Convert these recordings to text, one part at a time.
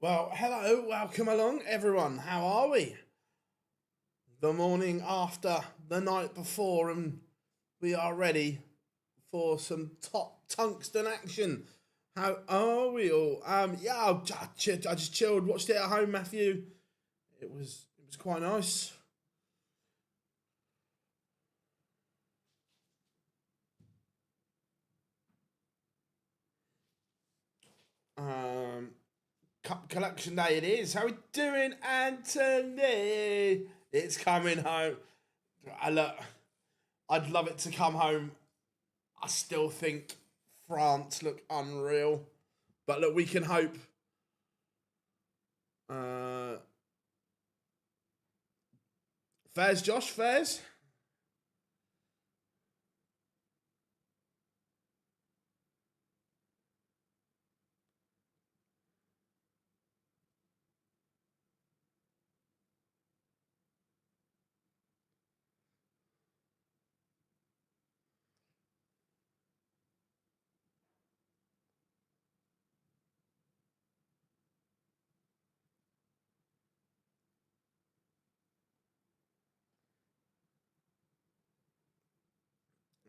Well, hello, welcome along, everyone. How are we? The morning after the night before, and we are ready for some top tungsten action. How are we all? Yeah, I just chilled, watched it at home, Matthew. It was quite nice. Um, Cup collection day it is. How we doing, Anthony? It's coming home. Look, I'd love it to come home. I still think France look unreal, but look, we can hope. Uh, Fairs, Josh, Fairs.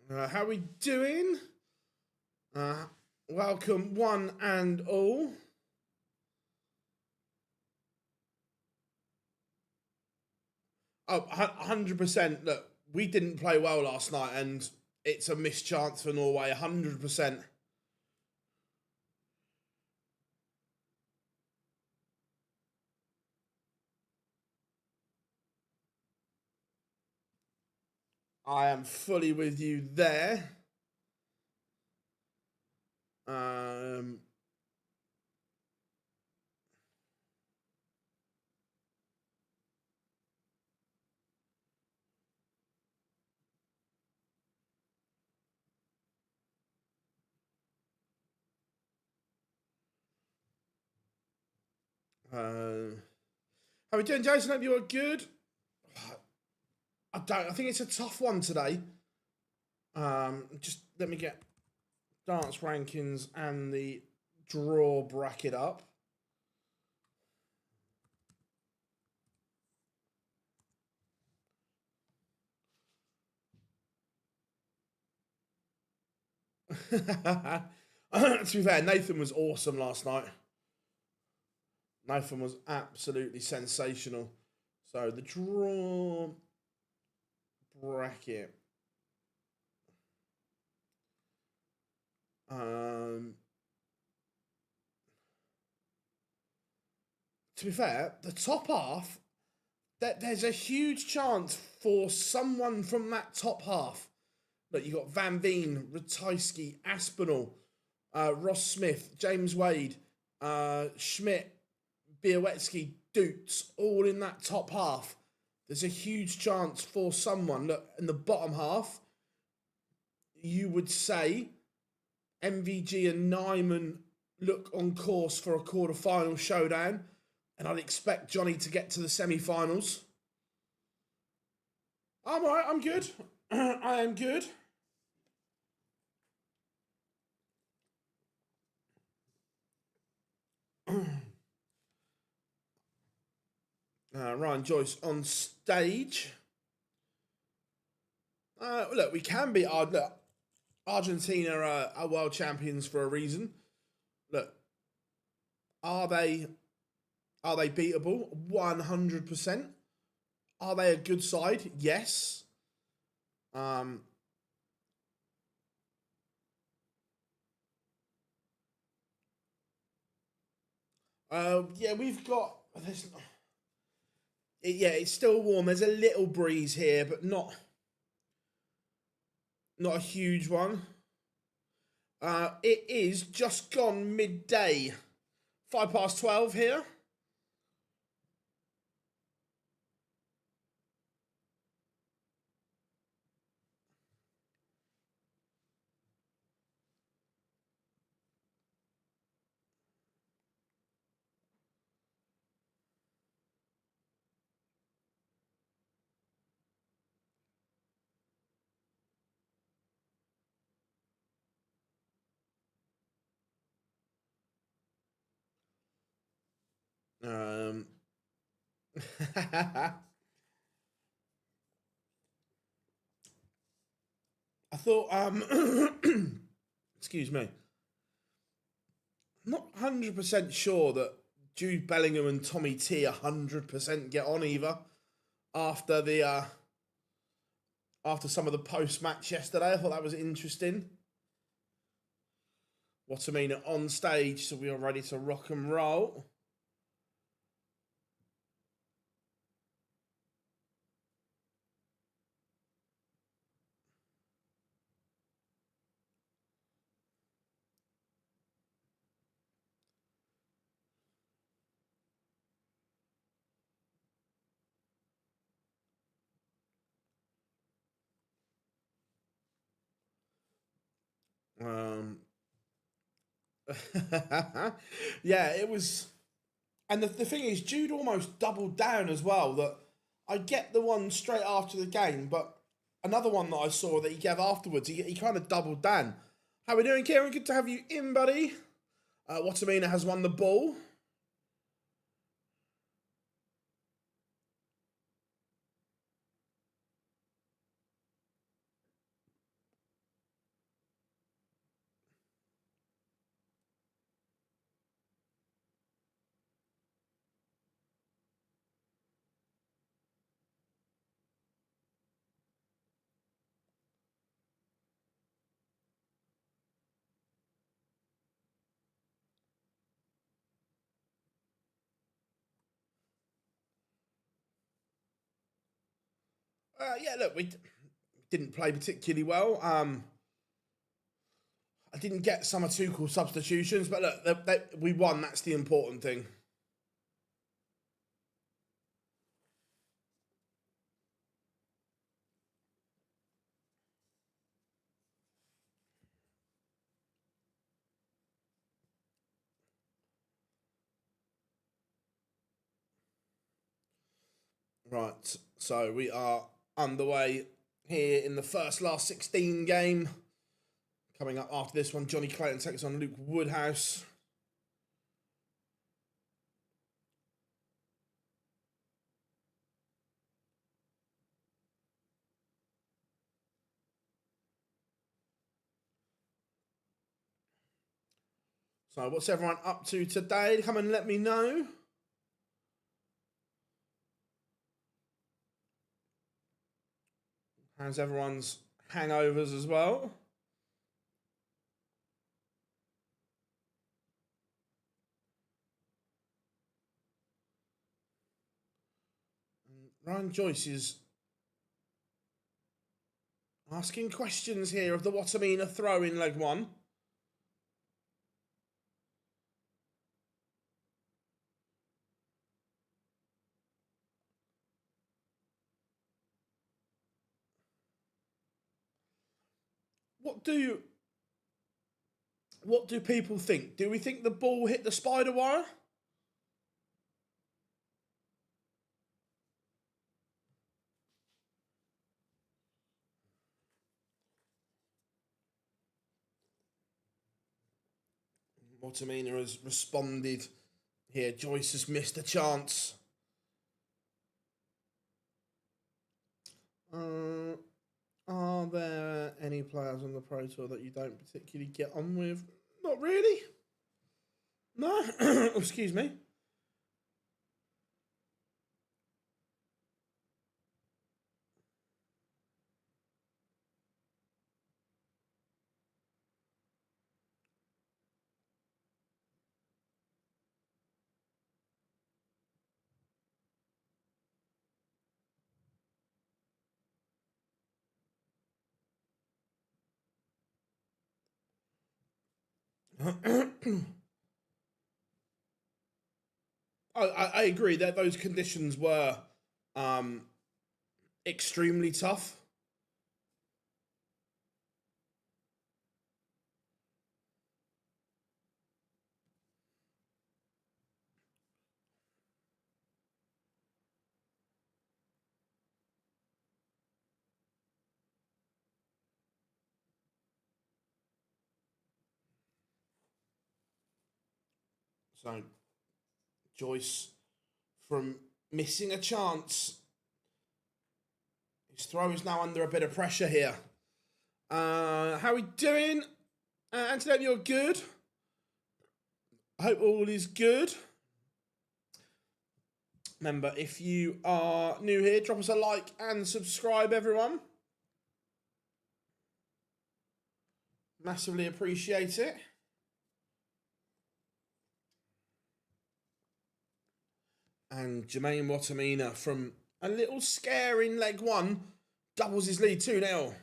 How we doing? Uh, Welcome, one and all. Oh, 100%. Look, we didn't play well last night, and it's a missed chance for Norway. 100%. I am fully with you there. Um, uh, how we doing, Jason? Hope you are good. I don't. I think it's a tough one today. Just let me get dance rankings and the draw bracket up. To be fair, Nathan was awesome last night. Nathan was absolutely sensational. So the draw bracket. Um, to be fair, the top half, that there's a huge chance for someone from that top half. Look, you got Van Veen, Ratajski, Aspinall, Ross Smith, James Wade, Schmidt, Białecki, Dutes, all in that top half. There's a huge chance for someone. Look, in the bottom half, you would say MVG and Nyman look on course for a quarter-final showdown, and I'd expect Johnny to get to the semi-finals. I'm all right, I'm good. I am good. Ryan Joyce on stage. Look, we can be. Look, Argentina are world champions for a reason. Look, are they beatable? 100%. Are they a good side? Yes. Um, yeah, we've got. Yeah, it's still warm. There's a little breeze here, but not a huge one. It is just gone midday, 12 here. Um, I thought, excuse me, not 100% sure that Jude Bellingham and Tommy T 100% get on either after the after some of the post match yesterday. I thought that was interesting. What I mean, on stage, so we are ready to rock and roll. Um, yeah, it was. And the thing is, Jude almost doubled down as well. That I get the one straight after the game, but another one that I saw that he gave afterwards, he kind of doubled down. How we doing, Kieran? Good to have you in, buddy. Watamina has won the ball. Yeah, look, we didn't play particularly well. I didn't get some of Tuchel's substitutions, but look, we won. That's the important thing. Right, so we are underway here in the last 16 game. Coming up after this one, Johnny Clayton takes on Luke Woodhouse. So what's everyone up to today? Come and let me know. How's everyone's hangovers as well? Ryan Joyce is asking questions here of the Watamina throw in leg one. What do people think? Do we think the ball hit the spider wire? Watamina has responded here. Joyce has missed a chance. Are there any players on the Pro Tour that you don't particularly get on with? Not really. No. Excuse me. I agree that those conditions were um, extremely tough. So Joyce from missing a chance. His throw is now under a bit of pressure here. How are we doing? Antonio, you're good? I hope all is good. Remember, if you are new here, drop us a like and subscribe, everyone. Massively appreciate it. And Jermaine Watamina from a little scare in leg one doubles his lead 2-0.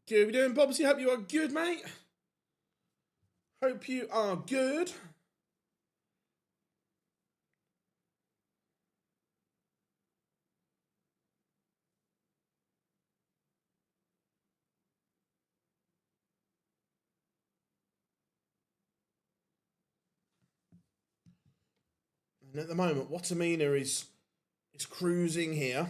Good, we doing, Bobsy? Hope you are good, mate. Hope you are good. And at the moment, Watamina is cruising here.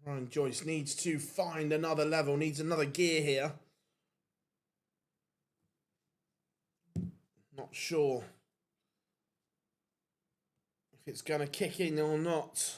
Ryan Joyce needs to find another level, needs another gear here. Not sure if it's going to kick in or not.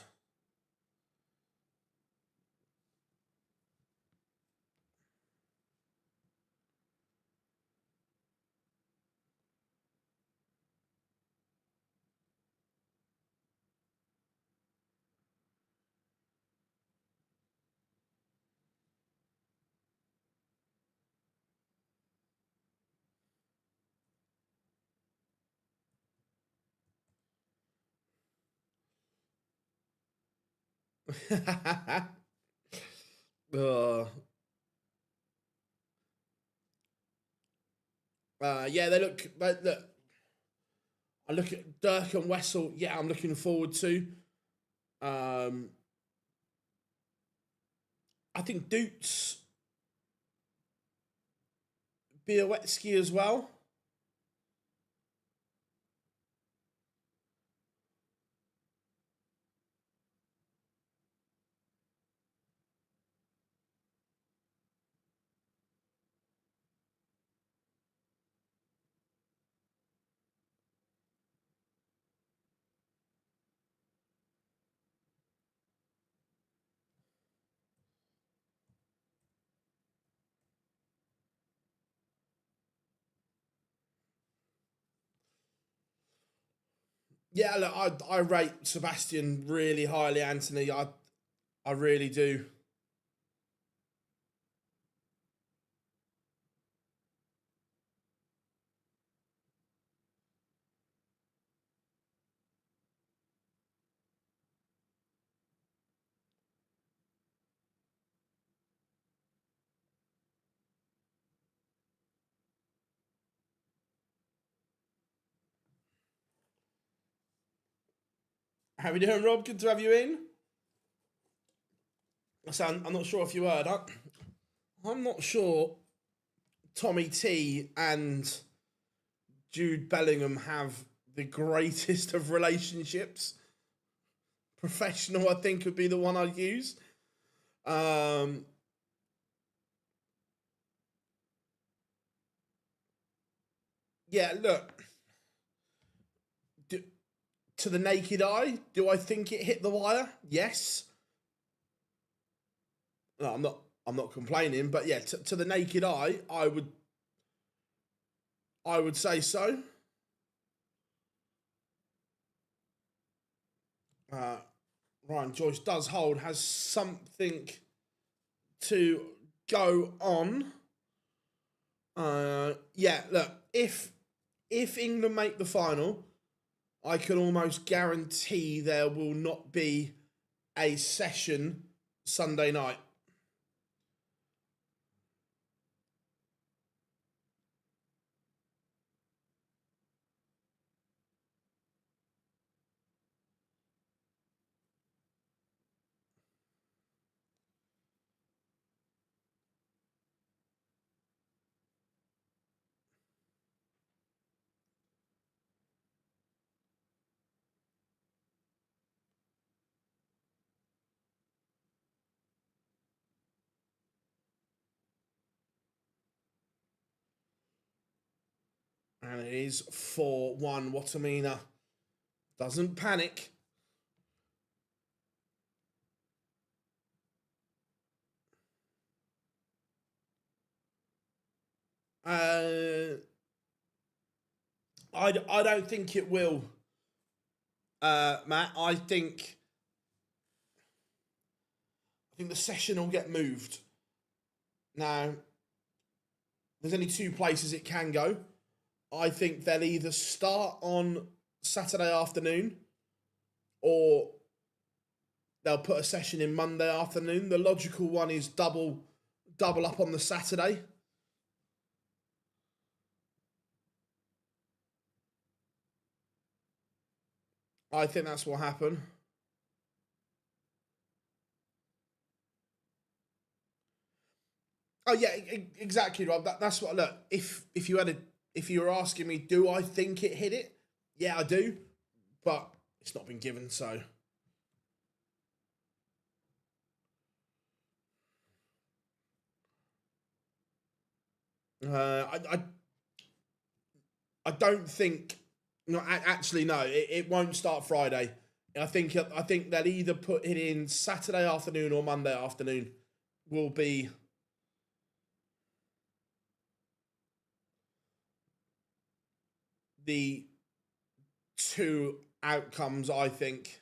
Yeah, they look. I look at Dirk and Wessel. Yeah, I'm looking forward to. I think Doots, Białecki as well. Yeah, look, I rate Sebastian really highly, Anthony. I really do. How are we doing, Rob? Good to have you in. I'm not sure if you heard. I'm not sure Tommy T and Jude Bellingham have the greatest of relationships. Professional, I think, would be the one I'd use. Yeah, look. To the naked eye, do I think it hit the wire? Yes. No, I'm not complaining, but yeah, to the naked eye, I would say so. Ryan Joyce does hold, has something to go on. Yeah, look, if England make the final, I can almost guarantee there will not be a session Sunday night. And it is 4-1. Watamina doesn't panic. I don't think it will, Matt. I think the session will get moved. Now, there's only two places it can go. I think they'll either start on Saturday afternoon or they'll put a session in Monday afternoon. The logical one is double up on the Saturday. I think that's what happened. Oh yeah, exactly, Rob. That's what. Look, if you were asking me, do I think it hit it? Yeah, I do, but it's not been given. So I don't think. No, actually, no. It won't start Friday. I think they'll either put it in Saturday afternoon or Monday afternoon. Will be the two outcomes, I think.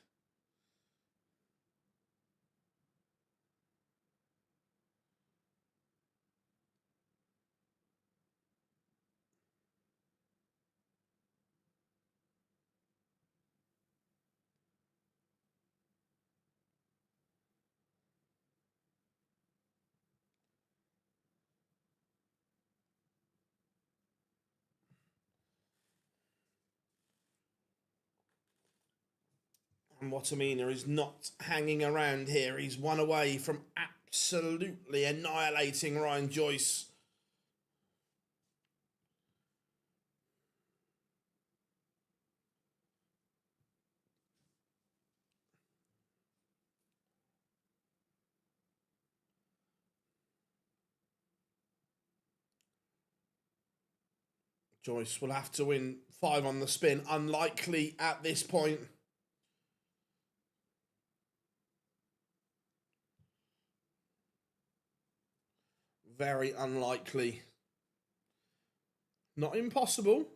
And Watamina is not hanging around here. He's one away from absolutely annihilating Ryan Joyce. Joyce will have to win 5 on the spin. Unlikely at this point. Very unlikely. Not impossible.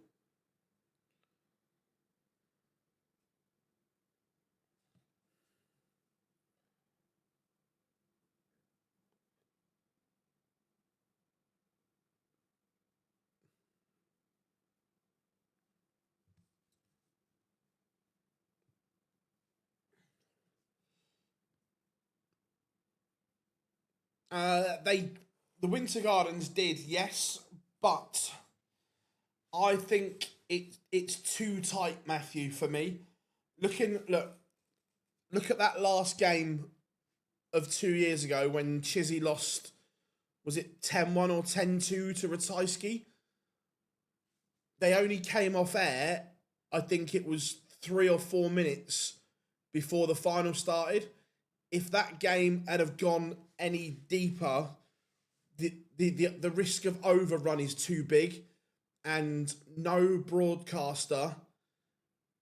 The Winter Gardens did, yes, but I think it's too tight, Matthew, for me. Look at that last game of 2 years ago when Chizzy lost, was it 10-1 or 10-2 to Ratajski? They only came off air, I think it was 3 or 4 minutes before the final started. If that game had have gone any deeper, the risk of overrun is too big, and no broadcaster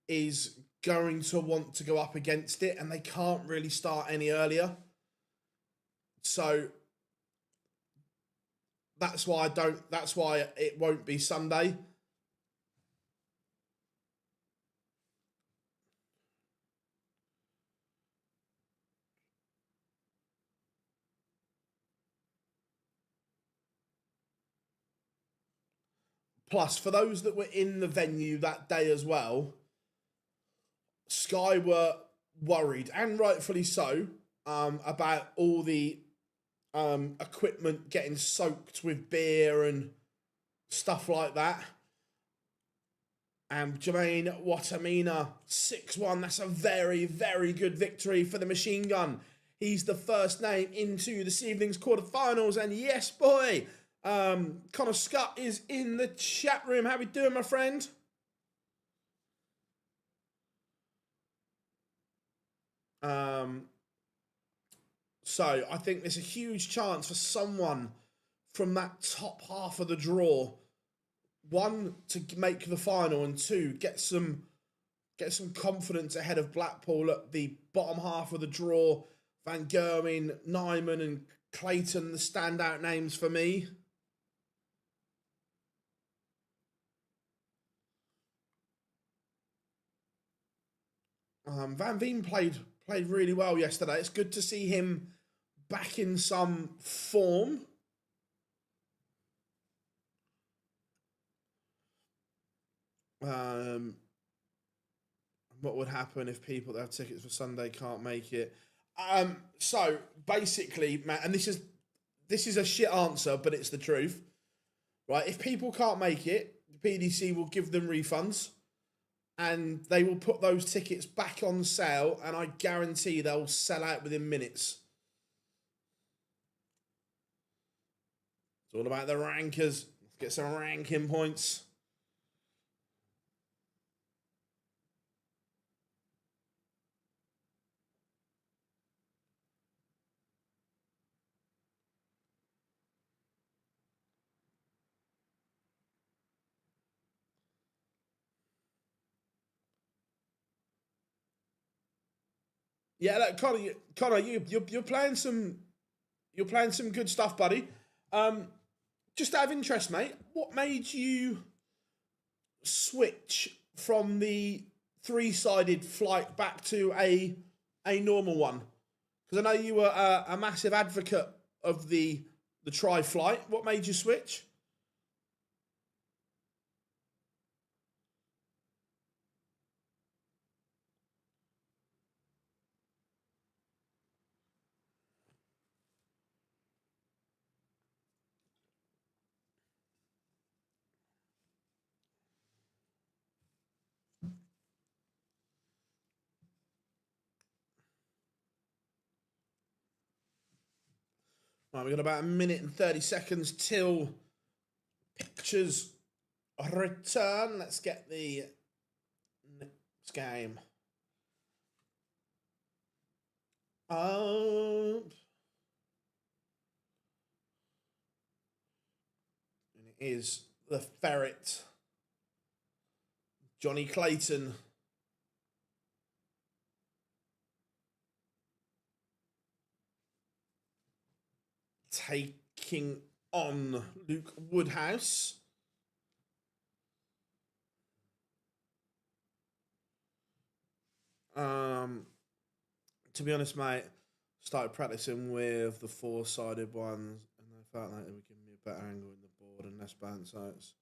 is going to want to go up against it, and they can't really start any earlier. So that's why it won't be Sunday. Plus, for those that were in the venue that day as well, Sky were worried, and rightfully so, about all the equipment getting soaked with beer and stuff like that. And Jermaine Watamina, 6-1. That's a very, very good victory for the machine gun. He's the first name into this evening's quarterfinals. And yes, boy, Connor Scott is in the chat room. How we doing, my friend? So I think there's a huge chance for someone from that top half of the draw, one, to make the final, and two, get some confidence ahead of Blackpool at the bottom half of the draw. Van Gerwen, Nyman and Clayton, the standout names for me. Van Veen played really well yesterday. It's good to see him back in some form. What would happen if people that have tickets for Sunday can't make it? So basically, Matt, and this is a shit answer, but it's the truth, right? If people can't make it, the PDC will give them refunds, and they will put those tickets back on sale, and I guarantee they'll sell out within minutes. It's all about the rankers. Let's get some ranking points. Yeah, look, Connor, you're playing some good stuff, buddy. Just out of interest, mate, what made you switch from the 3-sided flight back to a normal one? Because I know you were a massive advocate of the tri-flight. What made you switch? Right, we've got about 1 minute and 30 seconds till pictures return. Let's get the next game. And it is the Ferret, Johnny Clayton. Taking on Luke Woodhouse. To be honest, mate, started practicing with the 4-sided ones, and I felt like it would give me a better angle in the board and less bounce outs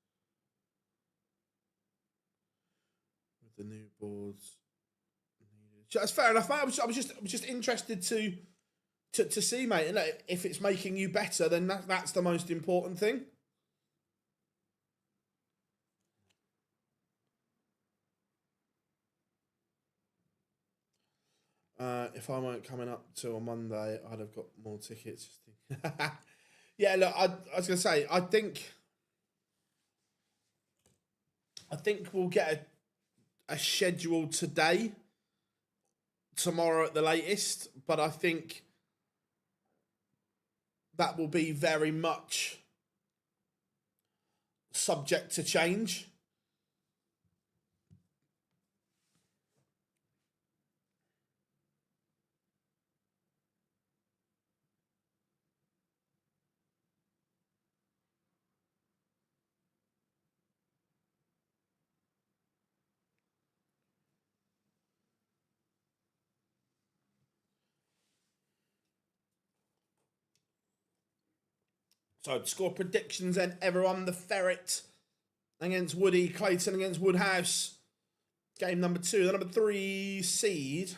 with the new boards. That's fair enough, mate. I was just interested to see, mate, and if it's making you better, then that's the most important thing. If I weren't coming up to a Monday, I'd have got more tickets. Yeah, look, I was going to say, I think we'll get a schedule today, tomorrow at the latest, but I think that will be very much subject to change. So score predictions then, everyone. The Ferret against Woody. Clayton against Woodhouse. Game number 2. The number 3 seed.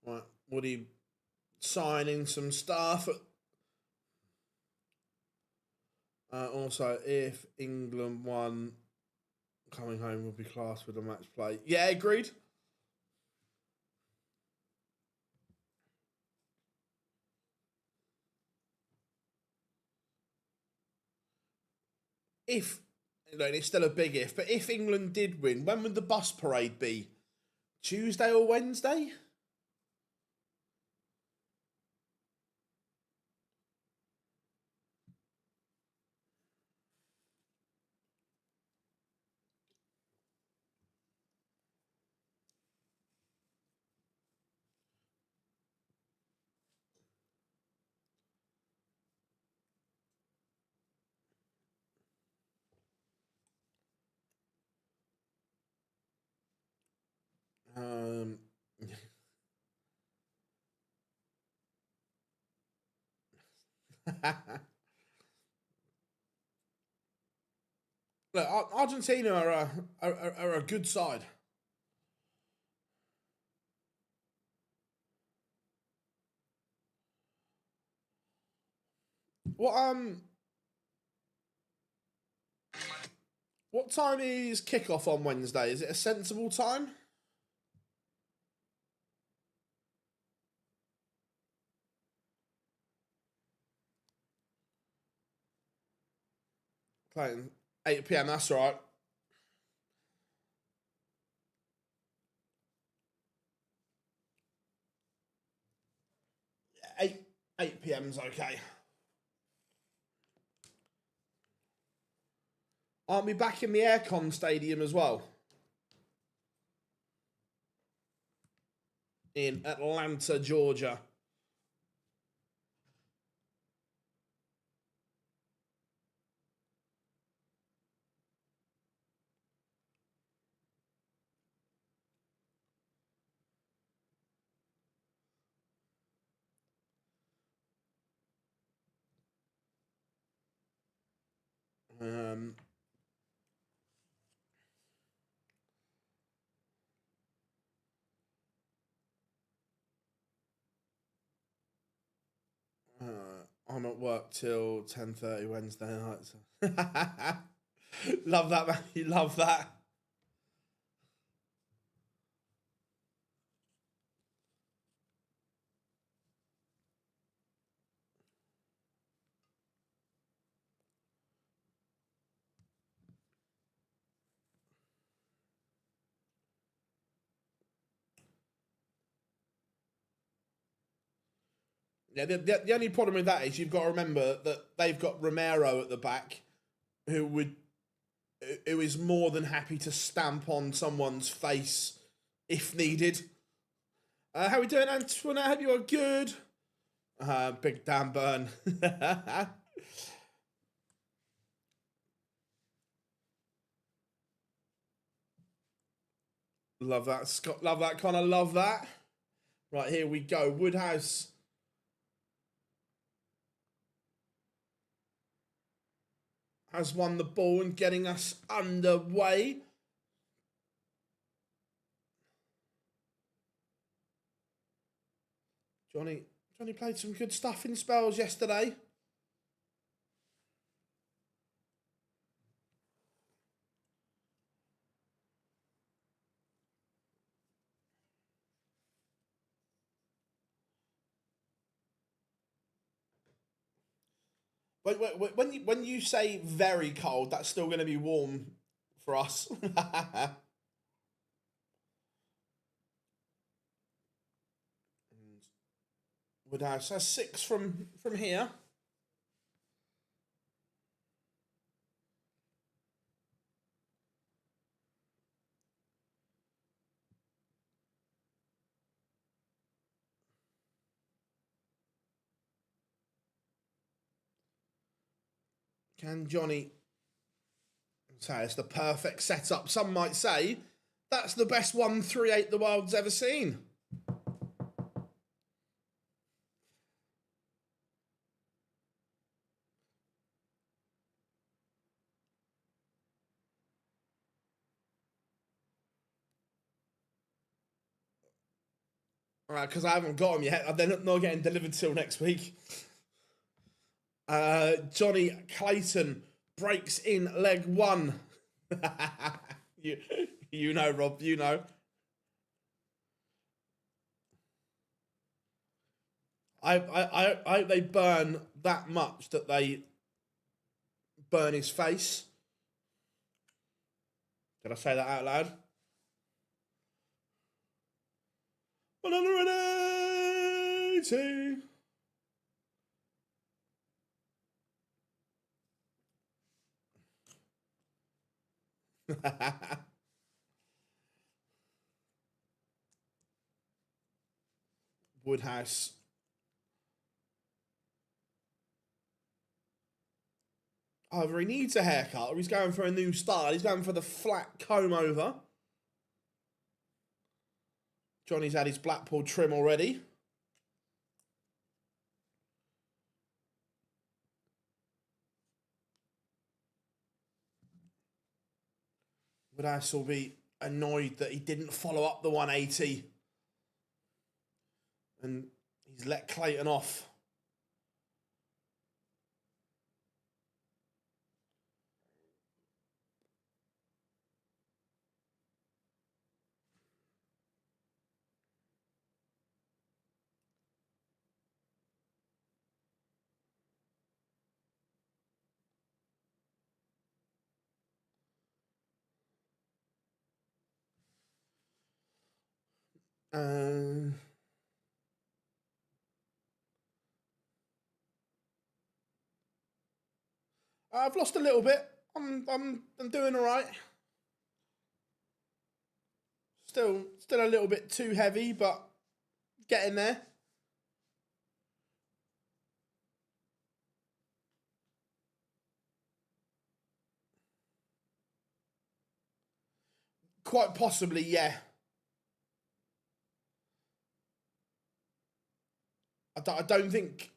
Right, Woody signing some stuff. Also, if England won, coming home would be classed with a match play. Yeah, agreed. If, it's still a big if, but if England did win, when would the bus parade be? Tuesday or Wednesday? Um, Look, Argentina are a good side. What time is kickoff on Wednesday? Is it a sensible time? Playing 8 p.m. That's all right. 8 p.m.'s okay. Aren't we back in the Aircon Stadium as well? In Atlanta, Georgia. I'm at work till 10:30 Wednesday night. So. Love that, man. You love that. Yeah, the only problem with that is you've got to remember that they've got Romero at the back, who is more than happy to stamp on someone's face if needed. How we doing, Antoinette? I hope you are good. Big Dan Burn. Love that, Scott. Love that, Connor. Love that. Right, here we go. Woodhouse has won the ball and getting us underway. Johnny played some good stuff in spells yesterday. When you say very cold, that's still going to be warm for us. So 6 from here. Can Johnny say it's the perfect setup? Some might say that's the best 138 the world's ever seen. All right, because I haven't got them yet. They're not getting delivered till next week. Johnny Clayton breaks in leg 1. you know, Rob, you know. I hope they burn that much that they burn his face. Did I say that out loud? 180. Woodhouse. Either he needs a haircut or he's going for a new style. He's going for the flat comb over. Johnny's had his Blackpool trim already. Woodhouse will be annoyed that he didn't follow up the 180. And he's let Clayton off. I've lost a little bit. I'm doing all right. Still a little bit too heavy, but getting there. Quite possibly, yeah. I don't think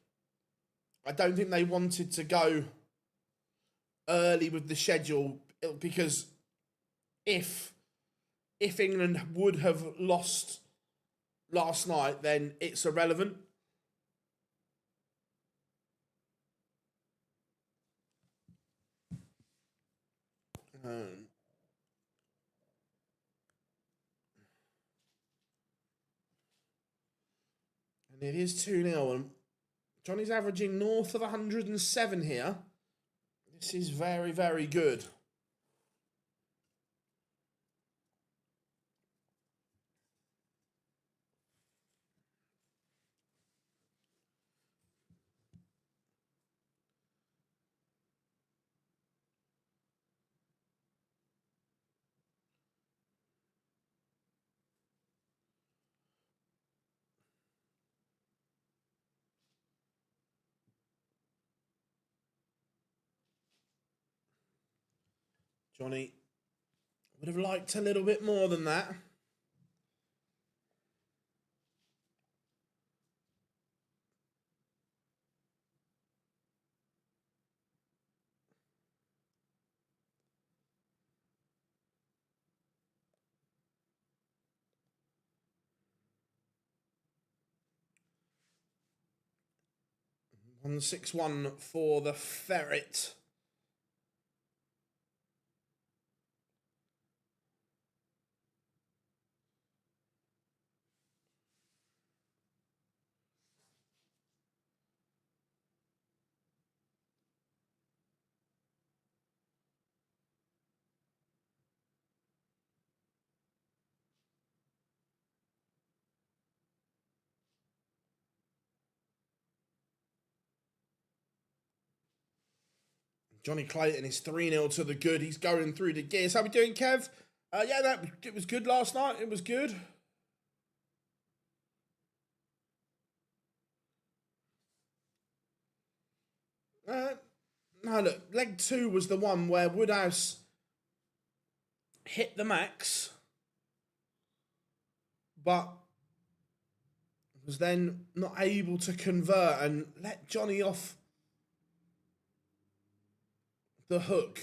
they wanted to go early with the schedule because if England would have lost last night, then it's irrelevant. And it is 2-0. And Johnny's averaging north of 107 here. This is very, very good. Johnny would have liked a little bit more than that. On 6-1 for the Ferret. Johnny Clayton is 3-0 to the good. He's going through the gears. How we doing, Kev? Yeah, it was good last night. It was good. No, look, leg 2 was the one where Woodhouse hit the max, but was then not able to convert and let Johnny off the hook.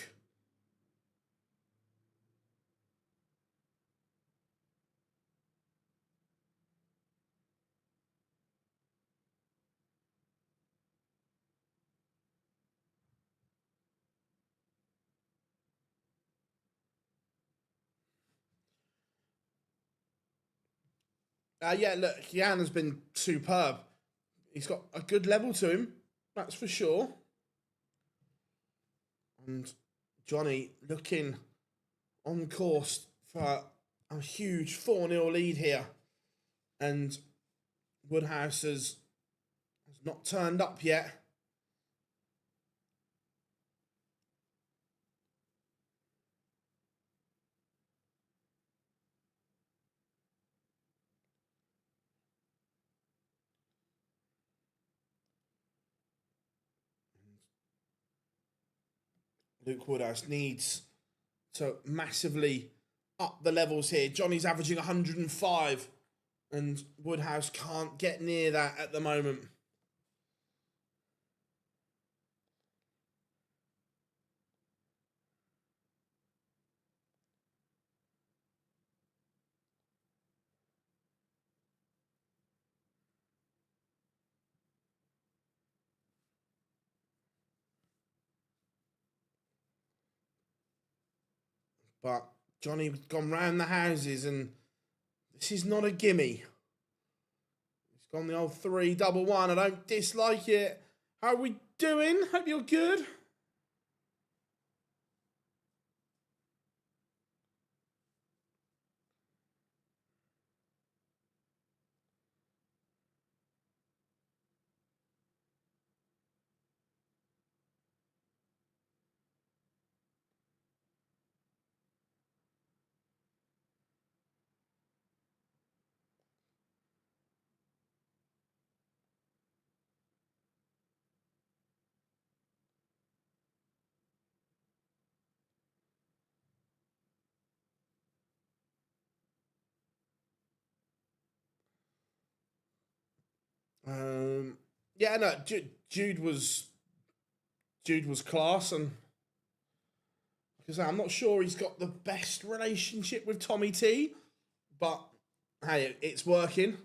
Yeah, look, Jan has been superb. He's got a good level to him, that's for sure. And Johnny looking on course for a huge 4-0 lead here. And Woodhouse has not turned up yet. Luke Woodhouse needs to massively up the levels here. Johnny's averaging 105 and Woodhouse can't get near that at the moment. But Johnny's gone round the houses and this is not a gimme. He's gone the old 3-1-1. I don't dislike it. How are we doing? Hope you're good. Yeah, no, Jude was class, and because I'm not sure he's got the best relationship with Tommy T, but hey, it's working.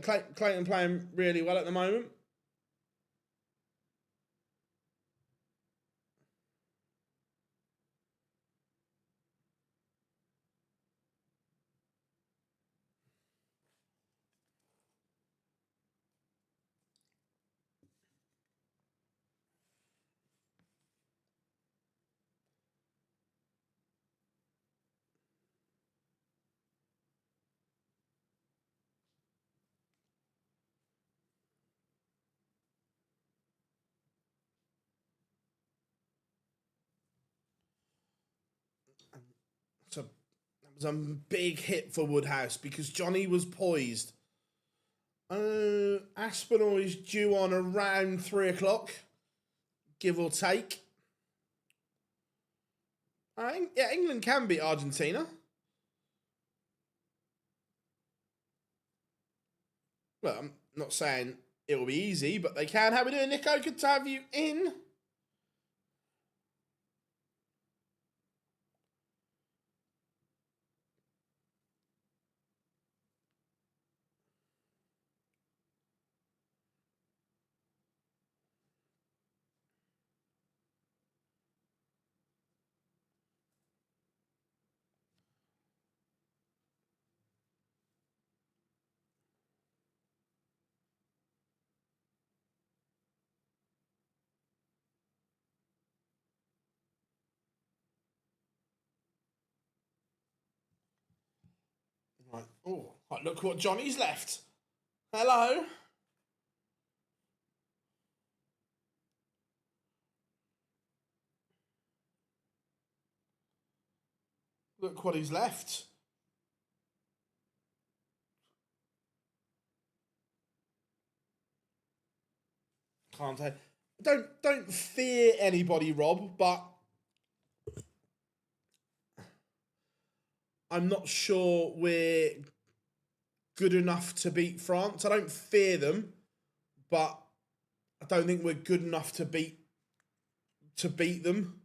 Clayton playing really well at the moment. So that was a big hit for Woodhouse because Johnny was poised. Aspinall is due on around 3 o'clock, give or take. Yeah, England can beat Argentina. Well, I'm not saying it will be easy, but they can. How are we doing, Nico? Good to have you in. Right. Oh, right, look what Johnny's left. Hello. Look what he's left. Can't say. Don't fear anybody, Rob, but I'm not sure we're good enough to beat France. I don't fear them, but I don't think we're good enough to beat them.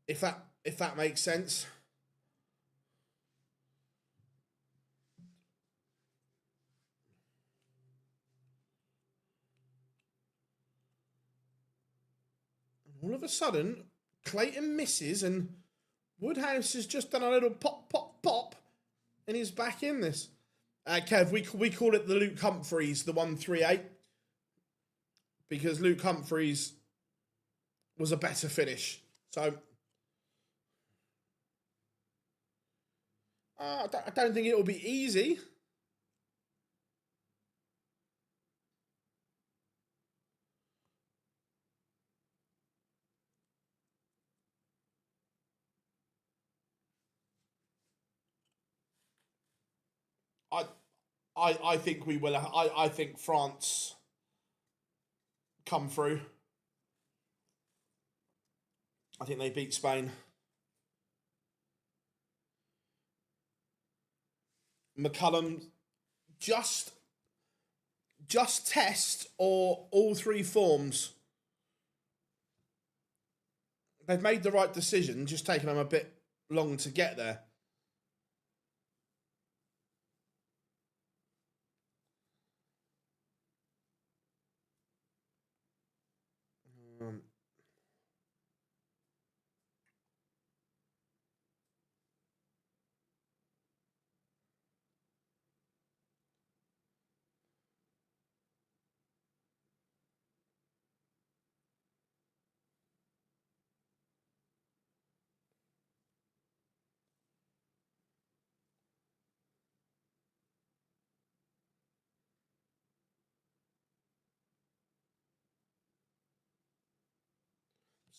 If that makes sense. All of a sudden, Clayton misses and Woodhouse has just done a little pop, pop, pop, and he's back in this. Kev, we call it the Luke Humphreys, the 138, because Luke Humphreys was a better finish. So I don't think it will be easy. I think we will. I think France come through. I think they beat Spain. McCullum, just test or all three forms. They've made the right decision, just taking them a bit long to get there.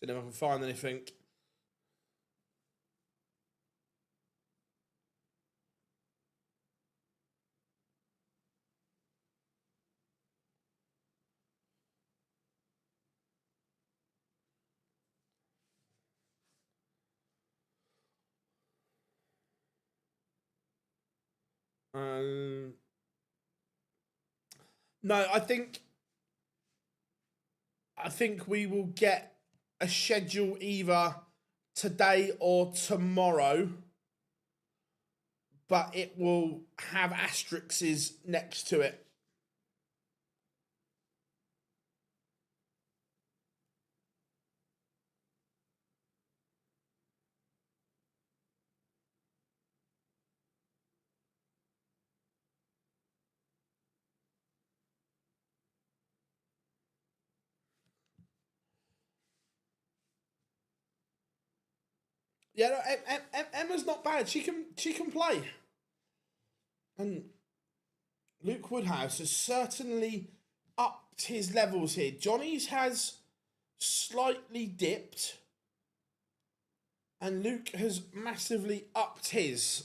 See if I can find anything. No, I think we will get a schedule either today or tomorrow, but it will have asterisks next to it. Yeah, no, Emma's not bad. She can play, and Luke Woodhouse has certainly upped his levels here. Johnny's has slightly dipped, and Luke has massively upped his.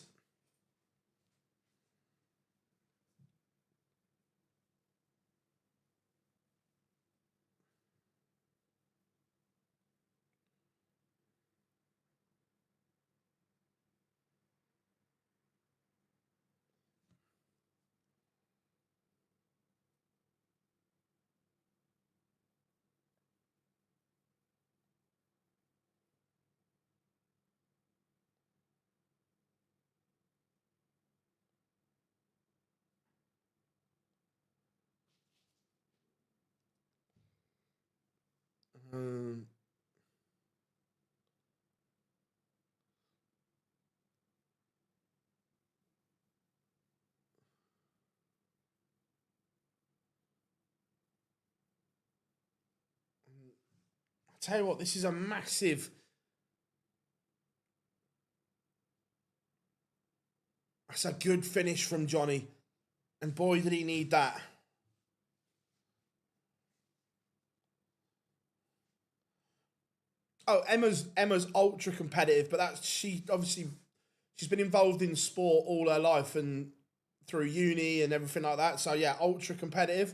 Um, tell you what, this is a massive... That's a good finish from Johnny. And boy, did he need that. Oh, Emma's ultra competitive, but she's been involved in sport all her life and through uni and everything like that. So yeah, ultra competitive.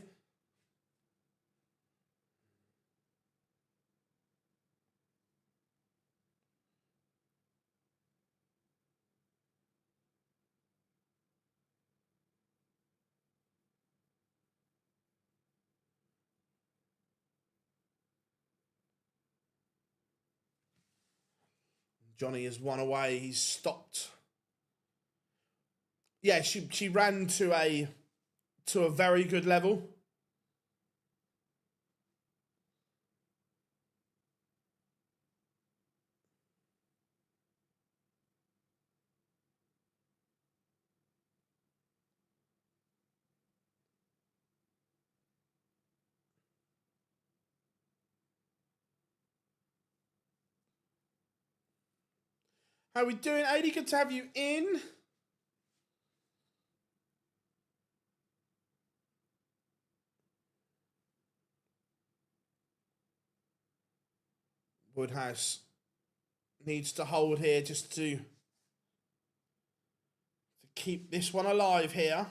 Johnny has won away. He's stopped. Yeah, she ran to a very good level. How we doing, Adi? Good to have you in. Woodhouse needs to hold here just to keep this one alive here.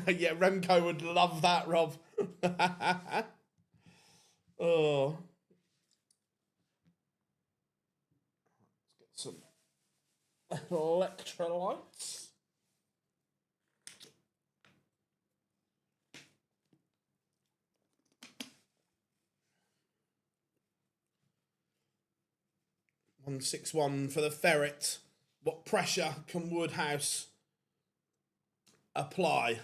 Yeah, Remco would love that, Rob. Oh. Let's get some electrolytes. $161 for the ferret. What pressure can Woodhouse apply?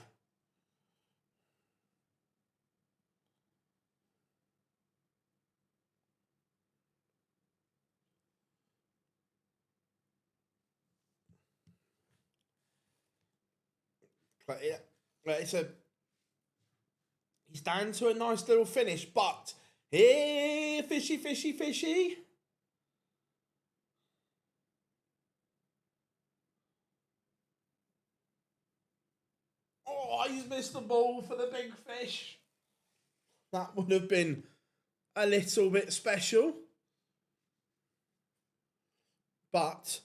But he's down to a nice little finish, but here, fishy, fishy, fishy. Oh, he's missed the ball for the big fish. That would have been a little bit special. But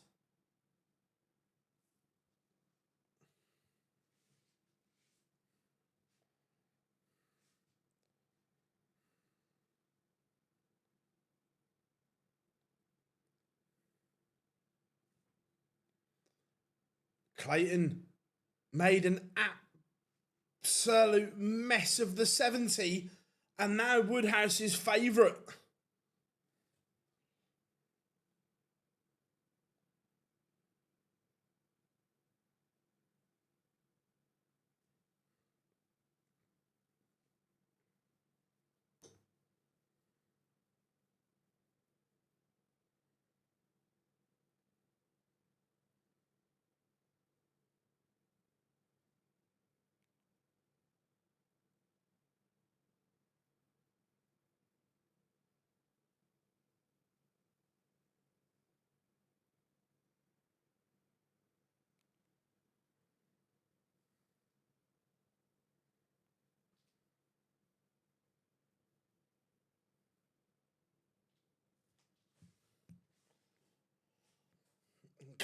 Clayton made an absolute mess of the 70, and now Woodhouse's favourite.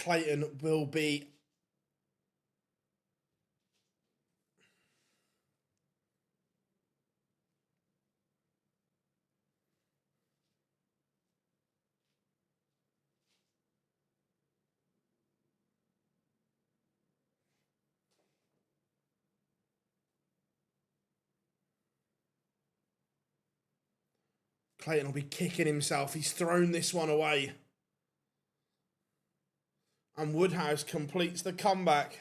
Clayton will be... Clayton will be kicking himself. He's thrown this one away. And Woodhouse completes the comeback.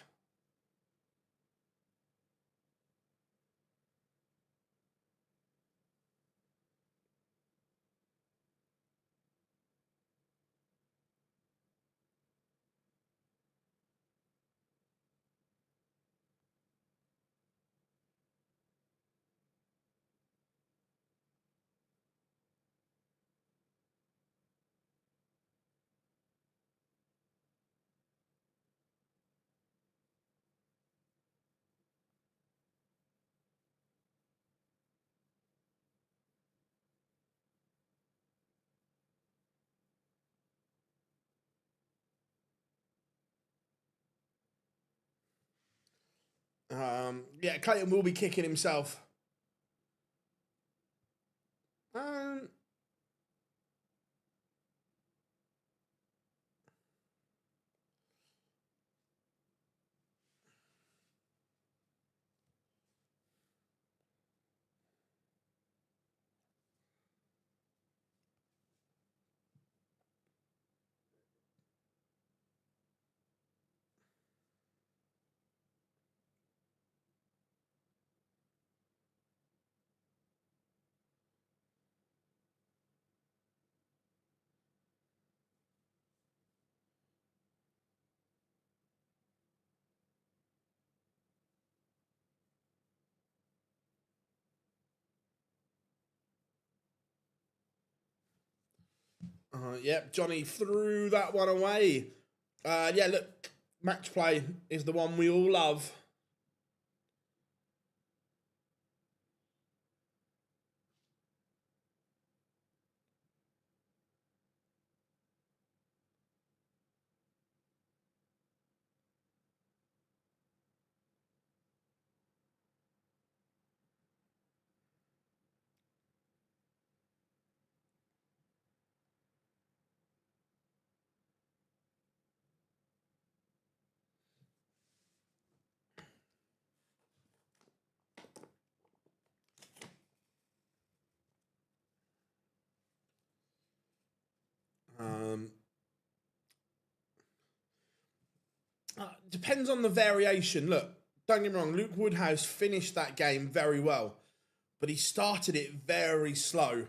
Yeah, Clayton will be kicking himself. Yep, Johnny threw that one away. Yeah, look, match play is the one we all love. Depends on the variation. Look, don't get me wrong, Luke Woodhouse finished that game very well, but he started it very slow.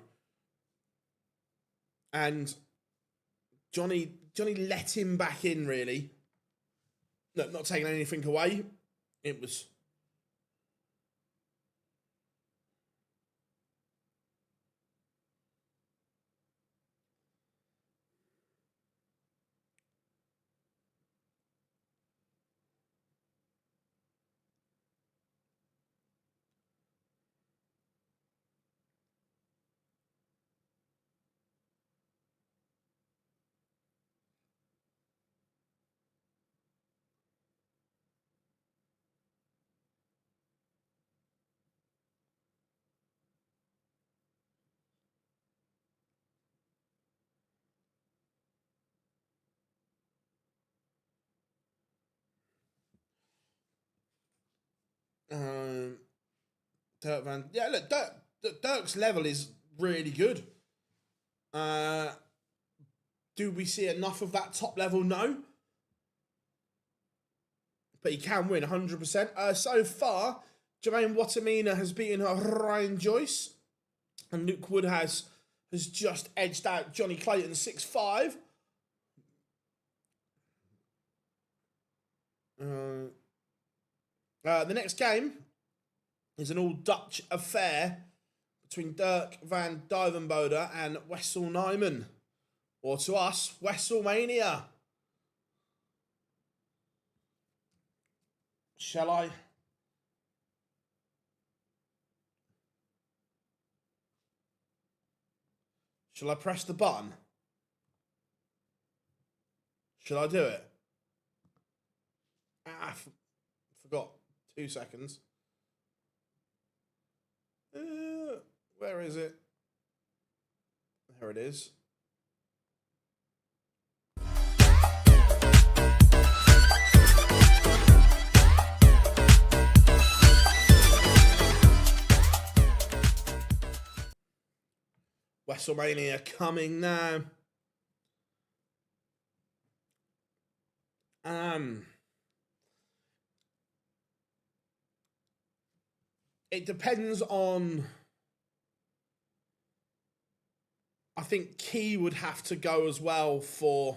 And Johnny let him back in, really. Look, not taking anything away. It was... Dirk Van... Yeah, look, Dirk's level is really good. Do we see enough of that top level? No. But he can win 100%. So far, Jermaine Watamina has beaten Ryan Joyce. And Luke Woodhouse has just edged out Johnny Clayton 6-5. The next game is an all-Dutch affair between Dirk van Duivenbode and Wessel Nijman. Or to us, Wesselmania. Shall I? Shall I press the button? Shall I do it? Forgot 2 seconds. Where is it? There it is. WrestleMania coming now. It depends on. I think Key would have to go as well for.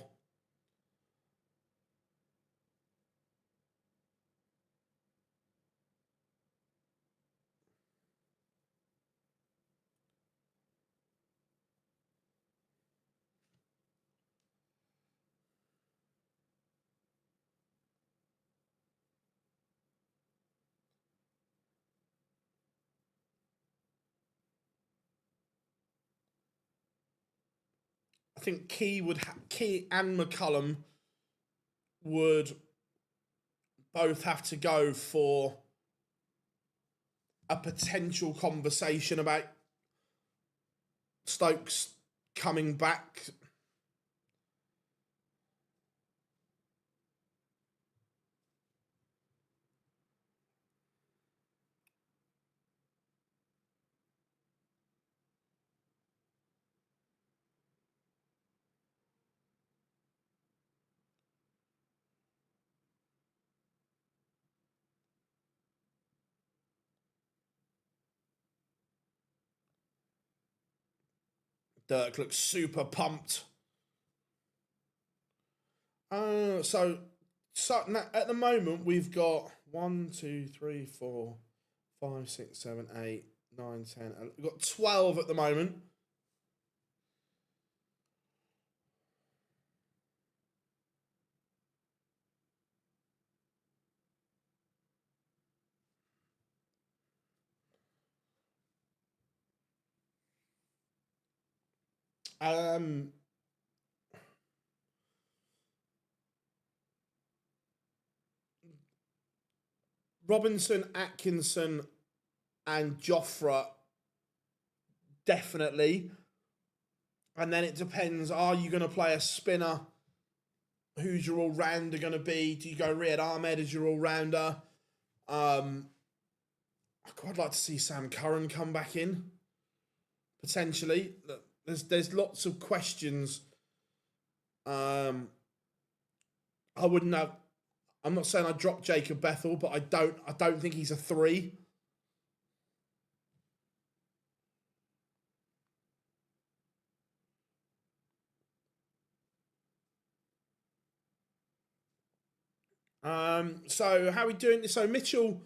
I think Key and McCullum would both have to go for a potential conversation about Stokes coming back. Dirk looks super pumped. So now, at the moment we've got 1, 2, 3, 4, 5, 6, 7, 8, 9, 10. We've got 12 at the moment. Robinson, Atkinson, and Joffre, definitely. And then it depends, are you going to play a spinner? Who's your all-rounder going to be? Do you go Riyad Ahmed as your all-rounder? I'd quite like to see Sam Curran come back in, potentially. There's lots of questions. I wouldn't have. I'm not saying I dropped Jacob Bethel, but I don't think he's a 3. So how are we doing this? So Mitchell,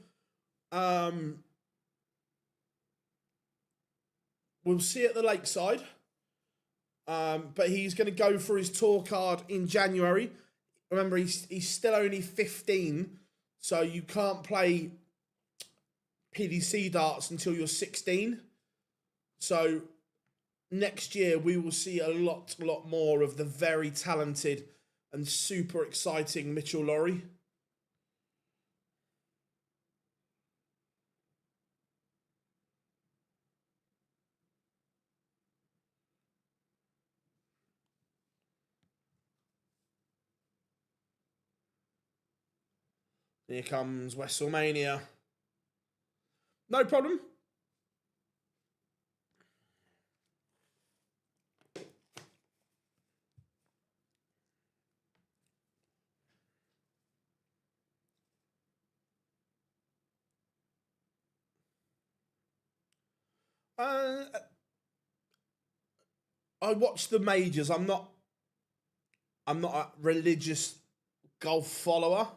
we'll see at the Lakeside. But he's going to go for his tour card in January. Remember, he's still only 15, so you can't play PDC darts until you're 16. So next year we will see a lot more of the very talented and super exciting Mitchell Lawrie. Here comes WrestleMania. No problem. I watch the majors. I'm not a religious golf follower.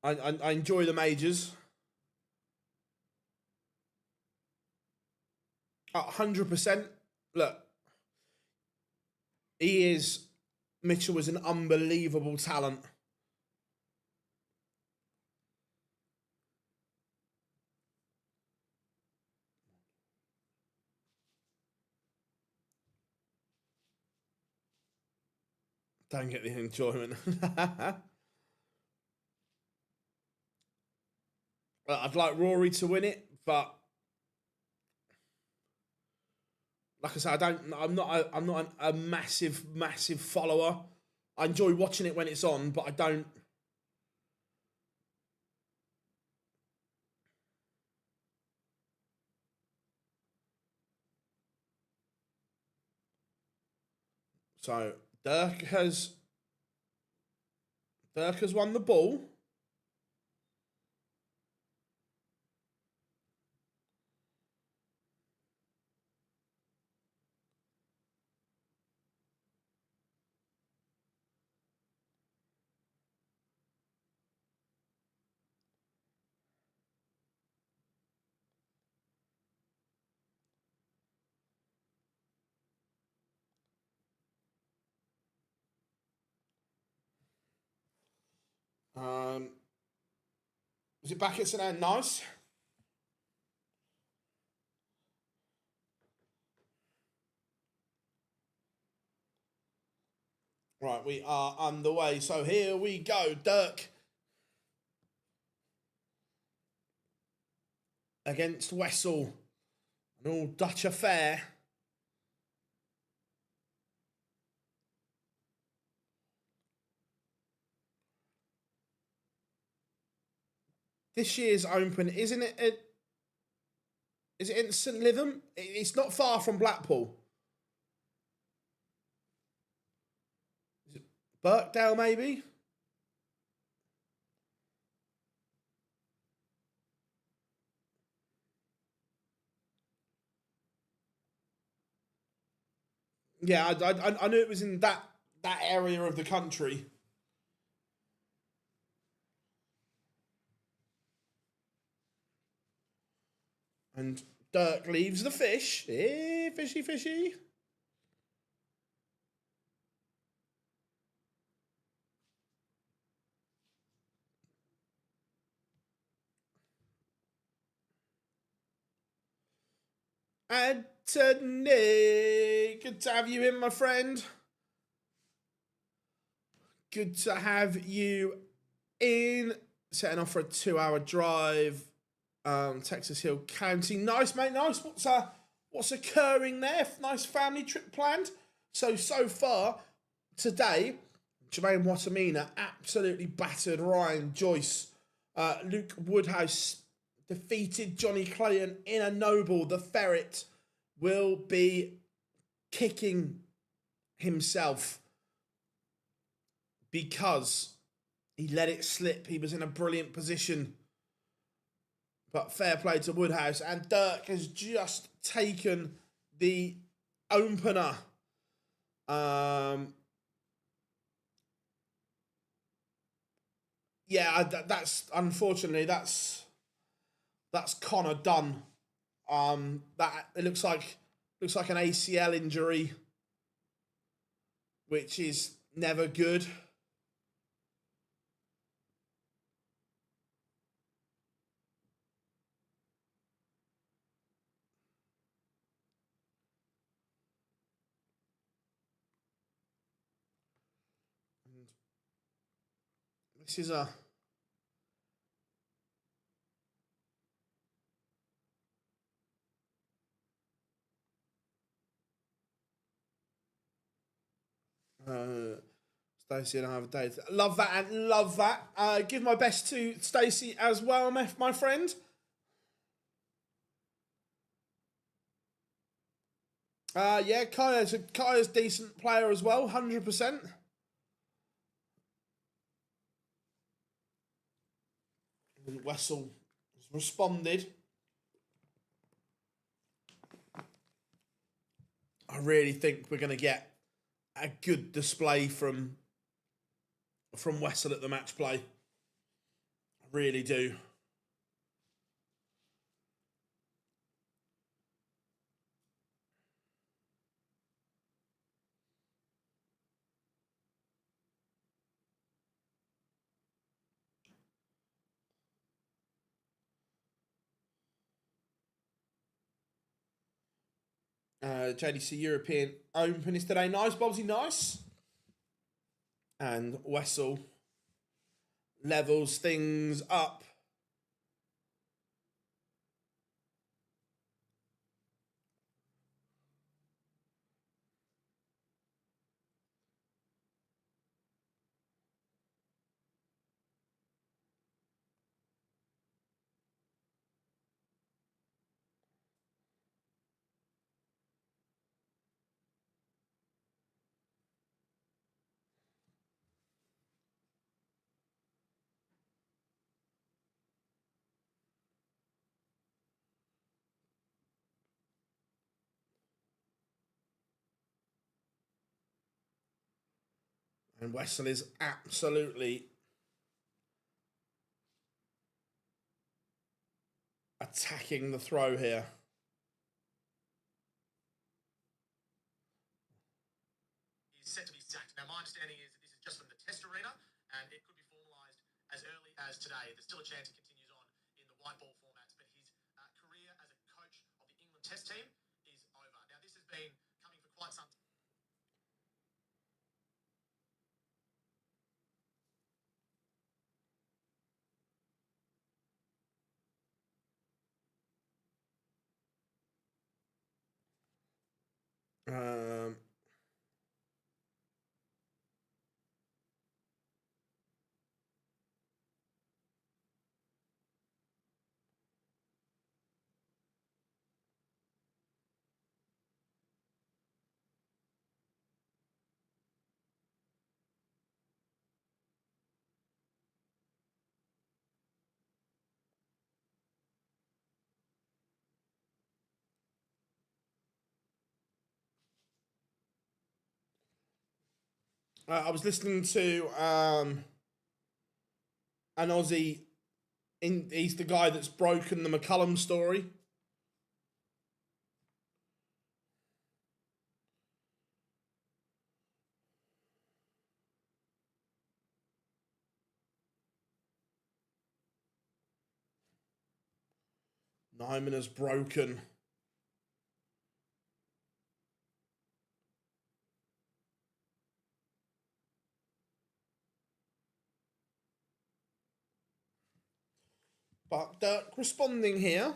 I enjoy the majors. 100%. Look, Mitchell is an unbelievable talent. Don't get the enjoyment. I'd like Rory to win it, but like I said, I'm not a massive follower. I enjoy watching it when it's on, but I don't. So Dirk has won the ball. Um, is it back at St Anne? Nice. Right, we are underway. So here we go. Dirk against Wessel. An all Dutch affair. This year's Open, isn't it? Is it in St Lytham? It's not far from Blackpool. Is it Birkdale, maybe? Yeah, I knew it was in that area of the country. And Dirk leaves the fish. Eh, fishy, fishy. Anthony, good to have you in, my friend. Good to have you in. Setting off for a 2-hour drive. Texas Hill County. Nice, mate, nice. What's occurring there? Nice family trip planned. So far, today, Jermaine Watamina absolutely battered Ryan Joyce. Luke Woodhouse defeated Johnny Clayton in a noble. The Ferret will be kicking himself because he let it slip. He was in a brilliant position. But fair play to Woodhouse. And Dirk has just taken the opener. Yeah, that's unfortunately that's Connor done. That it looks like an ACL injury, which is never good. And this is a Stacey and I have a date. Love that and love that. Give my best to Stacey as well, my friend. Yeah, Kaya's a decent player as well, 100%. And Wessel has responded. I really think we're going to get a good display from Wessel at the match play. I really do. JDC European Open is today. Nice, Bobsy, nice. And Wessel levels things up. And Wessel is absolutely attacking the throw here. He's set to be sacked. Now, my understanding is that this is just from the test arena, and it could be formalised as early as today. There's still a chance it continues on in the white ball formats, but his career as a coach of the England test team is over. Now, this has been coming for quite some time. I was listening to an Aussie. He's the guy that's broken the McCullum story. Nyman has broken. But Dirk responding here.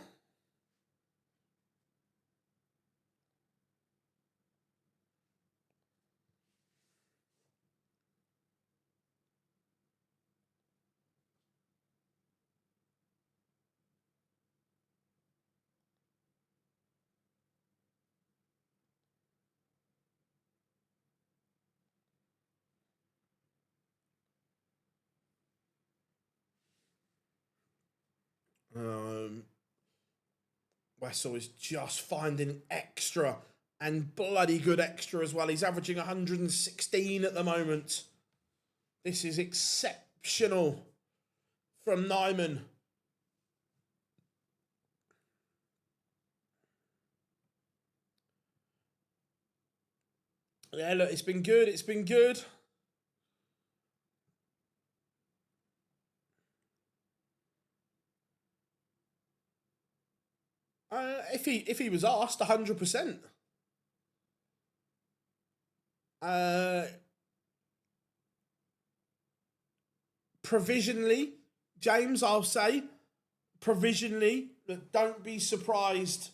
Wessel is just finding extra and bloody good extra as well. He's averaging 116 at the moment. This is exceptional from Nyman. Yeah, look, it's been good. It's been good. If he was asked, 100%. Provisionally, James, I'll say, provisionally, don't be surprised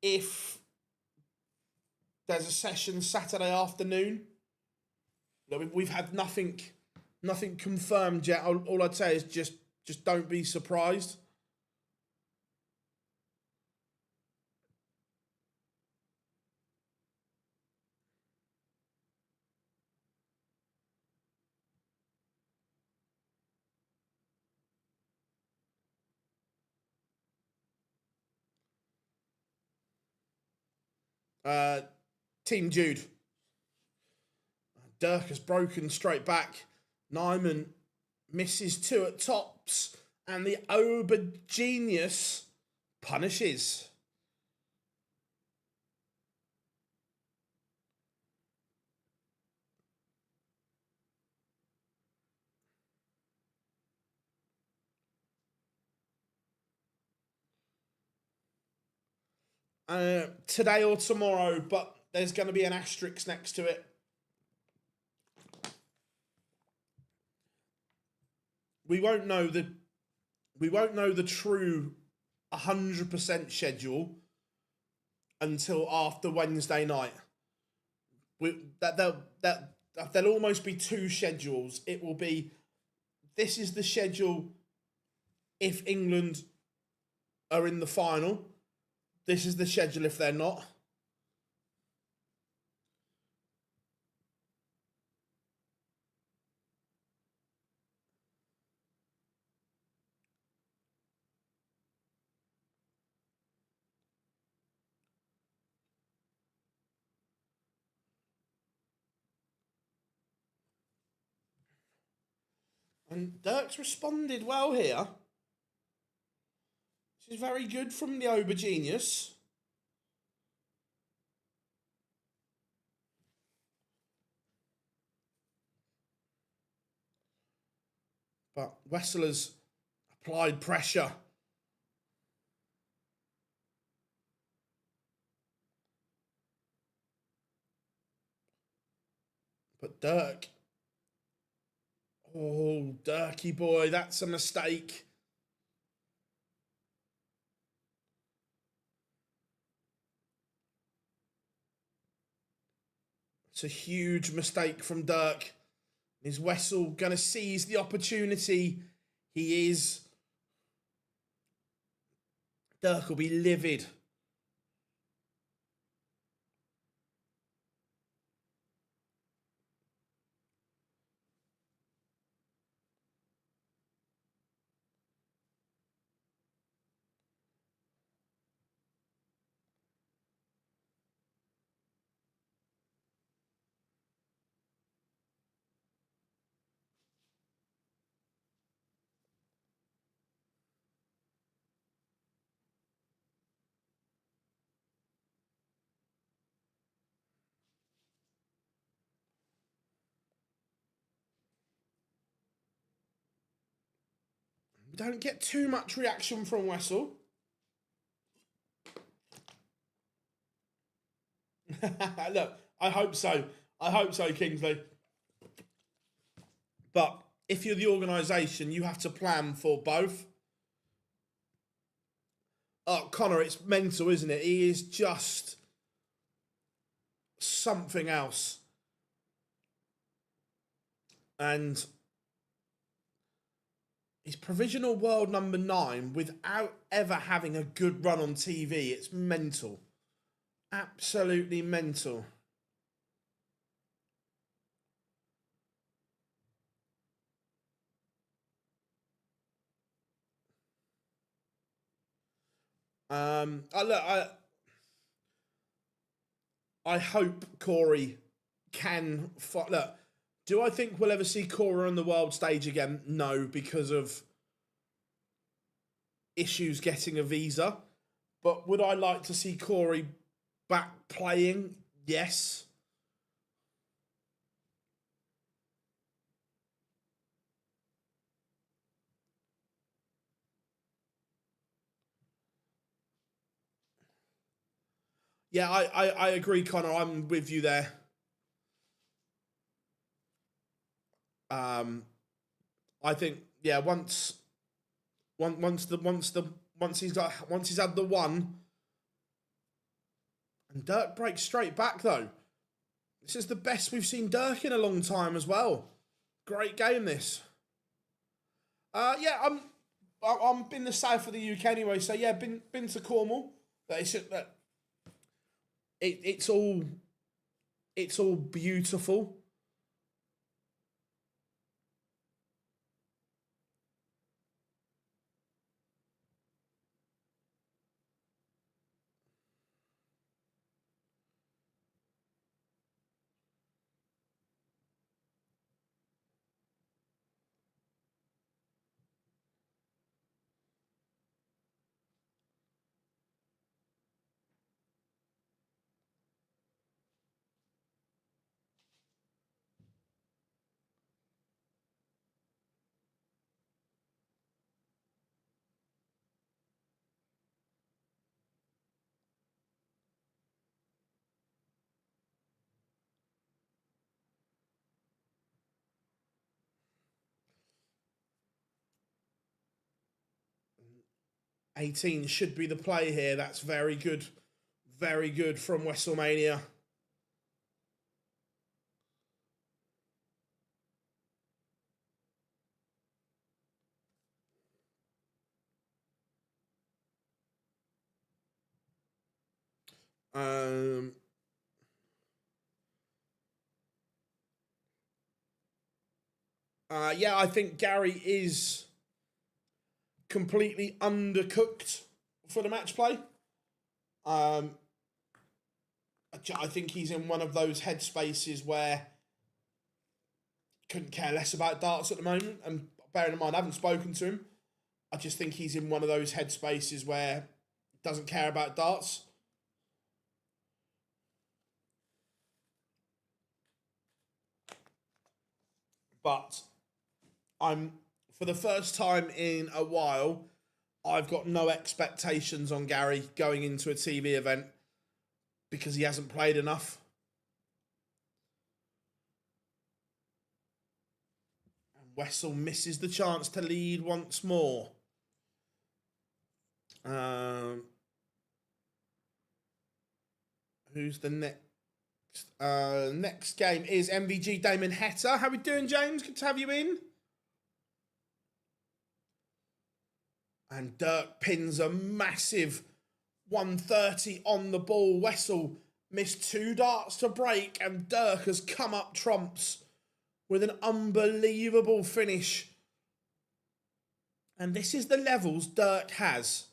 if there's a session Saturday afternoon. We've had nothing confirmed yet. All I'd say is just don't be surprised. Team Jude. Dirk has broken straight back. Nyman misses two at tops, and the Ober genius punishes. Today or tomorrow, but there's going to be an asterisk next to it. We won't know the true 100% schedule until after Wednesday night. There'll almost be two schedules. It will be, this is the schedule if England are in the final. This is the schedule if they're not. And Dirk's responded well here. This is very good from the Ober Genius. But Wessler's applied pressure. But Dirk. Oh, Dirky boy, that's a mistake. It's a huge mistake from Dirk. Is Wessel going to seize the opportunity? He is. Dirk will be livid. We don't get too much reaction from Wessel. Look, I hope so. I hope so, Kingsley. But if you're the organisation, you have to plan for both. Oh, Connor, it's mental, isn't it? He is just something else. And he's provisional world number 9 without ever having a good run on TV. It's mental. Absolutely mental. I hope Corey can look. Do I think we'll ever see Corey on the world stage again? No, because of issues getting a visa. But would I like to see Corey back playing? Yes. Yeah, I agree, Connor. I'm with you there. I think once he's had the one, and Dirk breaks straight back though. This is the best we've seen Dirk in a long time as well. Great game this. I'm been the south of the UK anyway, so yeah, been to Cornwall. It's all beautiful. '18 should be the play here. That's very good from WrestleMania. I think Gary is completely undercooked for the match play. I think he's in one of those headspaces where couldn't care less about darts at the moment, and bearing in mind, I haven't spoken to him. I just think he's in one of those headspaces where he doesn't care about darts. But for the first time in a while, I've got no expectations on Gary going into a TV event because he hasn't played enough. And Wessel misses the chance to lead once more. Who's the next? Next game is MVG Damon Hetta. How we doing, James? Good to have you in. And Dirk pins a massive 130 on the ball. Wessel missed 2 darts to break, and Dirk has come up trumps with an unbelievable finish. And this is the levels Dirk has.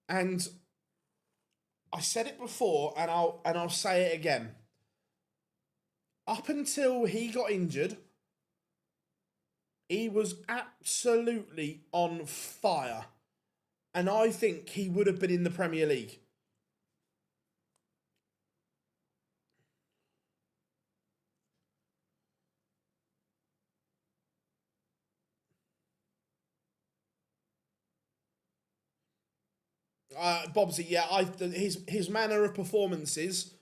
And I said it before, and I'll say it again. Up until he got injured, he was absolutely on fire. And I think he would have been in the Premier League. Bobsy, yeah, his manner of performances,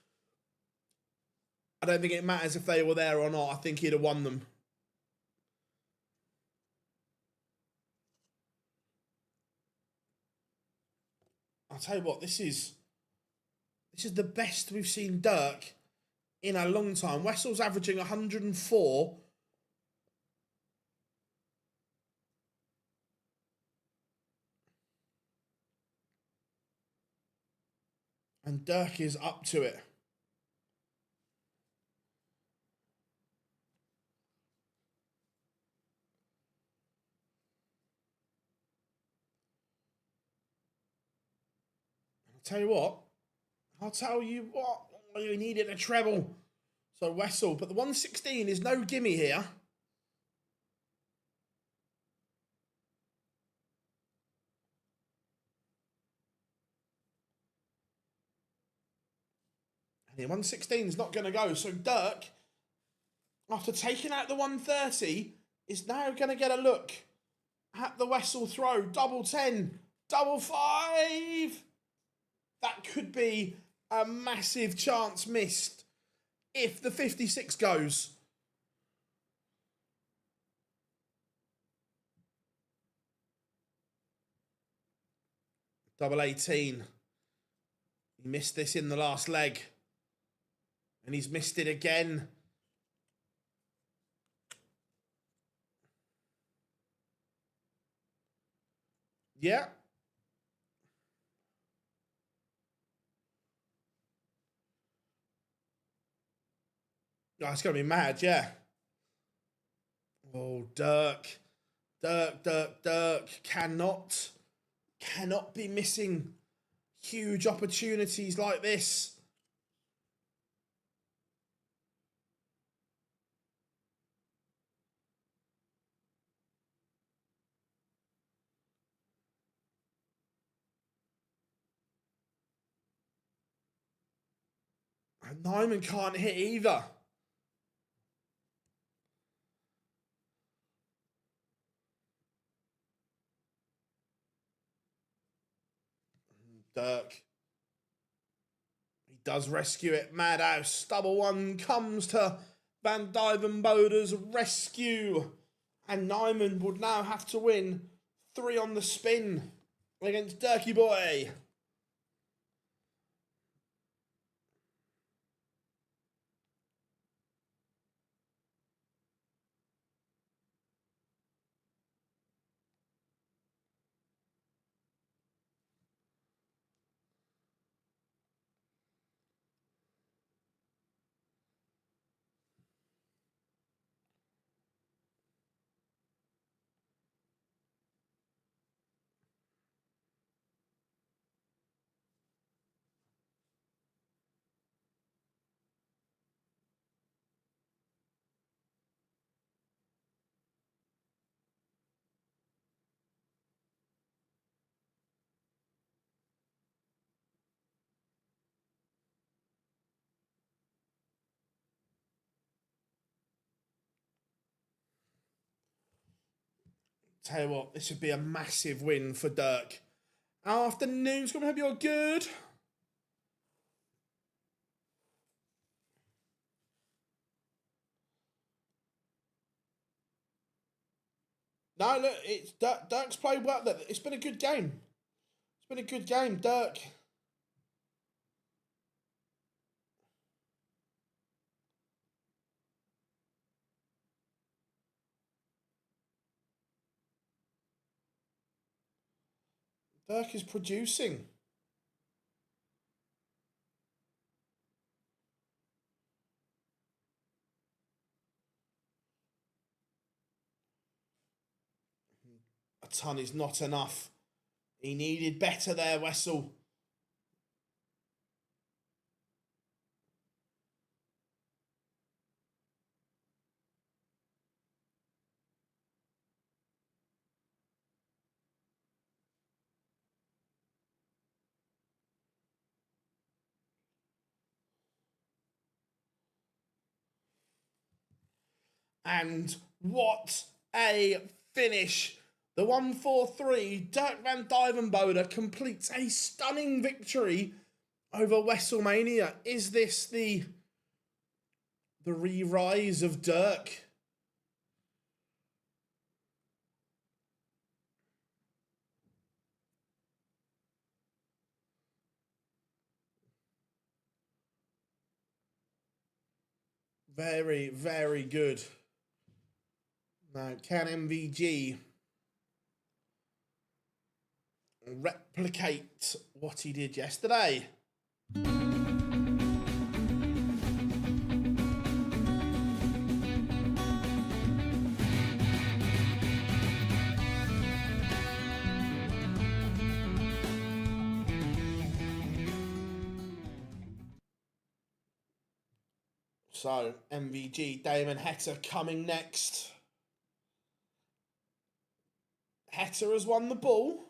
I don't think it matters if they were there or not. I think he'd have won them. I'll tell you what, this is the best we've seen Dirk in a long time. Wessel's averaging 104. And Dirk is up to it. I'll tell you what, you needed a treble. So Wessel, but the 116 is no gimme here. And the 116 is not going to go. So Dirk, after taking out the 130, is now going to get a look at the Wessel throw. Double 10, double 5. That could be a massive chance missed if the 56 goes. Double 18. He missed this in the last leg. And he's missed it again. Yeah. Oh, it's going to be mad, yeah. Oh, Dirk cannot be missing huge opportunities like this. And Nyman can't hit either. Dirk. He does rescue it. Madhouse. Double 1 comes to Van Dyvenbode's rescue. And Nyman would now have to win 3 on the spin against Dirky Boy. Tell you what, this would be a massive win for Dirk. Afternoon, Scrum, hope you're good. No, look, it's Dirk's played well. Look, it's been a good game. It's been a good game, Dirk. Dirk is producing. A ton is not enough. He needed better there, Wessel. And what a finish. The 1-4-3, Dirk van Dijvenbode completes a stunning victory over WrestleMania. Is this the re-rise of Dirk? Very, very good. Now, can MVG replicate what he did yesterday? So, MVG, Damon Hector coming next. Hector has won the ball.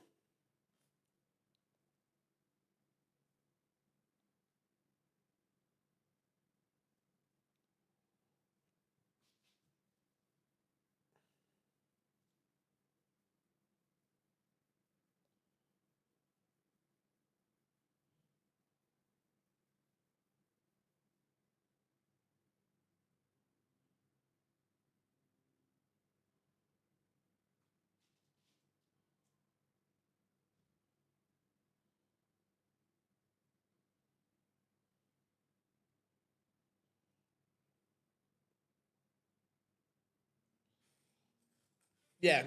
Yeah,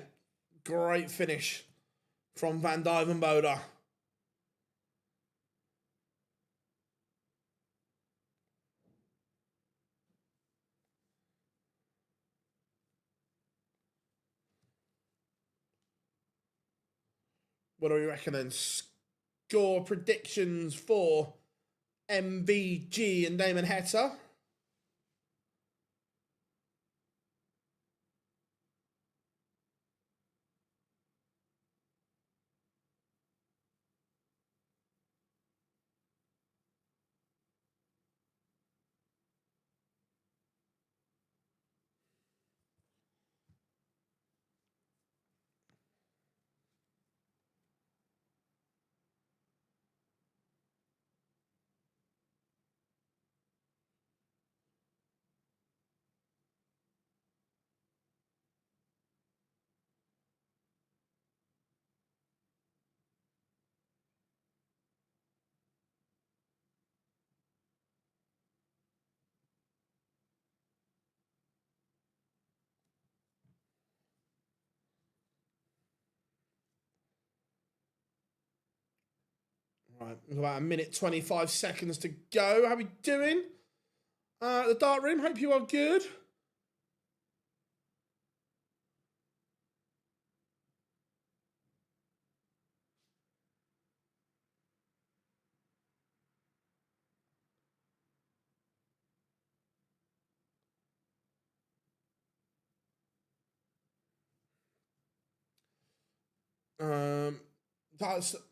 great finish from Van Dijvenbode. What do we reckon then? Score predictions for MVG and Damon Hector. Right, about a minute 25 seconds to go. How we doing? The Dark Room, hope you are good.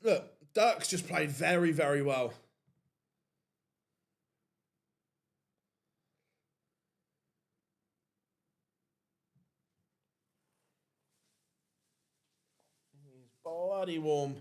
Look, Dirk's just played very, very well. bloody warm.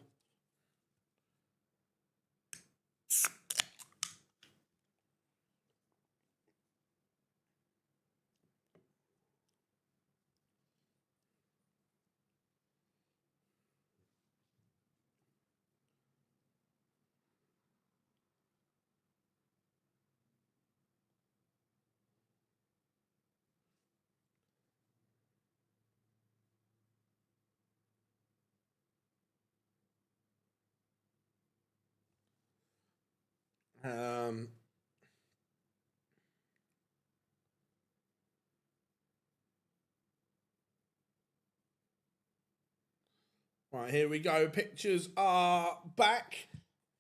Right, here we go. Pictures are back.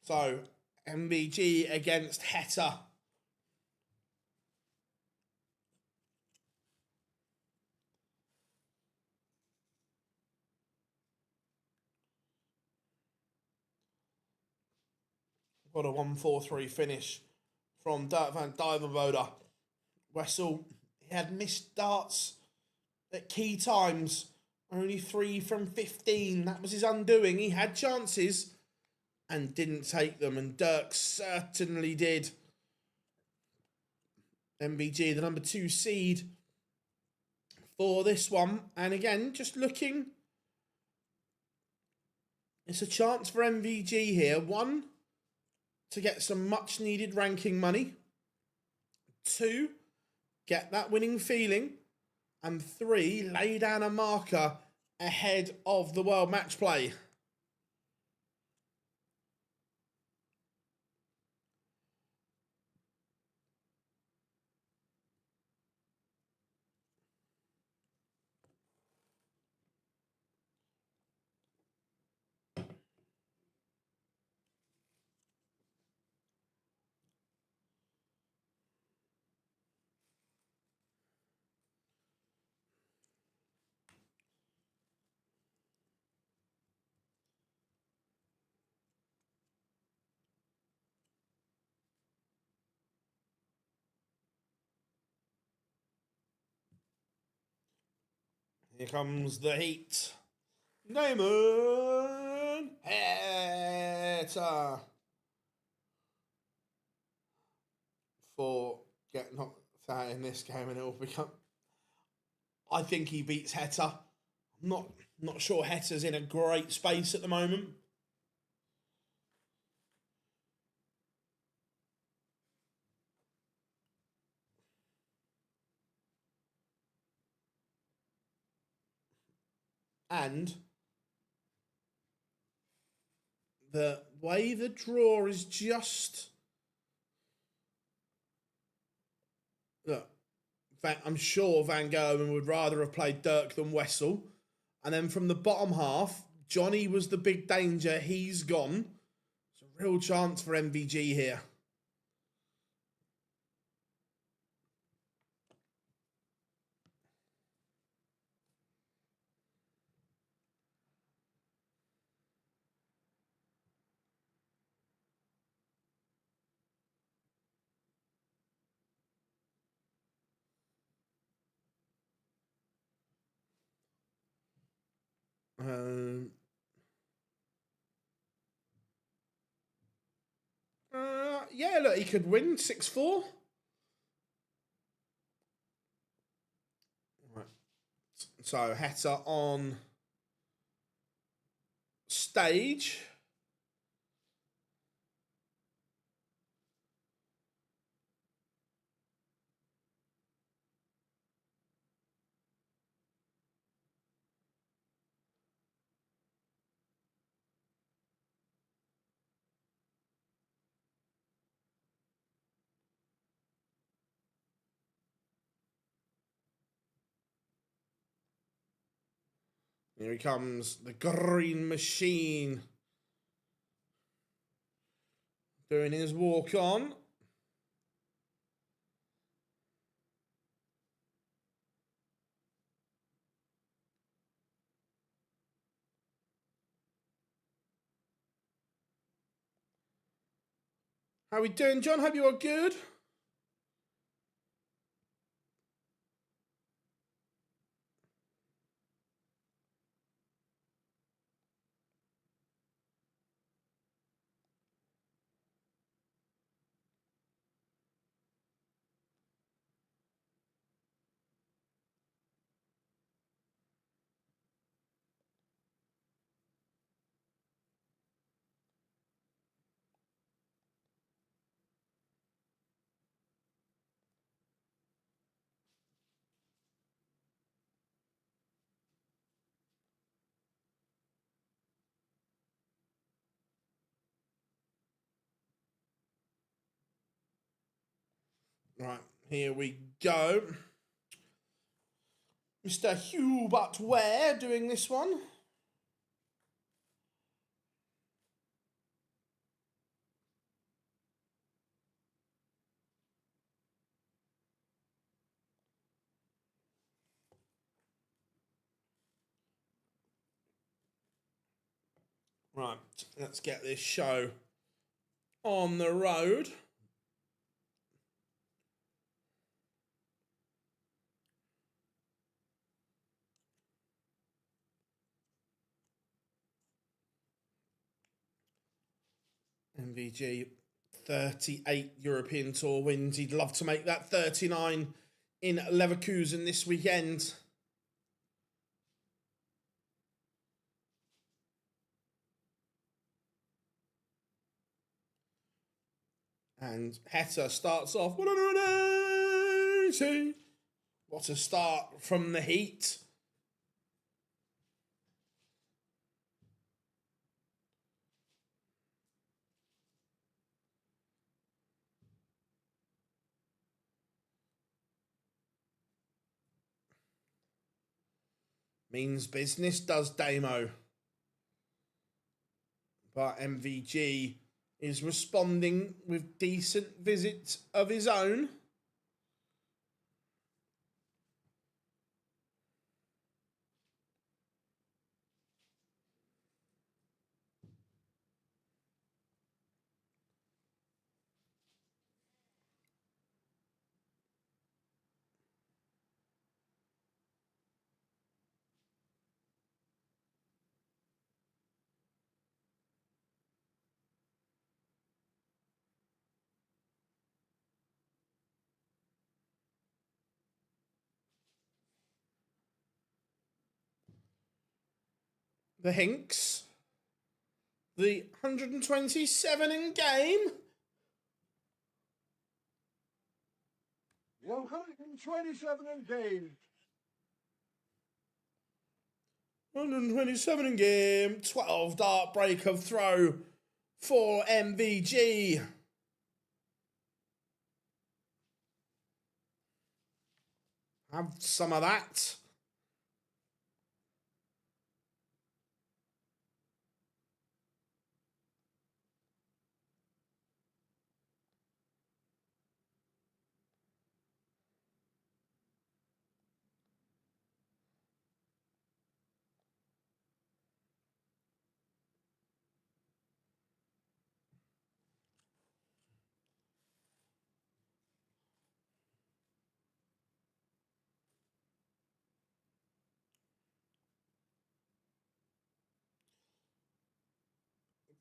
So, MVG against Heta. Got a 1-4-3 finish from Dirk van Dijvenbode. Wessel, he had missed darts at key times. Only 3 from 15. That was his undoing. He had chances and didn't take them. And Dirk certainly did. MVG, the number 2 seed for this one. And again, just looking. It's a chance for MVG here. 1, to get some much needed ranking money. 2, get that winning feeling. And 3, lay down a marker ahead of the World Match Play. Here comes the heat. Damon Heta for getting knocked out in this game, and it will become. I think he beats Heta. I'm not sure Heta's in a great space at the moment. And the way the draw is just... Look, I'm sure Van Gerwen would rather have played Dirk than Wessel. And then from the bottom half, Johnny was the big danger. He's gone. It's a real chance for MVG here. Yeah, look, he could win 6-4. Right. So, Heta on stage. Here he comes, the Green Machine. Doing his walk on. How we doing, John? Hope you are good. Right, here we go. Mr. Hubert Ware doing this one. Right, let's get this show on the road. MVG, 38 European Tour wins. He'd love to make that 39 in Leverkusen this weekend. And Heta starts off 180. What a start from the heat. Means business, does Damo. But MVG is responding with decent visits of his own. The Hinks. The 127 in game. 127 in game. 127 in game. 12 dart break of throw for MVG. Have some of that.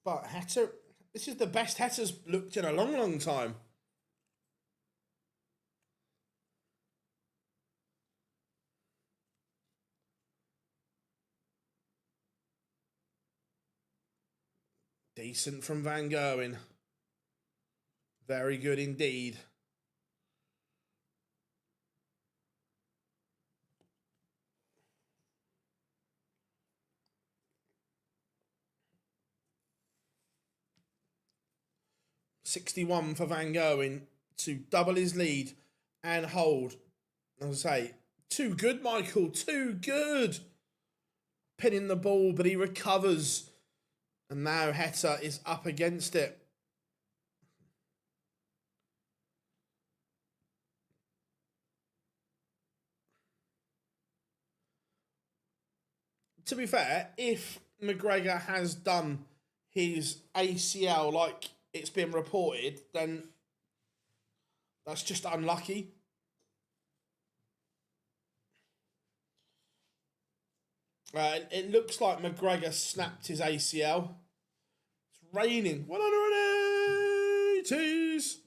But Heta, this is the best Heta's looked in a long, long time. Decent from Van Gerwen. Very good indeed. .61 for Van Gerwen to double his lead and hold. As I say, too good, Michael, too good. Pinning the ball, but he recovers. And now Heta is up against it. To be fair, if McGregor has done his ACL like it's been reported, then that's just unlucky. It looks like McGregor snapped his ACL. It's raining. 180s.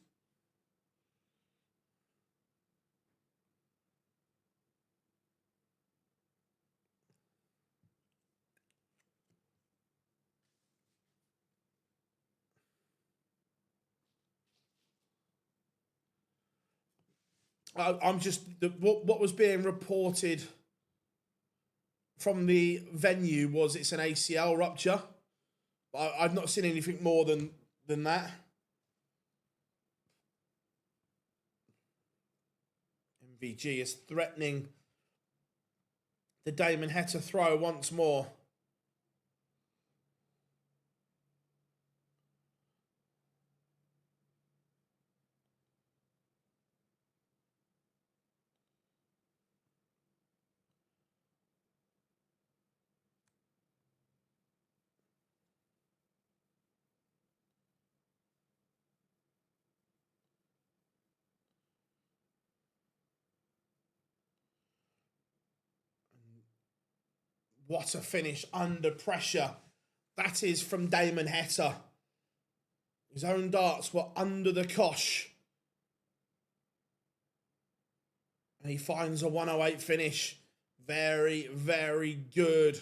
I'm just what was being reported from the venue was it's an ACL rupture. I've not seen anything more than that. MVG is threatening the Damon Heta throw once more. What a finish under pressure. That is from Damon Heta. His own darts were under the cosh. And he finds a 108 finish. Very, very good.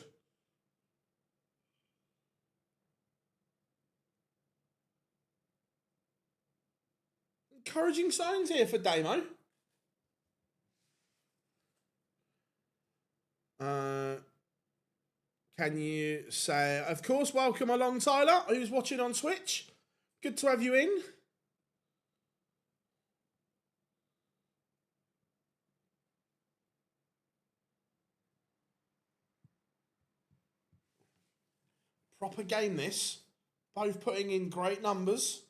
Encouraging signs here for Damo. Can you say, of course, welcome along, Tyler, who's watching on Twitch. Good to have you in. Proper game, this. Both putting in great numbers.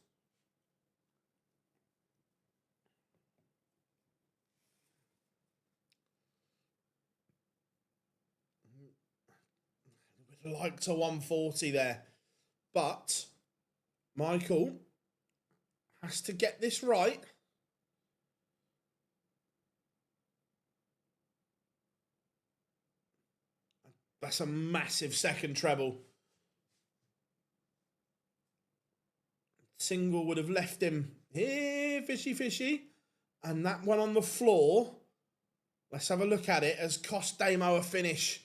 Would like to 140 there. But Michael has to get this right. That's a massive second treble. Single would have left him here, fishy, fishy. And that one on the floor, let's have a look at it, has cost Damo a finish.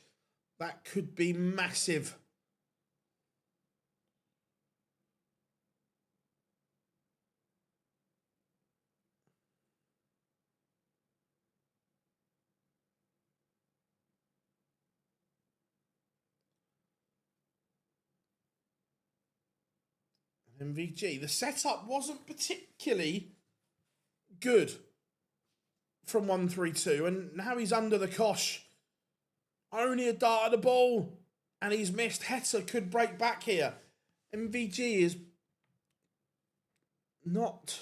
That could be massive. MVG, the setup wasn't particularly good from 132, and now he's under the cosh. Only a dart at the ball, and he's missed. Heta could break back here. MVG is not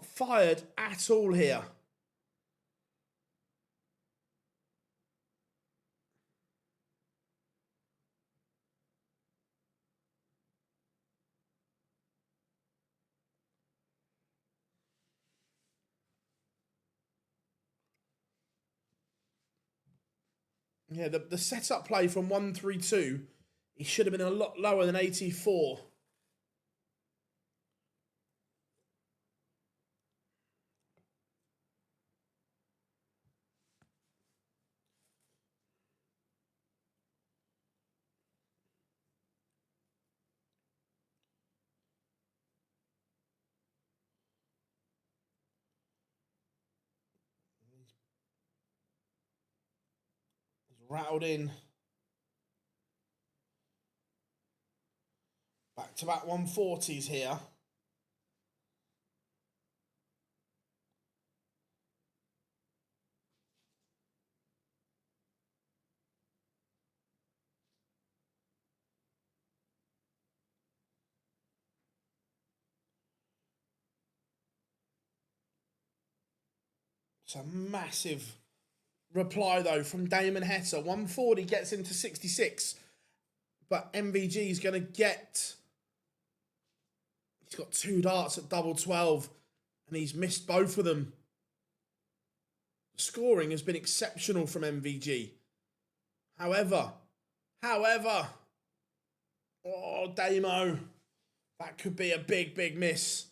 fired at all here. Yeah, the setup play from 132, he should have been a lot lower than 84. He's rattled in. Back to back 140s here. It's a massive reply, though, from Damon Heta. 140 gets him to 66. But MVG is going to get... He's got 2 darts at double 12. And he's missed both of them. The scoring has been exceptional from MVG. However... Oh, Damo. That could be a big, big miss.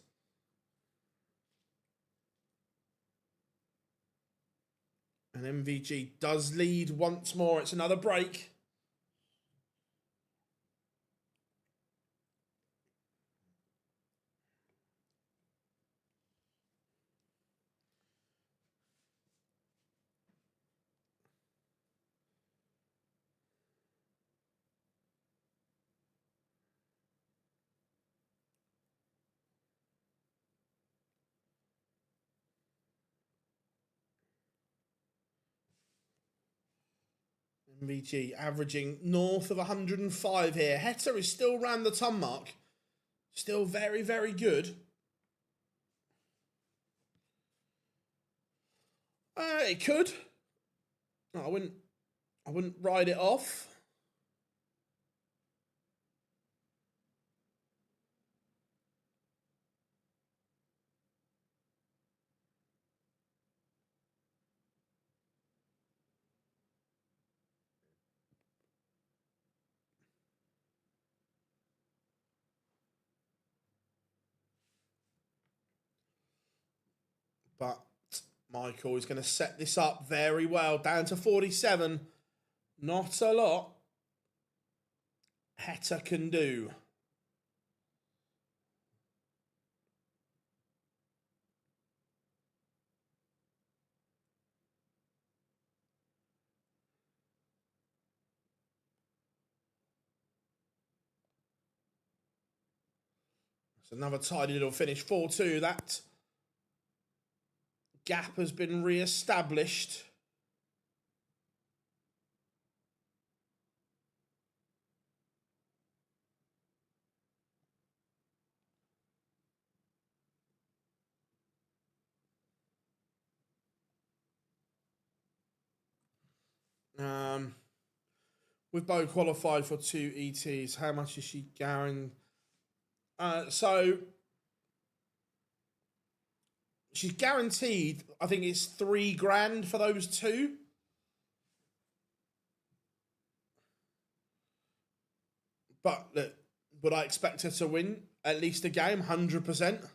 And MVG does lead once more. It's another break. MVG averaging north of 105 here. Heta is still around the ton mark. Still very, very good. It could. No, I wouldn't ride it off. But Michael is going to set this up very well. Down to 47. Not a lot Heta can do. It's another tidy little finish. 4-2. That gap has been re-established. We've both qualified for 2 ETs. How much is she guaranteed? So she's guaranteed, I think it's $3,000 for those 2. But look, would I expect her to win at least a game? 100%.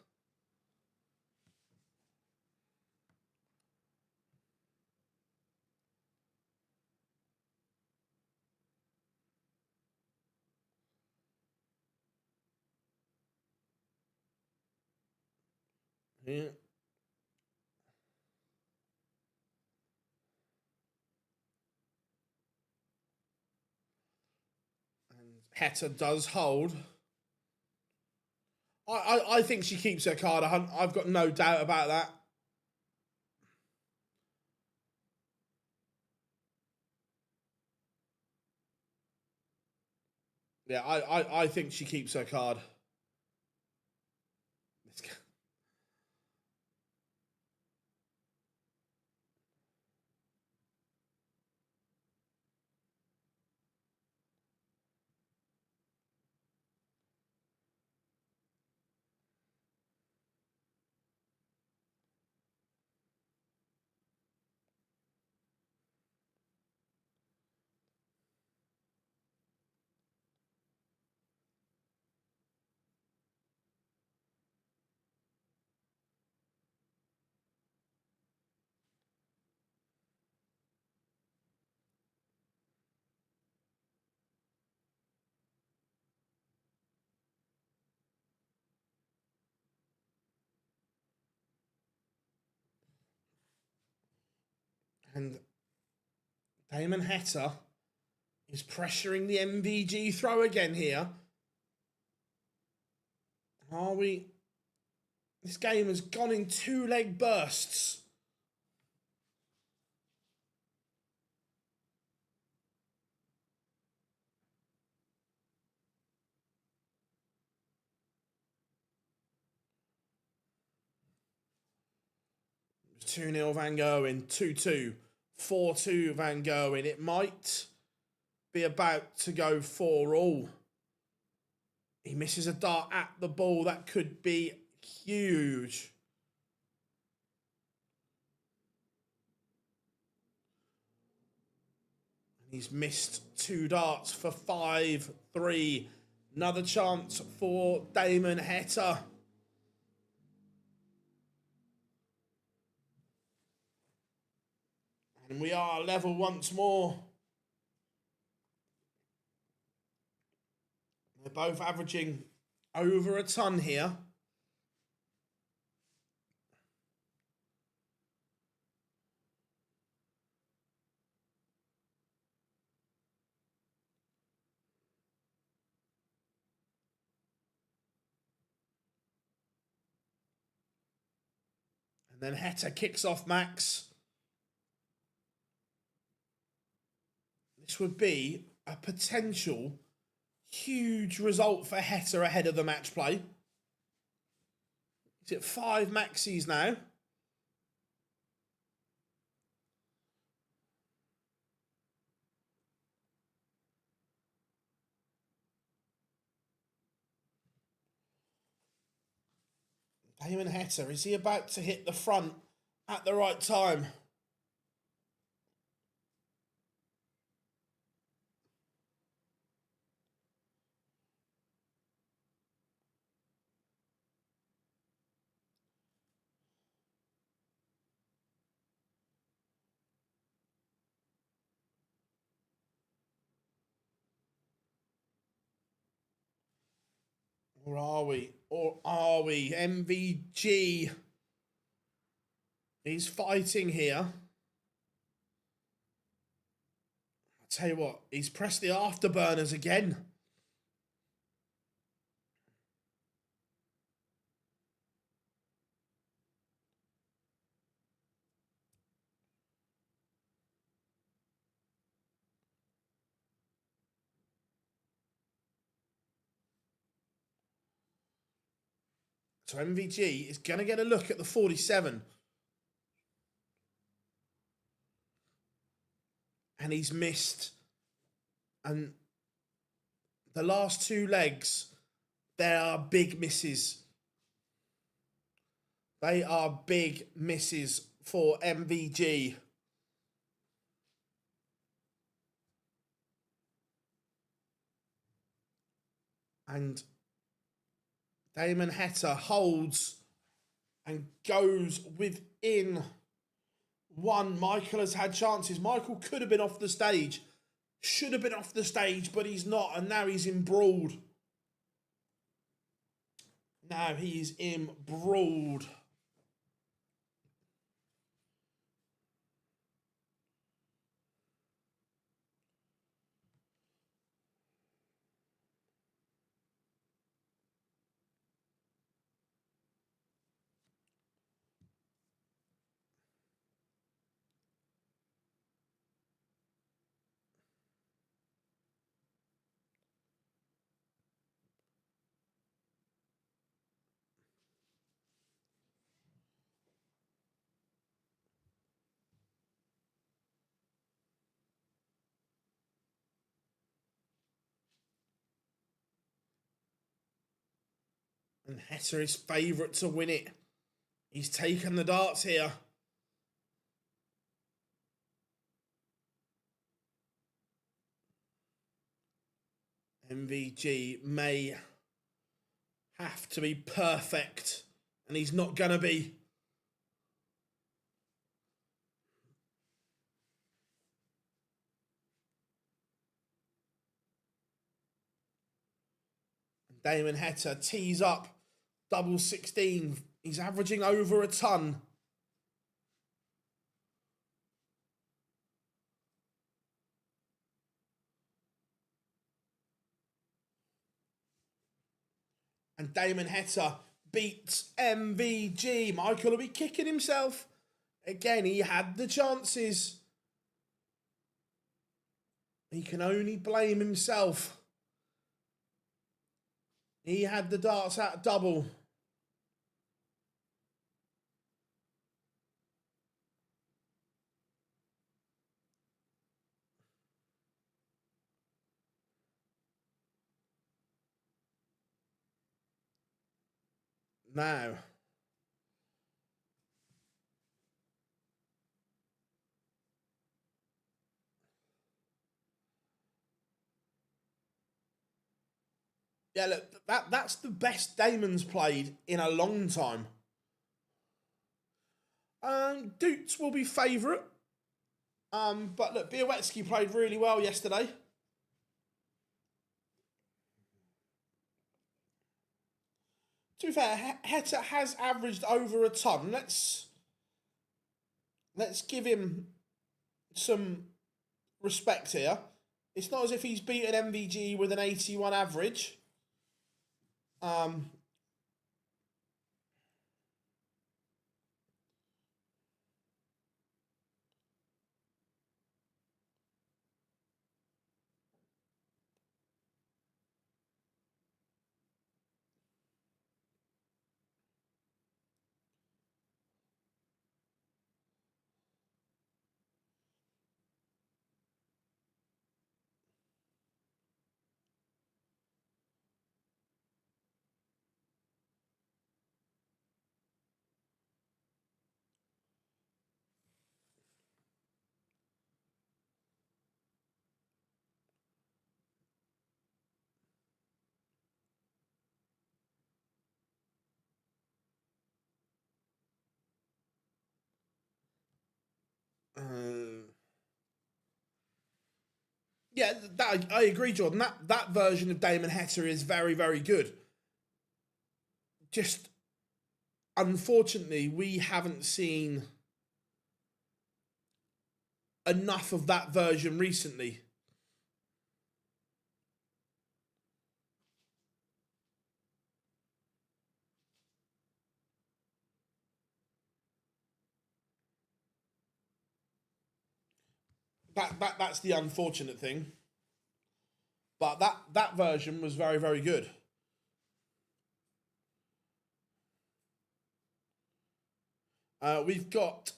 Yeah. And Heta does hold. I think she keeps her card. I've got no doubt about that. Yeah, I think she keeps her card. And Damon Heta is pressuring the MVG throw again here. Are we? This game has gone in 2-leg bursts. It was 2-0 Van Gerwen, 2-2, 4-2 Van Gerwen. It might be about to go 4-all. He misses a dart at the ball. That could be huge. He's missed 2 darts for 5-3. Another chance for Damon Heta. And we are level once more. They're both averaging over a ton here. And then Heta kicks off Max. this would be a potential huge result for Heta ahead of the match play. He's at 5 maxis now. Damon Heta, is he about to hit the front at the right time? Or are we? Or are we? MVG is fighting here. I tell you what, he's pressed the afterburners again. So MVG is going to get a look at the 47. And he's missed. And the last 2 legs, there are big misses. They are big misses for MVG. And Damon Heta holds and goes within 1. Michael has had chances. Michael could have been off the stage. Should have been off the stage, but he's not. And now he's embroiled. Now he is embroiled. And Heta is favourite to win it. He's taken the darts here. MVG may have to be perfect, and he's not going to be. Damon Heta tees up double 16. He's averaging over a ton. And Damon Heta beats MVG. Michael will be kicking himself. Again, he had the chances. He can only blame himself. He had the darts at double. Now, yeah, look, that's the best Damon's played in a long time. Dukes will be favourite. But look, Białecki played really well yesterday. To be fair, Heta has averaged over a ton. Let's give him some respect here. It's not as if he's beaten MVG with an 81 average. Yeah, I agree, Jordan. That version of Damon Heta is very, very good. Just unfortunately, we haven't seen enough of that version recently. That's the unfortunate thing. But that version was very, very good. We've got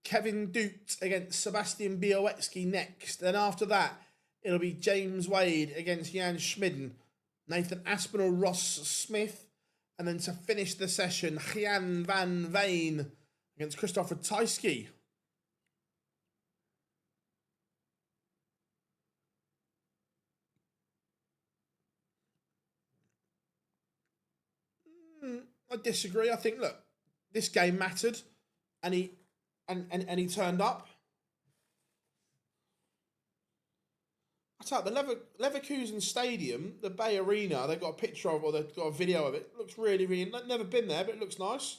Kevin Dute against Sebastian Białecki next. Then after that, it'll be James Wade against Jan Schmiden, Nathan Aspinall, Ross Smith, and then to finish the session, Gian van Veen against Christopher Tysky. I disagree. I think, look, this game mattered, and he turned up. I tell you, the Leverkusen Stadium, the Bay Arena, they've got a picture of, or they've got a video of it. It looks really, really, never been there, but it looks nice.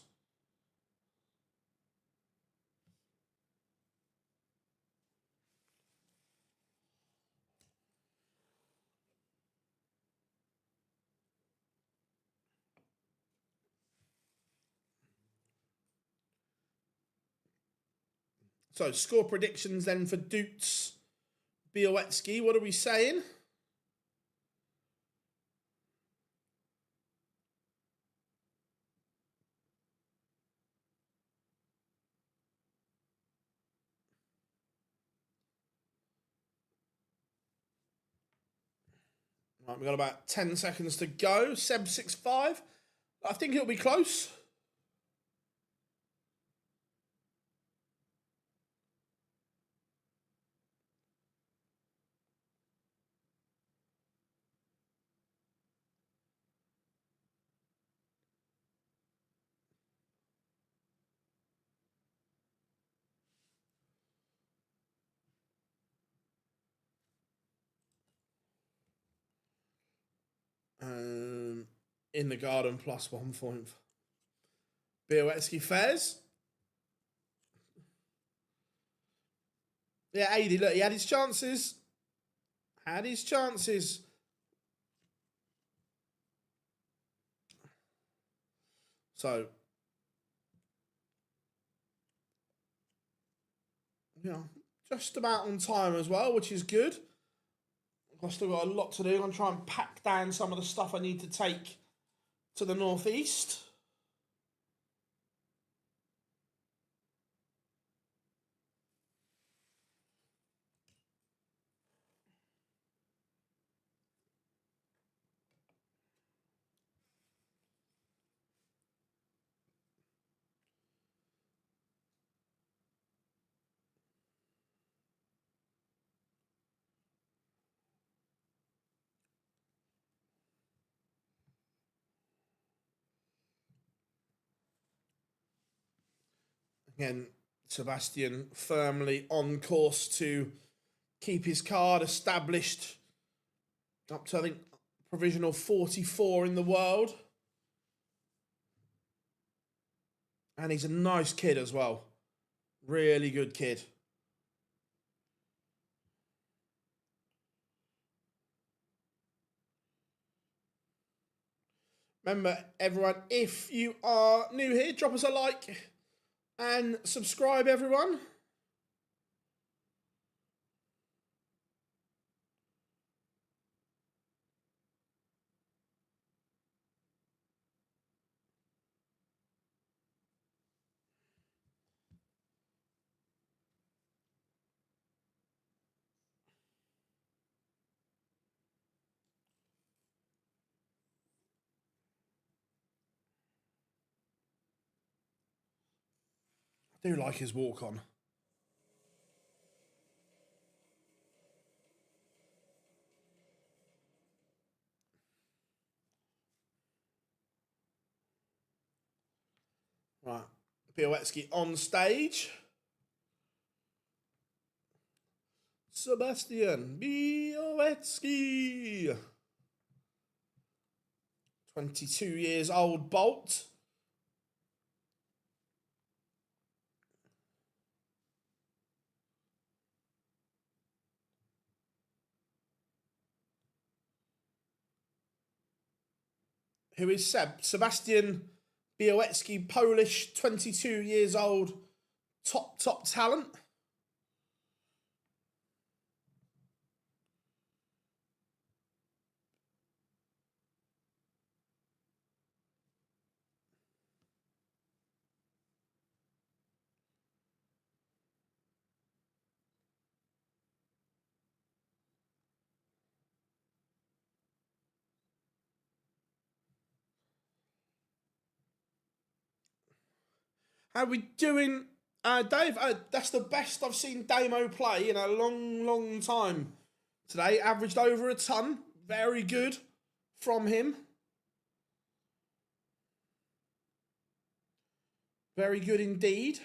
So, score predictions then for Dutes Białecki. What are we saying? Right, we've got about 10 seconds to go. Seb65. I think it'll be close. In the garden plus 1 point. Białecki Fez. Yeah, 80. Look, he had his chances. Had his chances. So, yeah, just about on time as well, which is good. I've still got a lot to do. I'm going to try and pack down some of the stuff I need to take to the northeast. Again, Sebastian firmly on course to keep his card established up to, I think, provisional 44 in the world. And he's a nice kid as well. Really good kid. Remember, everyone, if you are new here, drop us a like and subscribe, everyone. I do like his walk on. Right, Białecki on stage. Sebastian Białowski. 22 years old, Bolt. Who is Seb? Sebastian Białowski, Polish, 22 years old, top talent. How we doing, Dave? That's the best I've seen Damo play in a long time today. Averaged over a ton. Very good from him. Very good indeed.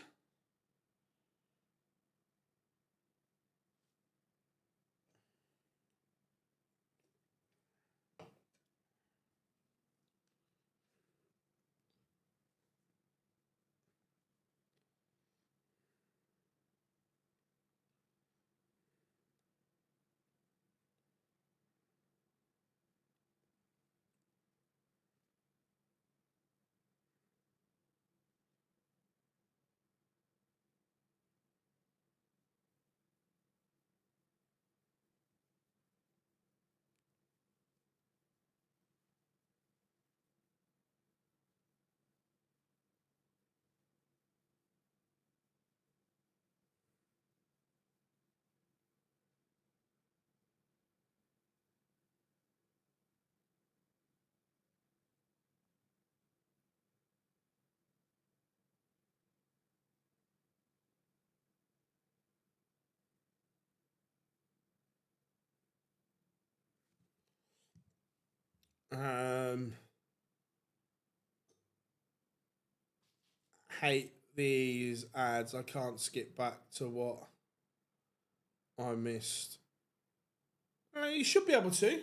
Hate these ads. I can't skip back to what I missed. You should be able to.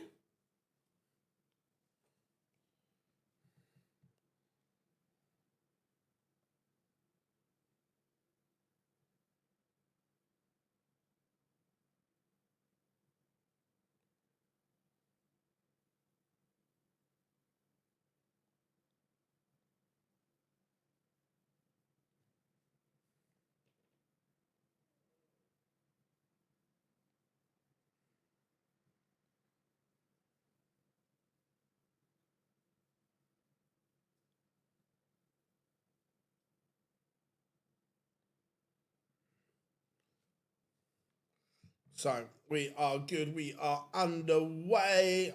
So we are good. We are underway.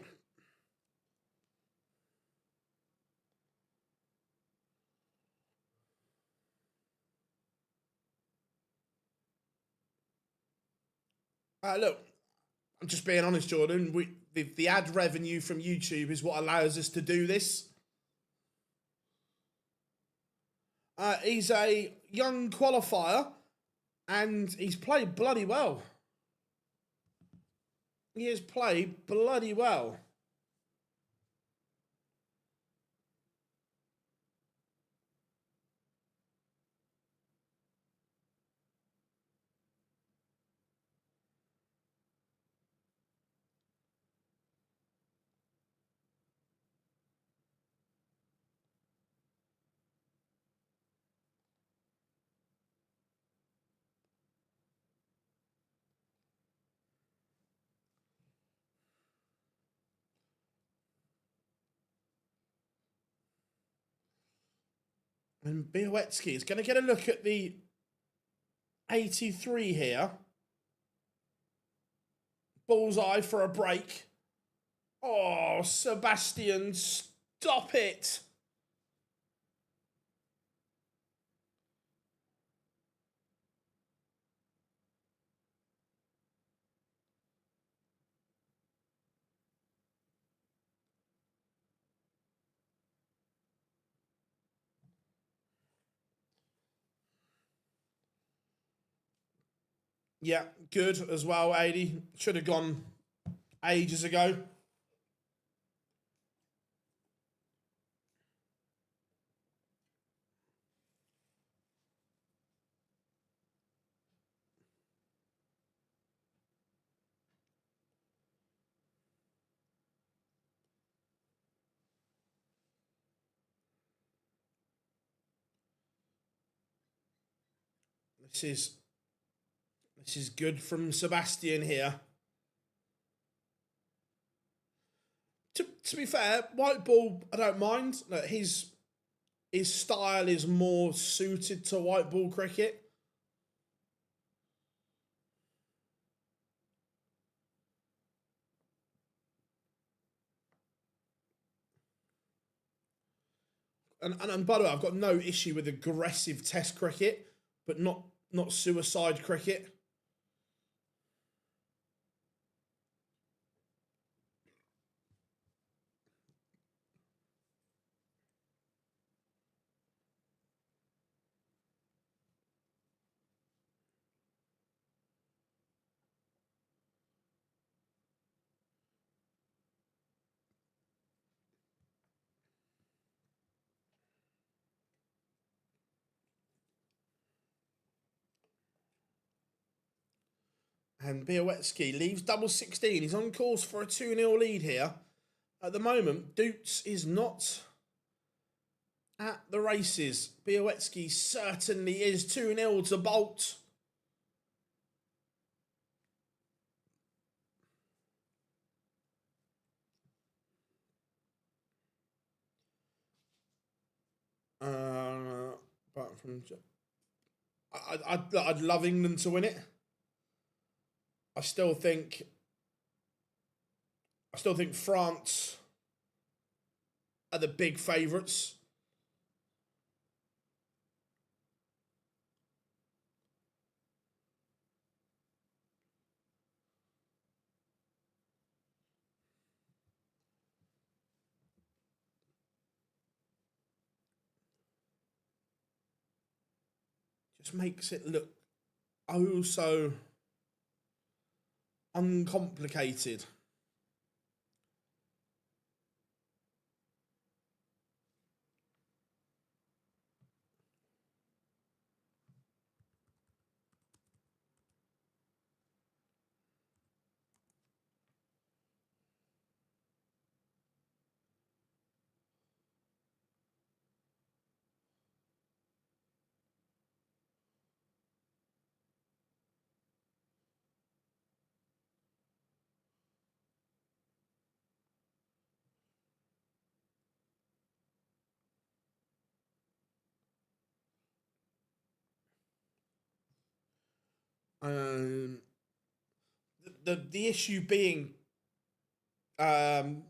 Look, I'm just being honest, Jordan. The ad revenue from YouTube is what allows us to do this. He's a young qualifier, and he's played bloody well. He has played bloody well. And Białowski is going to get a look at the 83 here. Bullseye for a break. Oh, Sebastian, stop it. Yeah, good as well, 80. Should have gone ages ago. This is good from Sebastian here. To be fair, white ball, I don't mind. Look, his style is more suited to white ball cricket. And by the way, I've got no issue with aggressive test cricket, but not suicide cricket. And Białecki leaves double 16. He's on course for a 2-0 lead here. At the moment, Doots is not at the races. Białecki certainly is 2-0 to Bolt. But from I'd love England to win it. I still think France are the big favourites. Just makes it look oh so uncomplicated. Um, the issue being, Kieran,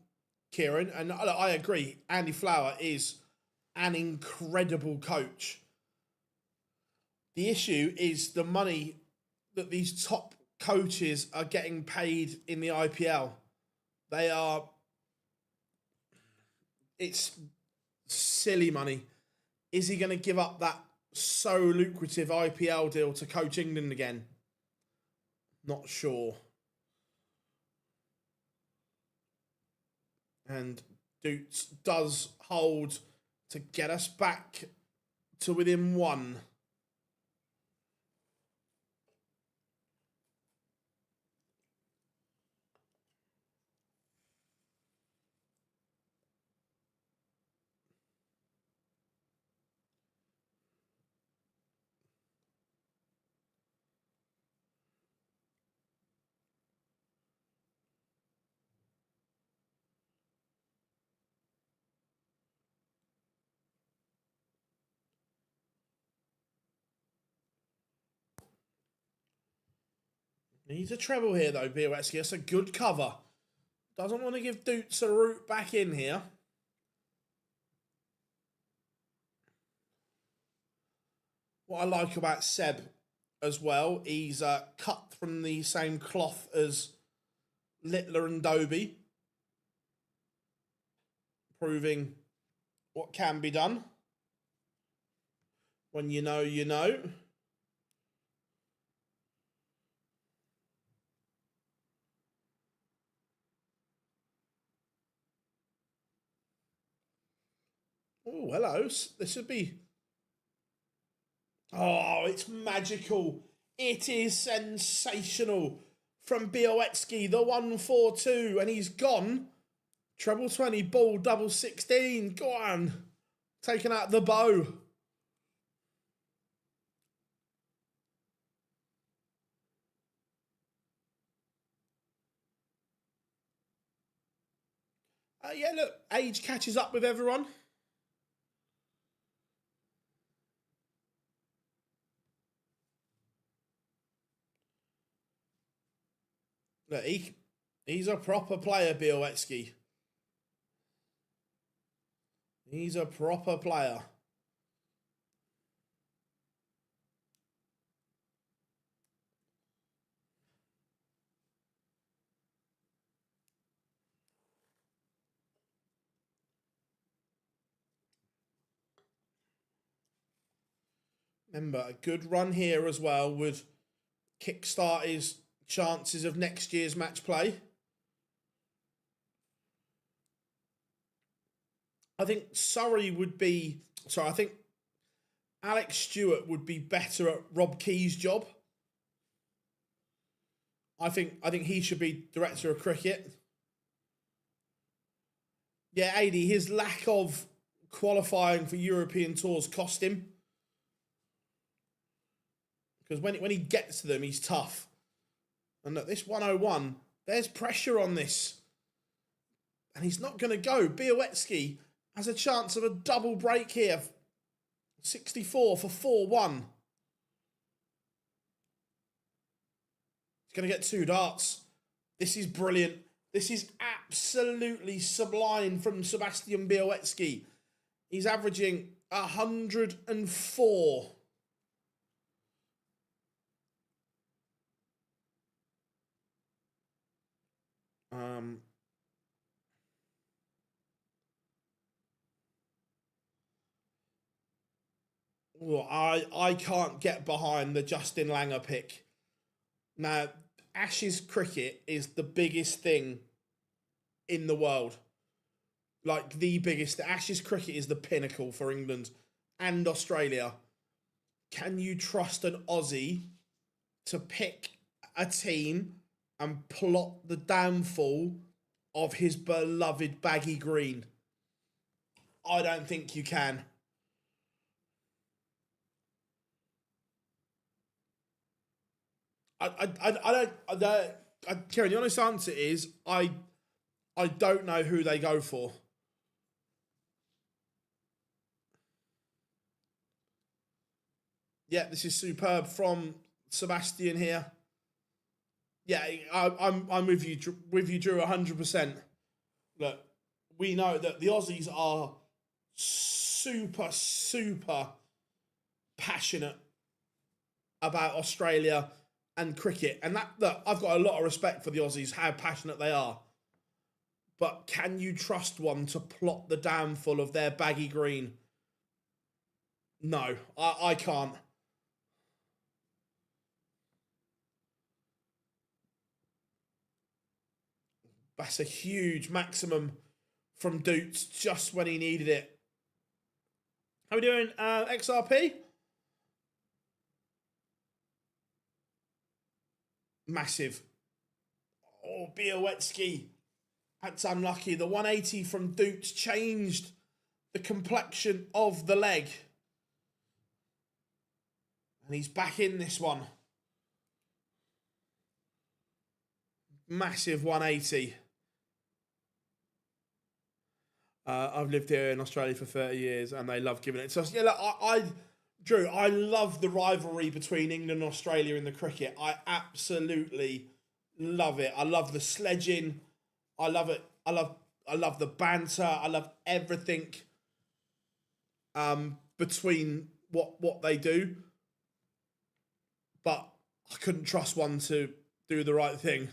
and I agree, Andy Flower is an incredible coach. The issue is the money that these top coaches are getting paid in the IPL. It's silly money. Is he going to give up that so lucrative IPL deal to coach England again? Not sure. And Doots does hold to get us back to within one. Needs a treble here, though, Białecki. That's a good cover. Doesn't want to give Doots a route back in here. What I like about Seb as well, he's cut from the same cloth as Littler and Doby, proving what can be done. When you know, you know. Oh, hello. This would be... Oh, it's magical. It is sensational. From Białecki, the 142, and he's gone. Treble 20, ball, double 16. Go on. Taking out the bow. Yeah, look, age catches up with everyone. Look, he's a proper player, Białecki. He's a proper player. Remember, a good run here as well would kickstart his chances of next year's match play. I think Surrey would be... Sorry, I think Alex Stewart would be better at Rob Key's job. I think he should be director of cricket. Yeah, AD, his lack of qualifying for European tours cost him. Because when he gets to them, he's tough. And look, this 101, there's pressure on this. And he's not going to go. Białecki has a chance of a double break here. 64 for 4-1. He's going to get 2 darts. This is brilliant. This is absolutely sublime from Sebastian Białecki. He's averaging 104. Well, I can't get behind the Justin Langer pick. Now, Ashes cricket is the biggest thing in the world. Like, the biggest. Ashes cricket is the pinnacle for England and Australia. Can you trust an Aussie to pick a team and plot the downfall of his beloved baggy green? I don't think you can. I don't, Kieran, the honest answer is I don't know who they go for. Yeah, this is superb from Sebastian here. Yeah, I'm with you, Drew, 100%. Look, we know that the Aussies are super passionate about Australia and cricket. And that, look, I've got a lot of respect for the Aussies, how passionate they are. But can you trust one to plot the downfall of their baggy green? No, I can't. That's a huge maximum from Doots just when he needed it. How are we doing, XRP? Massive. Oh, Białecki. That's unlucky. The 180 from Doots changed the complexion of the leg. And he's back in this one. Massive 180. I've lived here in Australia for 30 years and they love giving it. So, yeah, look, Drew, I love the rivalry between England and Australia in the cricket. I absolutely love it. I love the sledging. I love it. I love the banter. I love everything between what they do. But I couldn't trust one to do the right thing.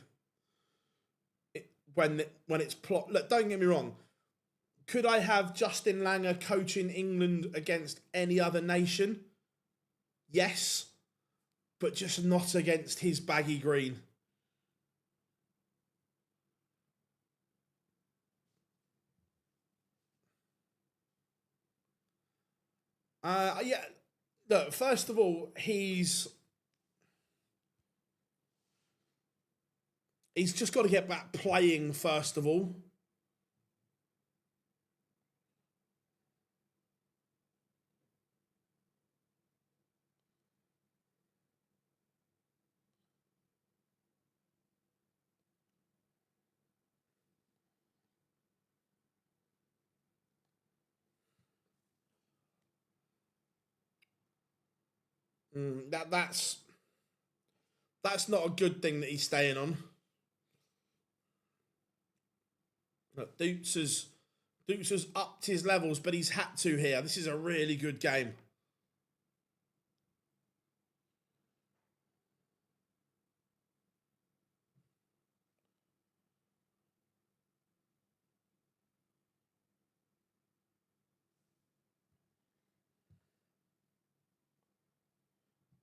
When it's plot. Look, don't get me wrong. Could I have Justin Langer coaching England against any other nation? Yes, but just not against his baggy green. Yeah. Look, first of all, he's just got to get back playing. First of all, that's not a good thing that he's staying on. Look, Dukes has upped his levels, but he's had to here. This is a really good game.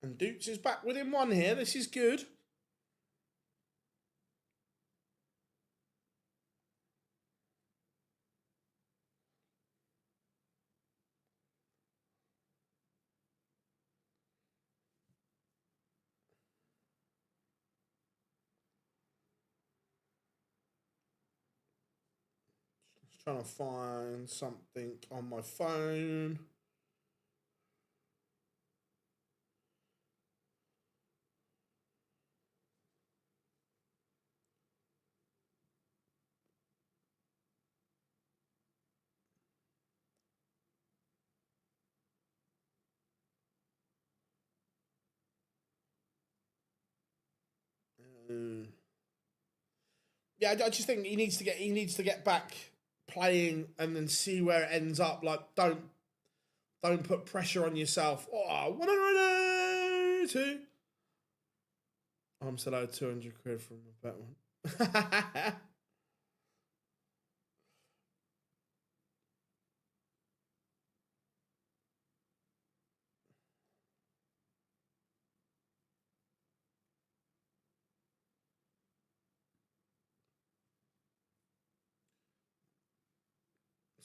And Dukes is back within one here. This is good. Just trying to find something on my phone. Yeah, I just think he needs to get back playing and then see where it ends up. Like, don't put pressure on yourself. Oh, what a two. I'm still owed 200 quid from a bet one.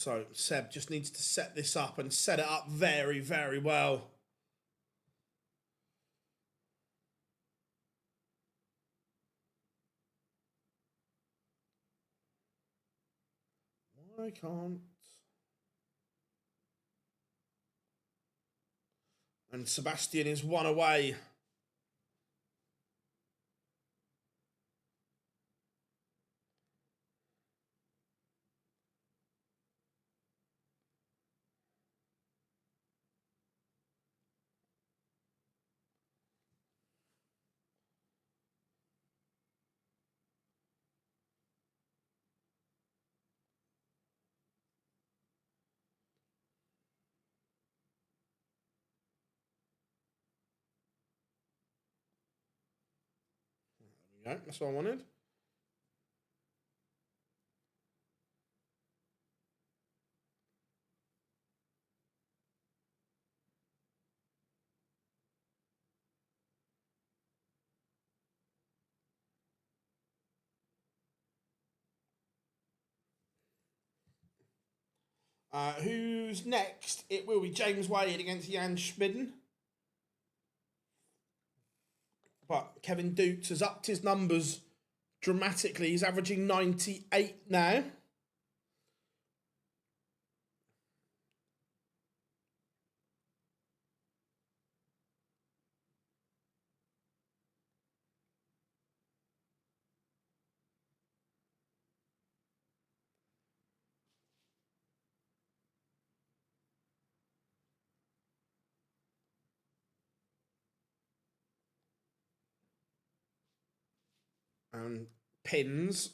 So Seb just needs to set this up and set it up very, very well. Why can't... And Sebastian is one away. There we go. That's what I wanted. Who's next? It will be James Wade against Jan Schmidden. But Kevin Dukes has upped his numbers dramatically. He's averaging 98 now. And pins.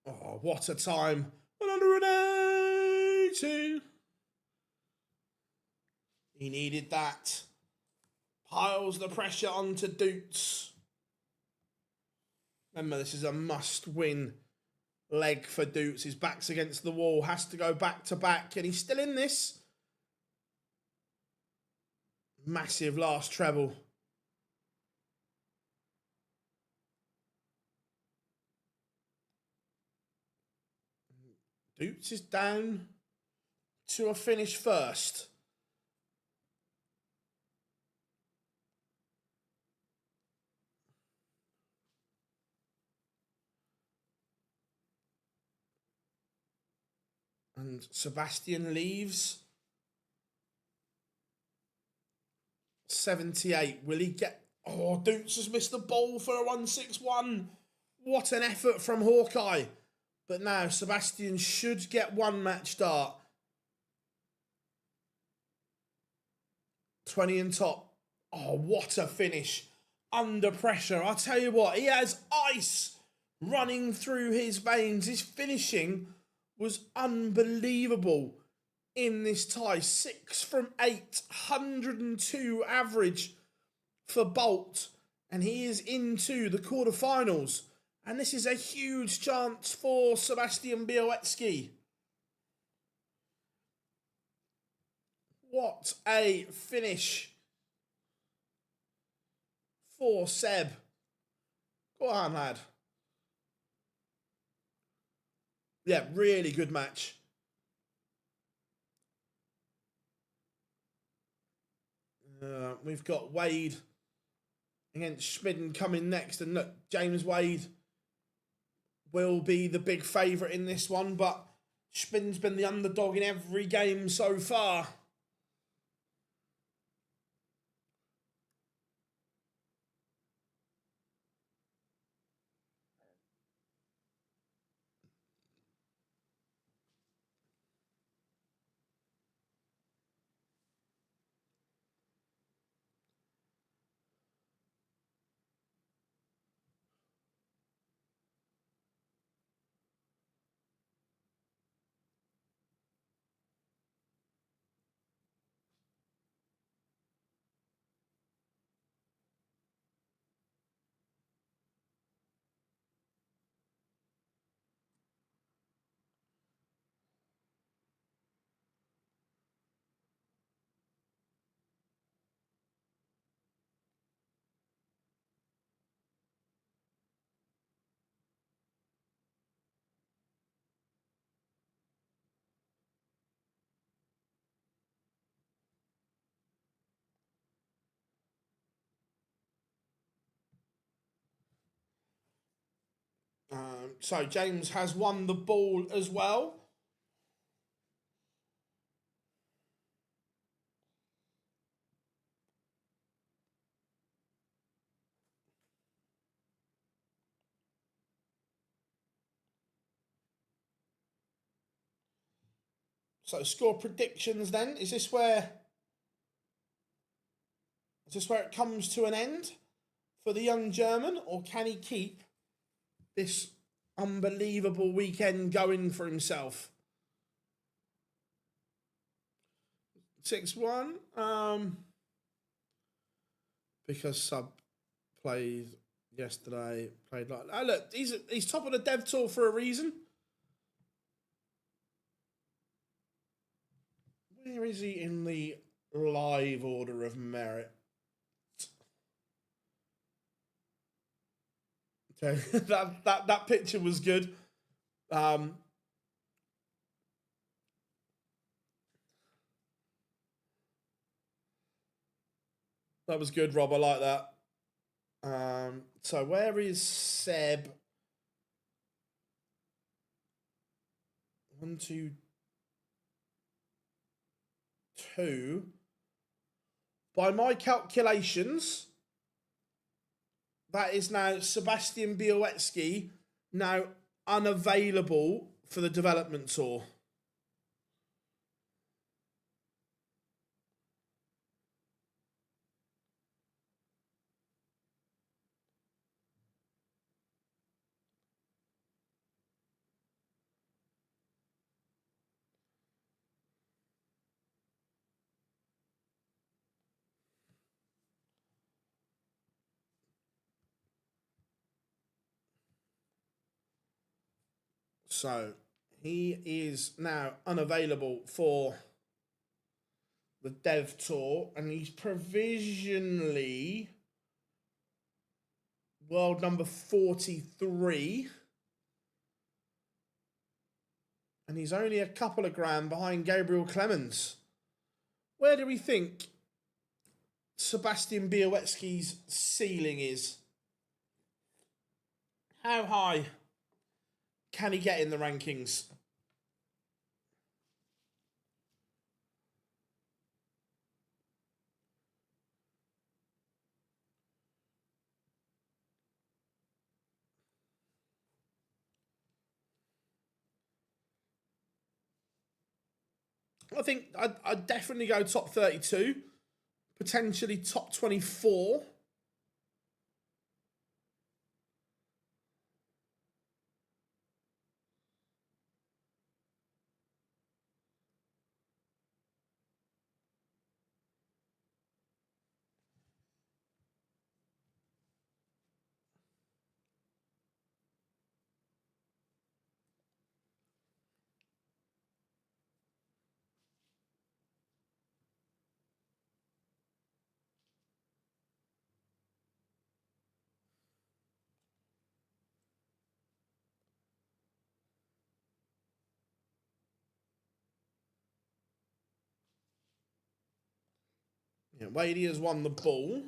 Oh, what a time. 180. He needed that. Piles the pressure onto Doots. Remember, this is a must-win leg for Doots. His back's against the wall. Has to go back to back. And he's still in this. Massive last treble. Doots is down to a finish first. And Sebastian leaves. 78. Will he get... Oh, Doots has missed the ball for a 161. What an effort from Hawkeye. But now Sebastian should get one match start. 20 and top. Oh, what a finish. Under pressure. I'll tell you what, he has ice running through his veins. His finishing was unbelievable in this tie. 6 from 8. 102 average for Bolt. And he is into the quarterfinals. And this is a huge chance for Sebastian Białecki. What a finish for Seb. Go on, lad. Yeah, really good match. We've got Wade against Schmidden coming next. And look, James Wade will be the big favourite in this one, but Schmidden's been the underdog in every game so far. So James has won the ball as well. So score predictions then. Is this where it comes to an end for the young German, or can he keep this unbelievable weekend going for himself? 6-1. Because Sub played yesterday, played like... Oh, look, he's top of the Dev Tour for a reason. Where is he in the live order of merit? Okay, that picture was good. That was good, Rob. I like that. So where is Seb? 1, 2, 2. By my calculations, that is now Sebastian Białecki, now unavailable for the development tour. So he is now unavailable for the Dev Tour, and he's provisionally world number 43. And he's only a couple of grand behind Gabriel Clemens. Where do we think Sebastian Białecki's ceiling is? How high can he get in the rankings? I think I'd definitely go top 32, potentially top 24. Yeah, Wadey has won the ball.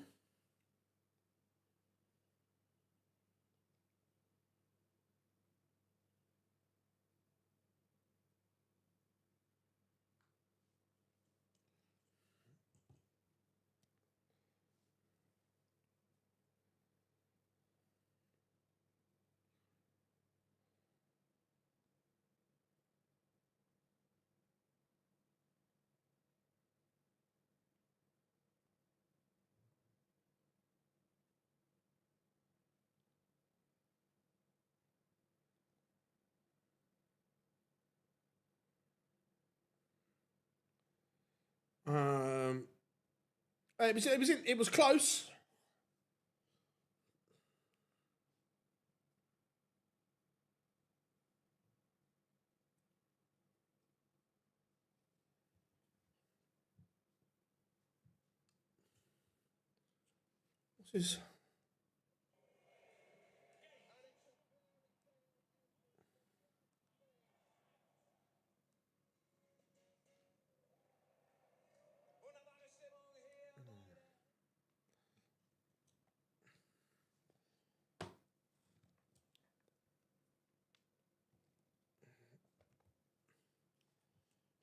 It was close. What's his?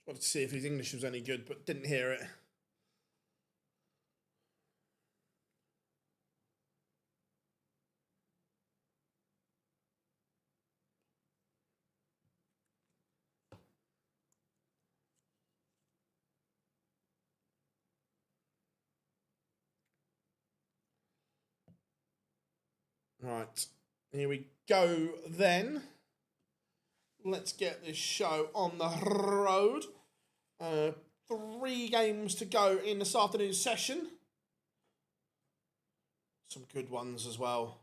Wanted to see if his English was any good, but didn't hear it. Right, here we go then. Let's get this show on the road. 3 games to go in this afternoon's session. Some good ones as well.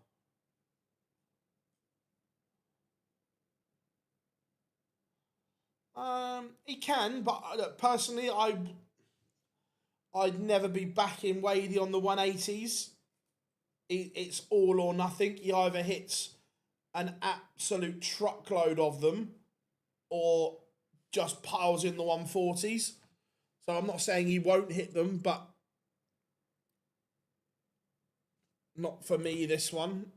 He can, but personally, I'd never be backing Wadey on the 180s. It's all or nothing. He either hits an absolute truckload of them or just piles in the 140s. So I'm not saying he won't hit them, but not for me, this one.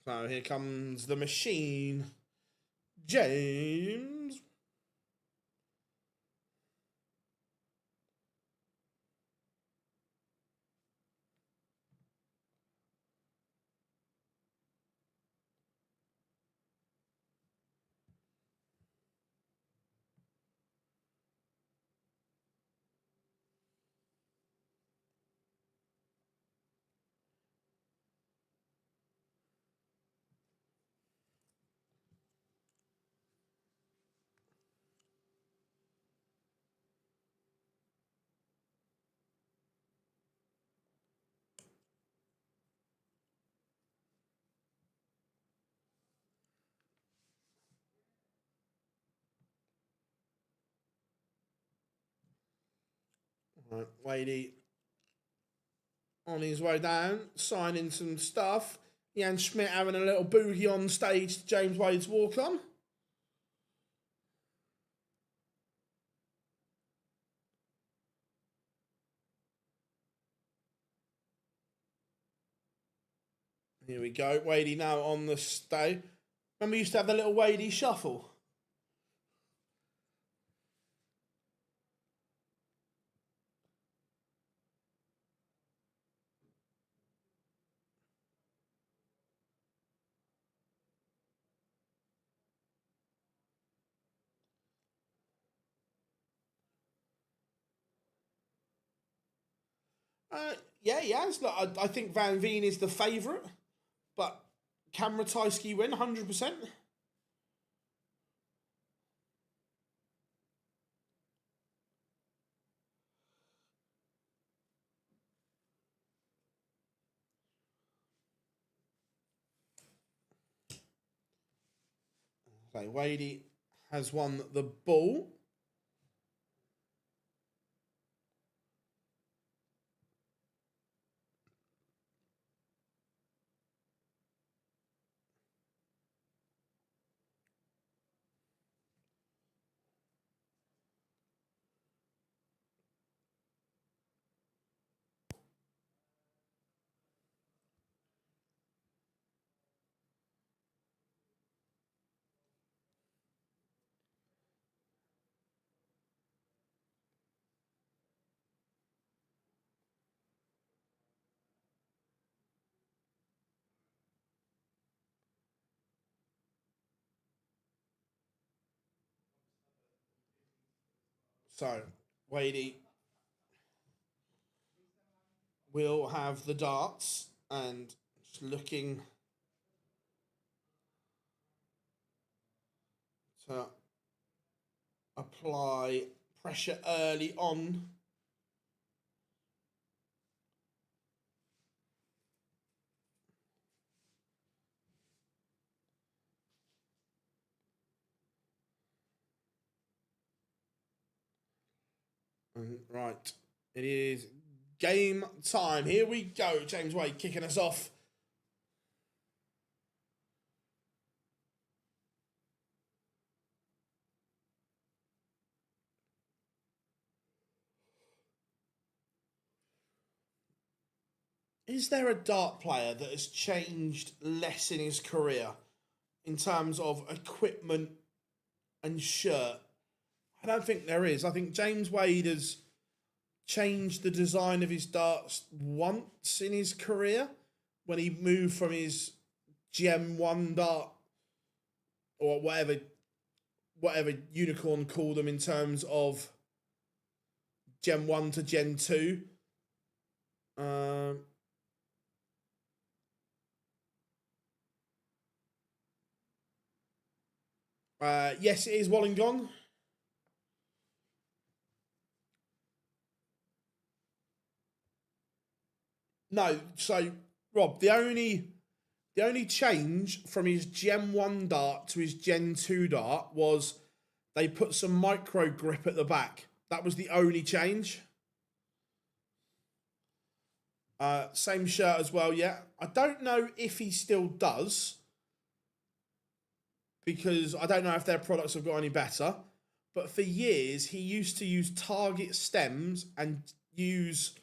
So here comes the machine, James. Right, Wadey on his way down, signing some stuff. Jan Schmidt having a little boogie on stage to James Wade's walk on. Here we go. Wadey now on the stage. Remember we used to have the little Wadey shuffle? Yeah, he has. Look, I think Van Veen is the favourite, but can Ratajski win 100%? Okay, Wadey has won the ball. So, Wadey will have the darts and just looking to apply pressure early on. Right, it is game time. Here we go. James Wade kicking us off. Is there a dart player that has changed less in his career in terms of equipment and shirt? I don't think there is. I think James Wade has changed the design of his darts once in his career when he moved from his Gem 1 dart or whatever Unicorn called them in terms of Gen 1 to Gen 2. Yes, it is Wollongong. No, so Rob, the only change from his Gen 1 dart to his Gen 2 dart was they put some micro grip at the back. That was the only change. Same shirt as well, yeah. I don't know if he still does because I don't know if their products have got any better. But for years, he used to use Target stems and use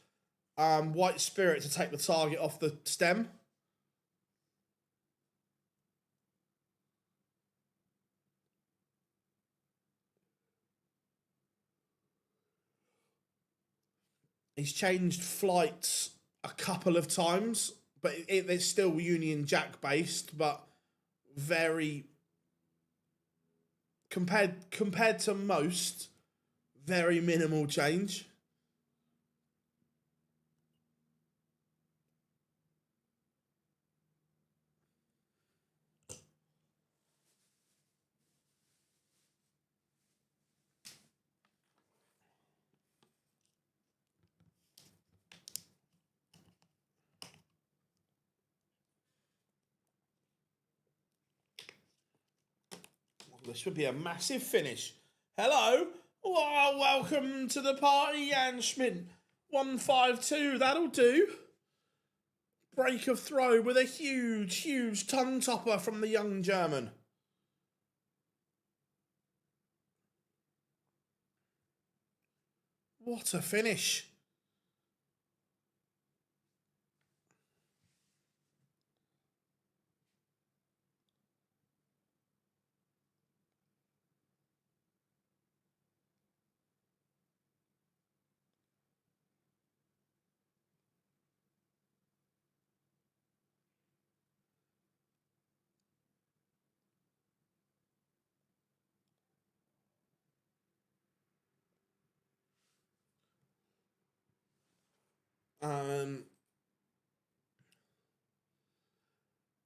white spirit to take the target off the stem. He's changed flights a couple of times, but it's still Union Jack based, but very compared to most, very minimal change. This would be a massive finish. Hello. Well, welcome to the party, Jan Schmidt. 152, that'll do. Break of throw with a huge tongue topper from the young German. What a finish.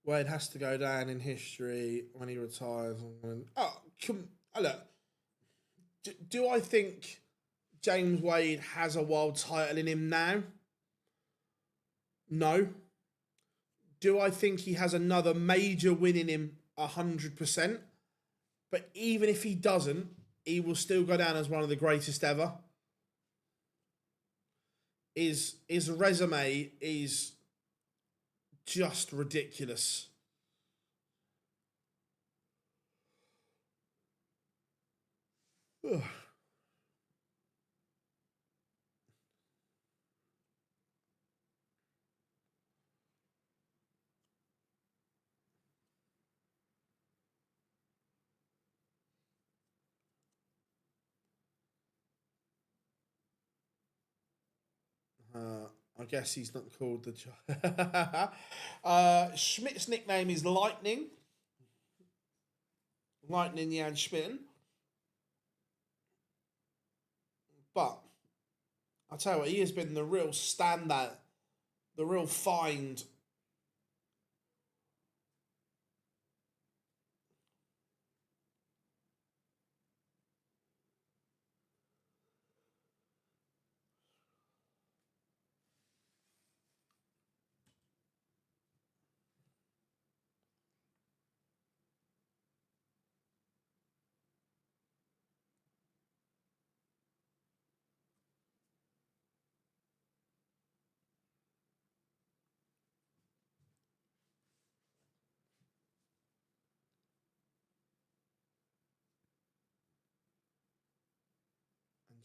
Wade has to go down in history when he retires. Look. Do I think James Wade has a world title in him now? No. Do I think he has another major win in him? 100%. But even if he doesn't, he will still go down as one of the greatest ever. His resume is just ridiculous. Ugh. I guess he's not called the... Schmidt's nickname is Lightning. Lightning Jan Schmitten. But I'll tell you what, he has been the real standout, the real find.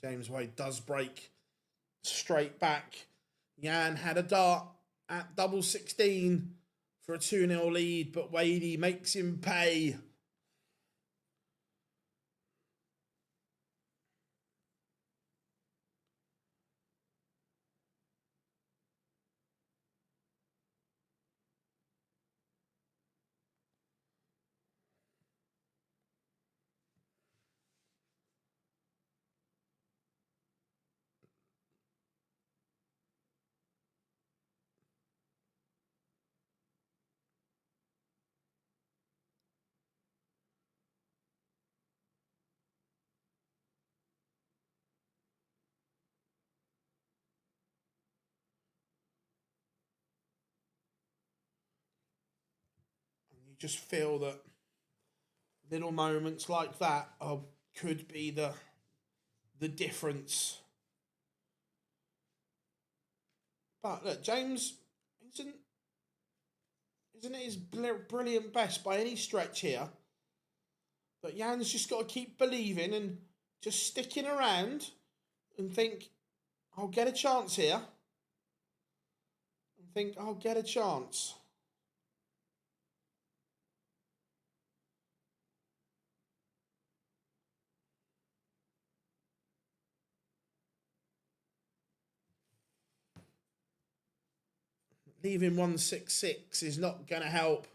James Wade does break straight back. Jan had a dart at double 16 for a 2-0 lead, but Wadey makes him pay. You just feel that little moments like that could be the difference. But look, James isn't his brilliant best by any stretch here. But Jan's just got to keep believing and just sticking around and think, I'll get a chance here. And think, I'll get a chance. leaving 166 is not going to help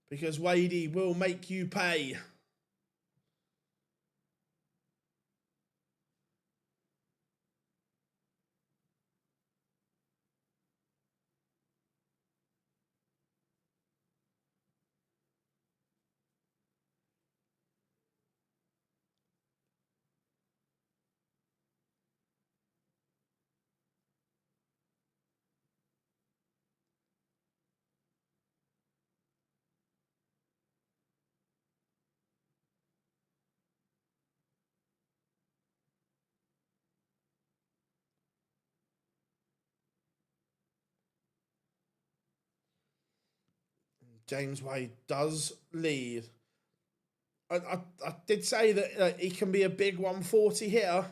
because Wadey will make you pay. James Wade does lead. I did say that he can be a big 140 hitter.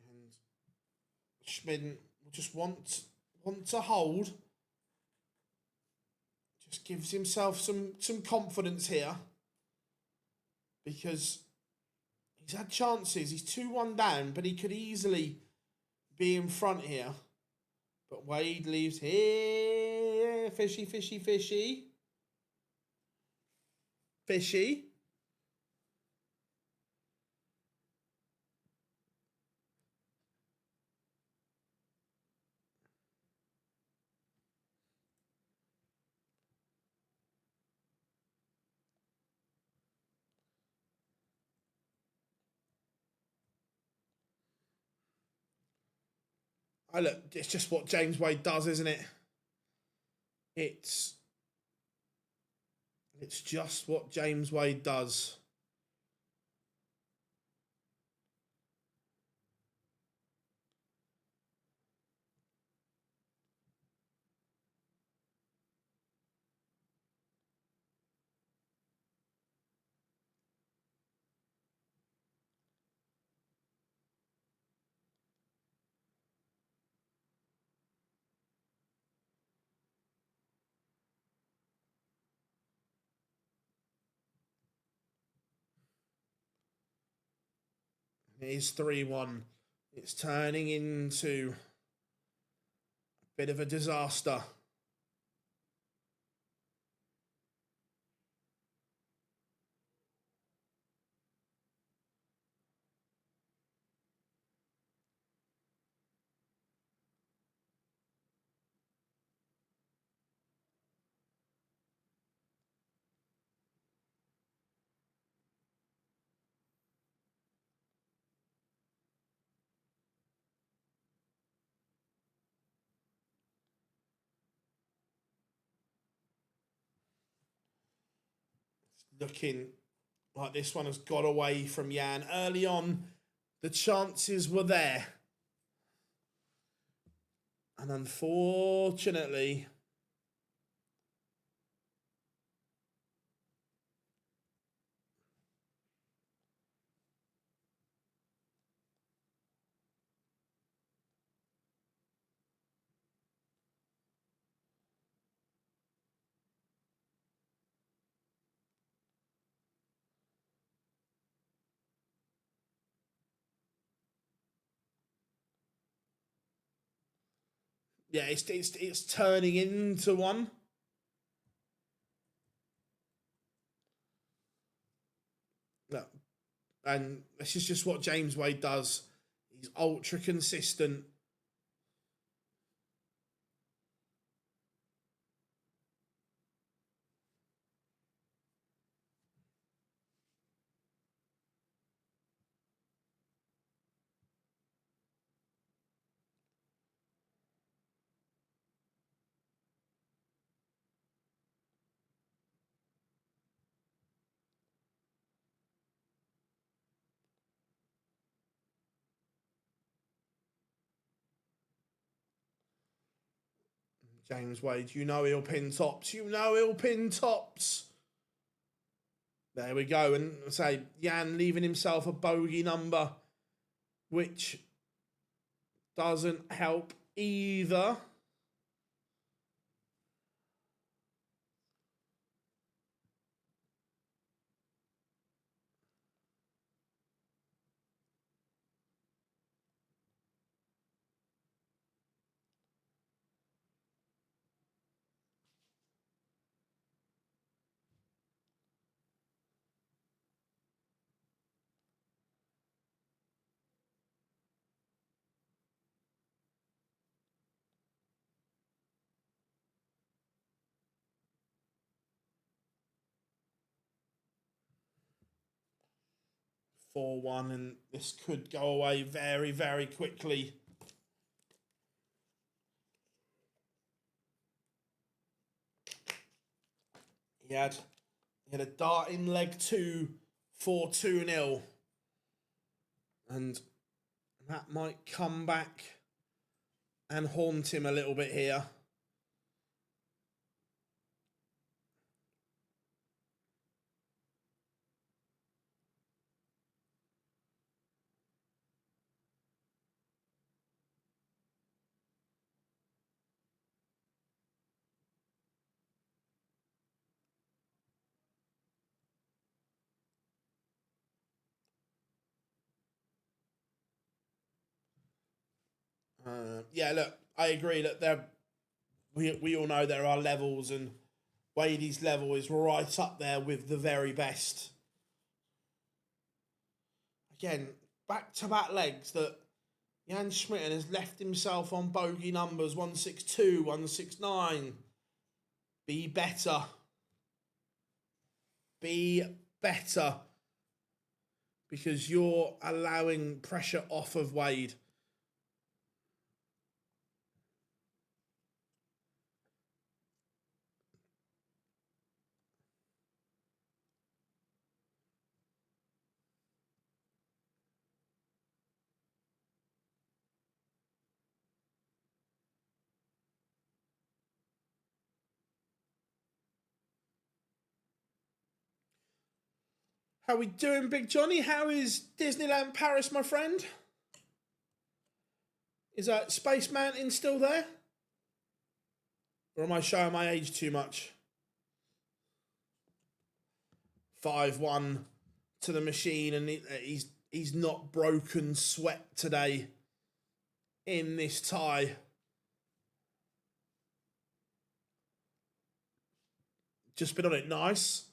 And Schmid just want to hold. Just gives himself some confidence here. Because he's had chances. He's 2-1 down, but he could easily be in front here. But Wade leaves here. Fishy, fishy, fishy. Fishy. Oh, look, it's just what James Wade does, isn't it? It's just what James Wade does. It is 3-1. It's turning into a bit of a disaster. Looking like this one has got away from Jan. Early on, the chances were there. And unfortunately, yeah, it's turning into one. No, and this is just what James Wade does. He's ultra consistent. James Wade, you know he'll pin tops. You know he'll pin tops. There we go. And say, Jan leaving himself a bogey number, which doesn't help either. Four one, and this could go away very, very quickly. He had a dart in leg 2 for 2-0. And that might come back and haunt him a little bit here. Yeah, look, I agree that we all know there are levels, and Wadey's level is right up there with the very best. Again, back-to-back legs that Jan Schmitten has left himself on bogey numbers 162, 169. Be better. Be better. Because you're allowing pressure off of Wade. How we doing, Big Johnny? How is Disneyland Paris, my friend? Is Space Mountain still there? Or am I showing my age too much? 5-1 to the machine, and he's not broken sweat today in this tie. Just been on it nice.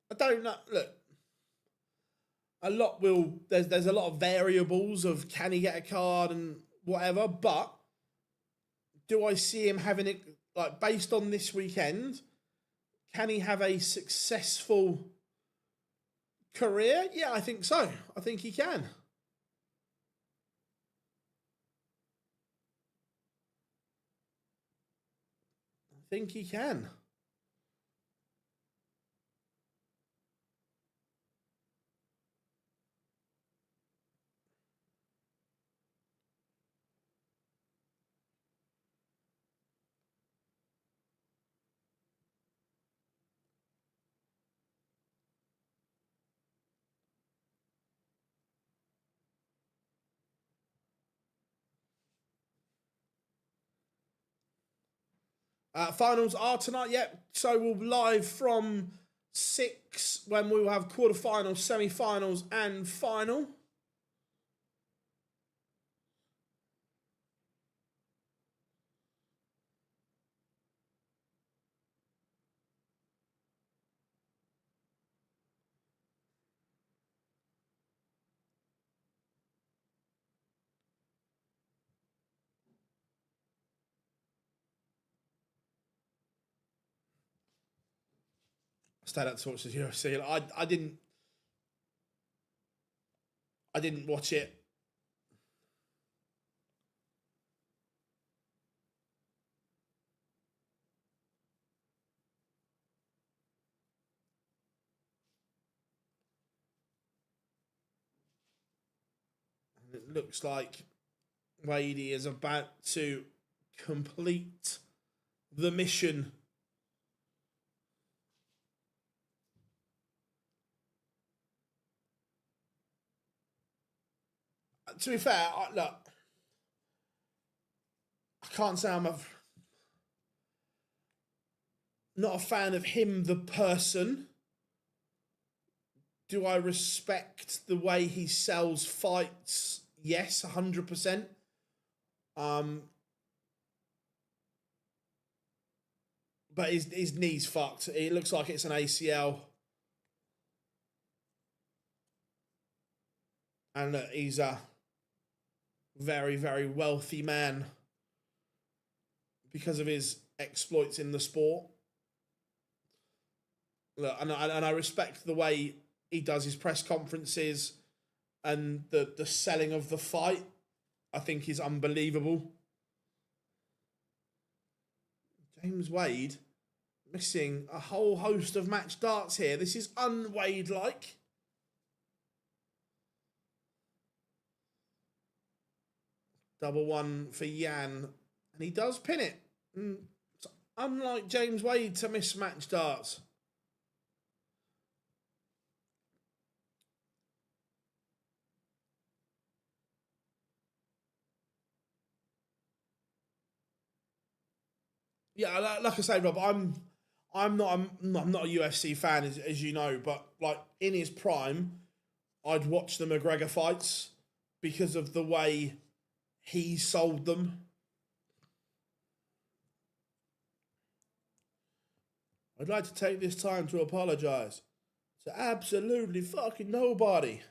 I don't know. Look, there's a lot of variables of can he get a card and whatever, but do I see him having it, like, based on this weekend, can he have a successful career? Yeah, I think so. I think he can. I think he can. Finals are tonight, yep. So we'll live from 6 when we will have quarterfinals, semi-finals, and final. Stayed out to watch the UFC. I didn't watch it. It looks like Wadey is about to complete the mission. To be fair, look, I can't say I'm not a fan of him, the person. Do I respect the way he sells fights? Yes, 100%. But his knee's fucked. It looks like it's an ACL. And look, he's a very, very wealthy man because of his exploits in the sport. Look, and I respect the way he does his press conferences and the selling of the fight. I think is unbelievable. James Wade missing a whole host of match darts here. This is un-Wade-like. Double one for Yan. And he does pin it. It's unlike James Wade to miss match darts. Yeah, like I say, Rob, I'm not a UFC fan, as you know, but like in his prime, I'd watch the McGregor fights because of the way he sold them. I'd like to take this time to apologise to absolutely fucking nobody.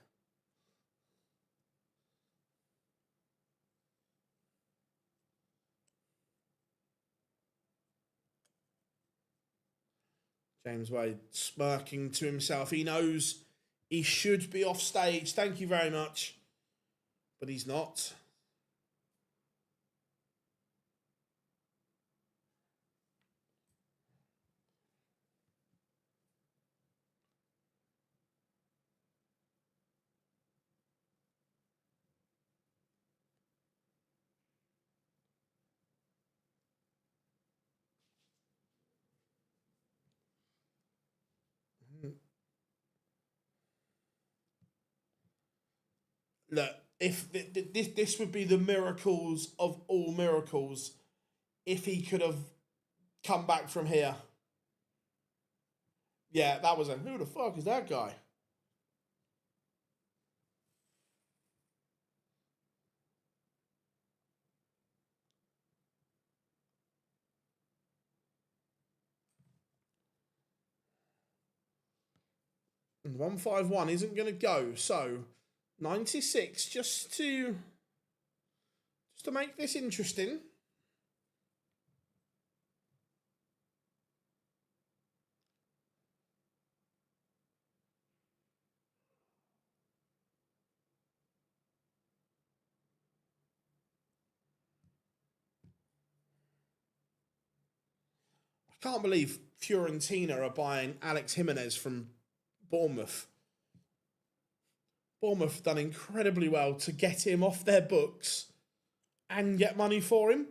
James Wade smirking to himself. He knows he should be off stage. Thank you very much. But he's not. Look, if this would be the miracles of all miracles, if he could have come back from here. Yeah, that was who the fuck is that guy? And 151 isn't going to go, so 96 just to make this interesting. I can't believe Fiorentina are buying Alex Jimenez from Bournemouth. Bournemouth done incredibly well to get him off their books and get money for him.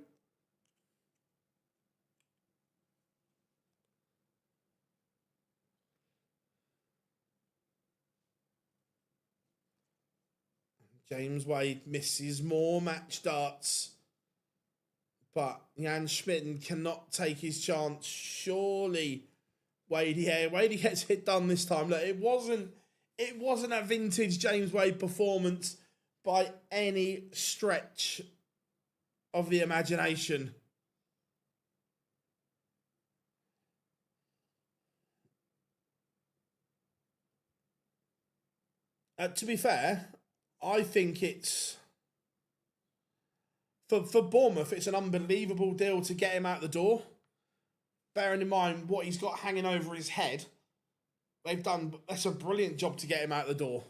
James Wade misses more match darts. But Jan Schmitten cannot take his chance. Surely Wade gets it done this time. Look, it wasn't a vintage James Wade performance by any stretch of the imagination. To be fair, I think it's for Bournemouth, it's an unbelievable deal to get him out the door. Bearing in mind what he's got hanging over his head, that's a brilliant job to get him out the door.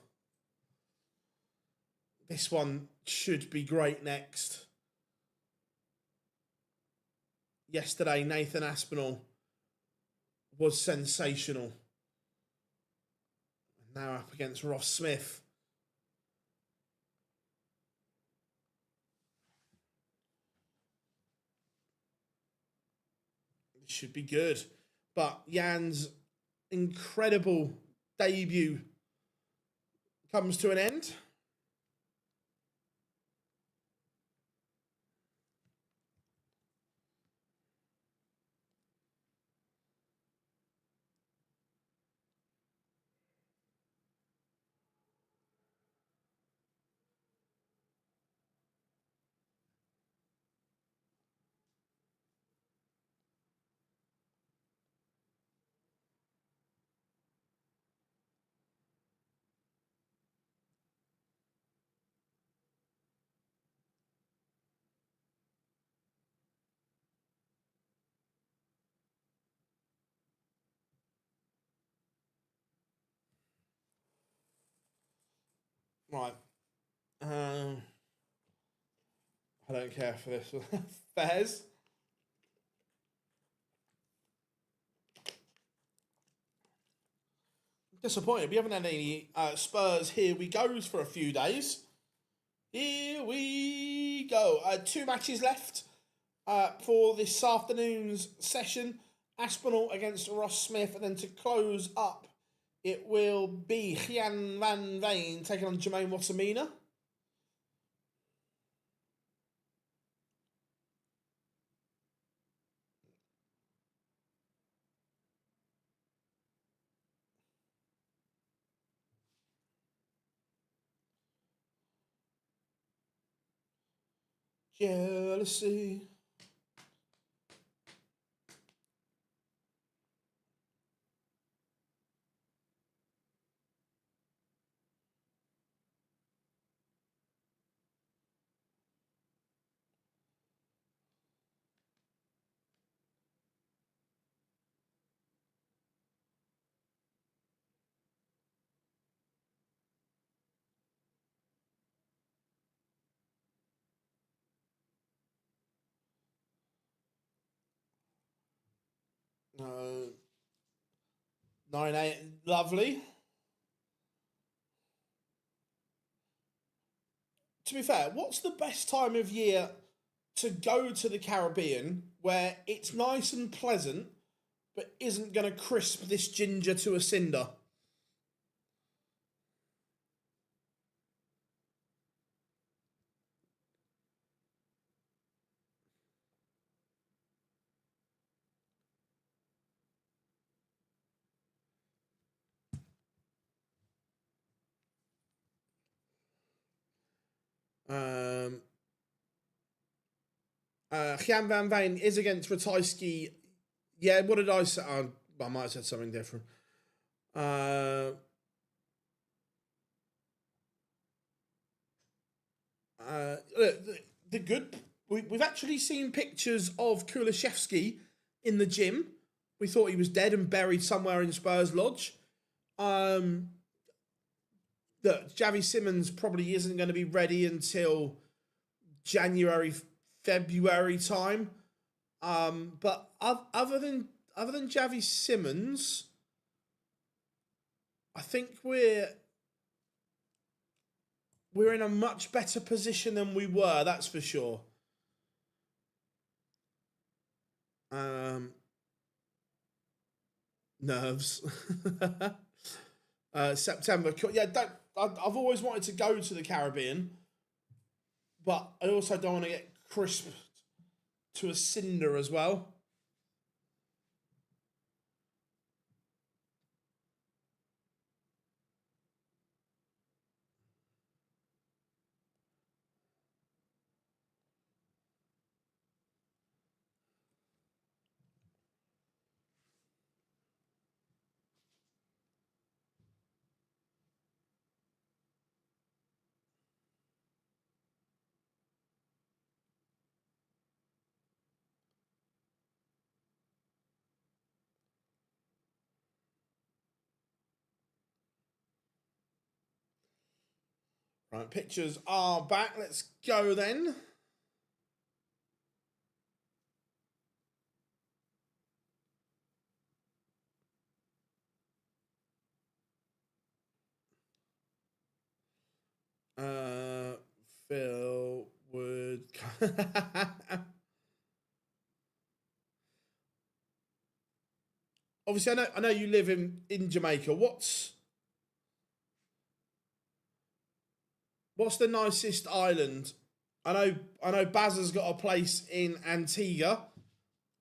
This one should be great next. Yesterday, Nathan Aspinall was sensational. Now up against Ross Smith. This should be good. But Jan's incredible debut comes to an end. Right. I don't care for this. Fez. Disappointed. We haven't had any Spurs Here We Goes for a few days. Here we go. 2 matches left for this afternoon's session. Aspinall against Ross Smith. And then to close up, it will be Gian Van Veen taking on Jermaine Watamina. Jealousy. Uh, 9-8, lovely. To be fair, what's the best time of year to go to the Caribbean where it's nice and pleasant, but isn't going to crisp this ginger to a cinder? Gian Van Veen is against Ratajski. Yeah, what did I say? I might have said something different. The good. We've actually seen pictures of Kulishevsky in the gym. We thought he was dead and buried somewhere in Spurs Lodge. That Javi Simmons probably isn't going to be ready until January, February time. But other than Javi Simmons, I think we're in a much better position than we were. That's for sure. Nerves. September. Yeah, I've always wanted to go to the Caribbean, but I also don't want to get crisped to a cinder as well. Right, pictures are back. Let's go then. Phil would. obviously I know you live in Jamaica. What's the nicest island? I know Baz has got a place in Antigua.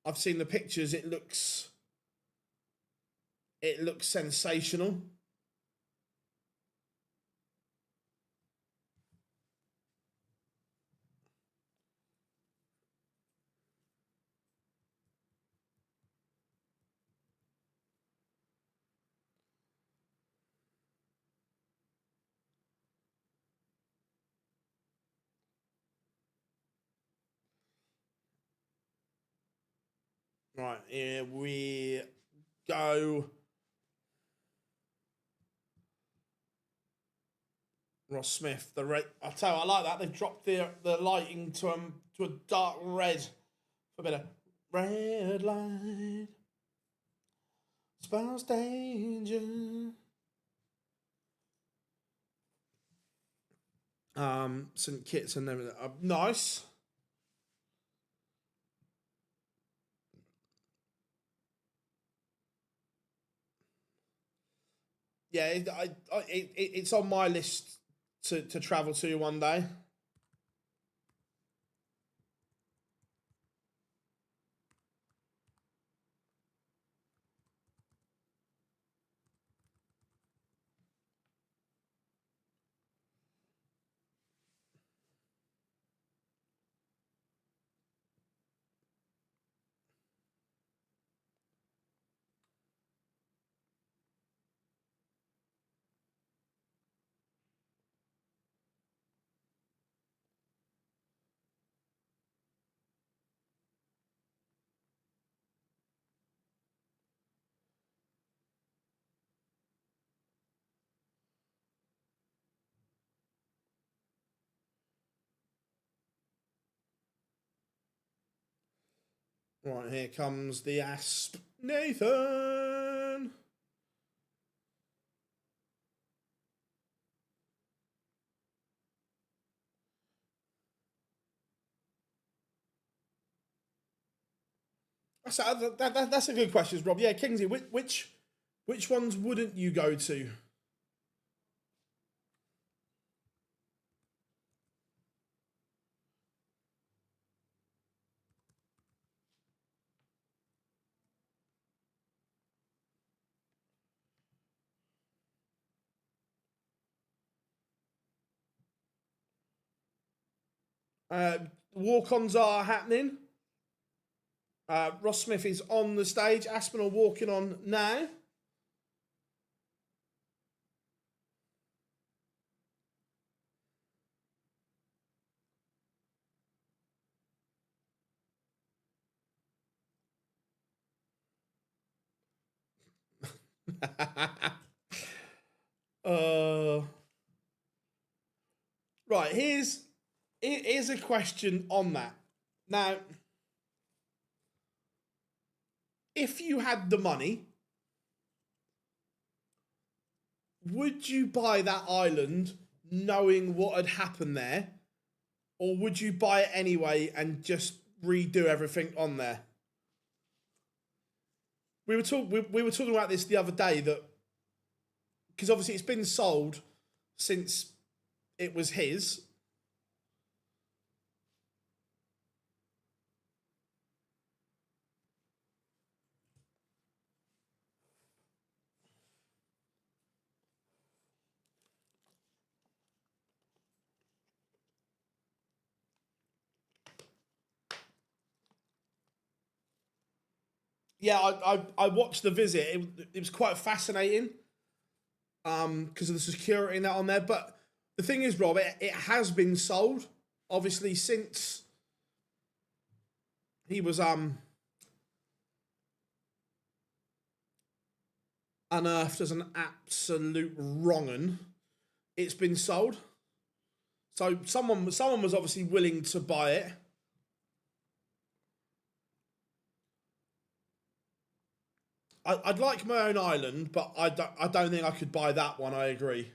I've seen the pictures. It looks sensational. Right, here we go. Ross Smith, the red. I tell you, I like that. They've dropped the lighting to a dark red for a bit of red light. Spells danger. St. Kitts and everything. Nice. Yeah, it's on my list to travel to one day. Right, here comes the Asp. Nathan! That's a good question, Rob. Yeah, Kingsley, which ones wouldn't you go to? Walk-ons are happening. Ross Smith is on the stage. Aspinall walking on now. Right, here's a question on that. Now, if you had the money, would you buy that island knowing what had happened there? Or would you buy it anyway and just redo everything on there? We were talking about this the other day, that because obviously it's been sold since it was his. Yeah, I watched the visit. It was quite fascinating because of the security and that on there. But the thing is, Rob, it has been sold. Obviously, since he was unearthed as an absolute wrong'un, it's been sold. So someone was obviously willing to buy it. I'd like my own island, but I don't think I could buy that one. I agree.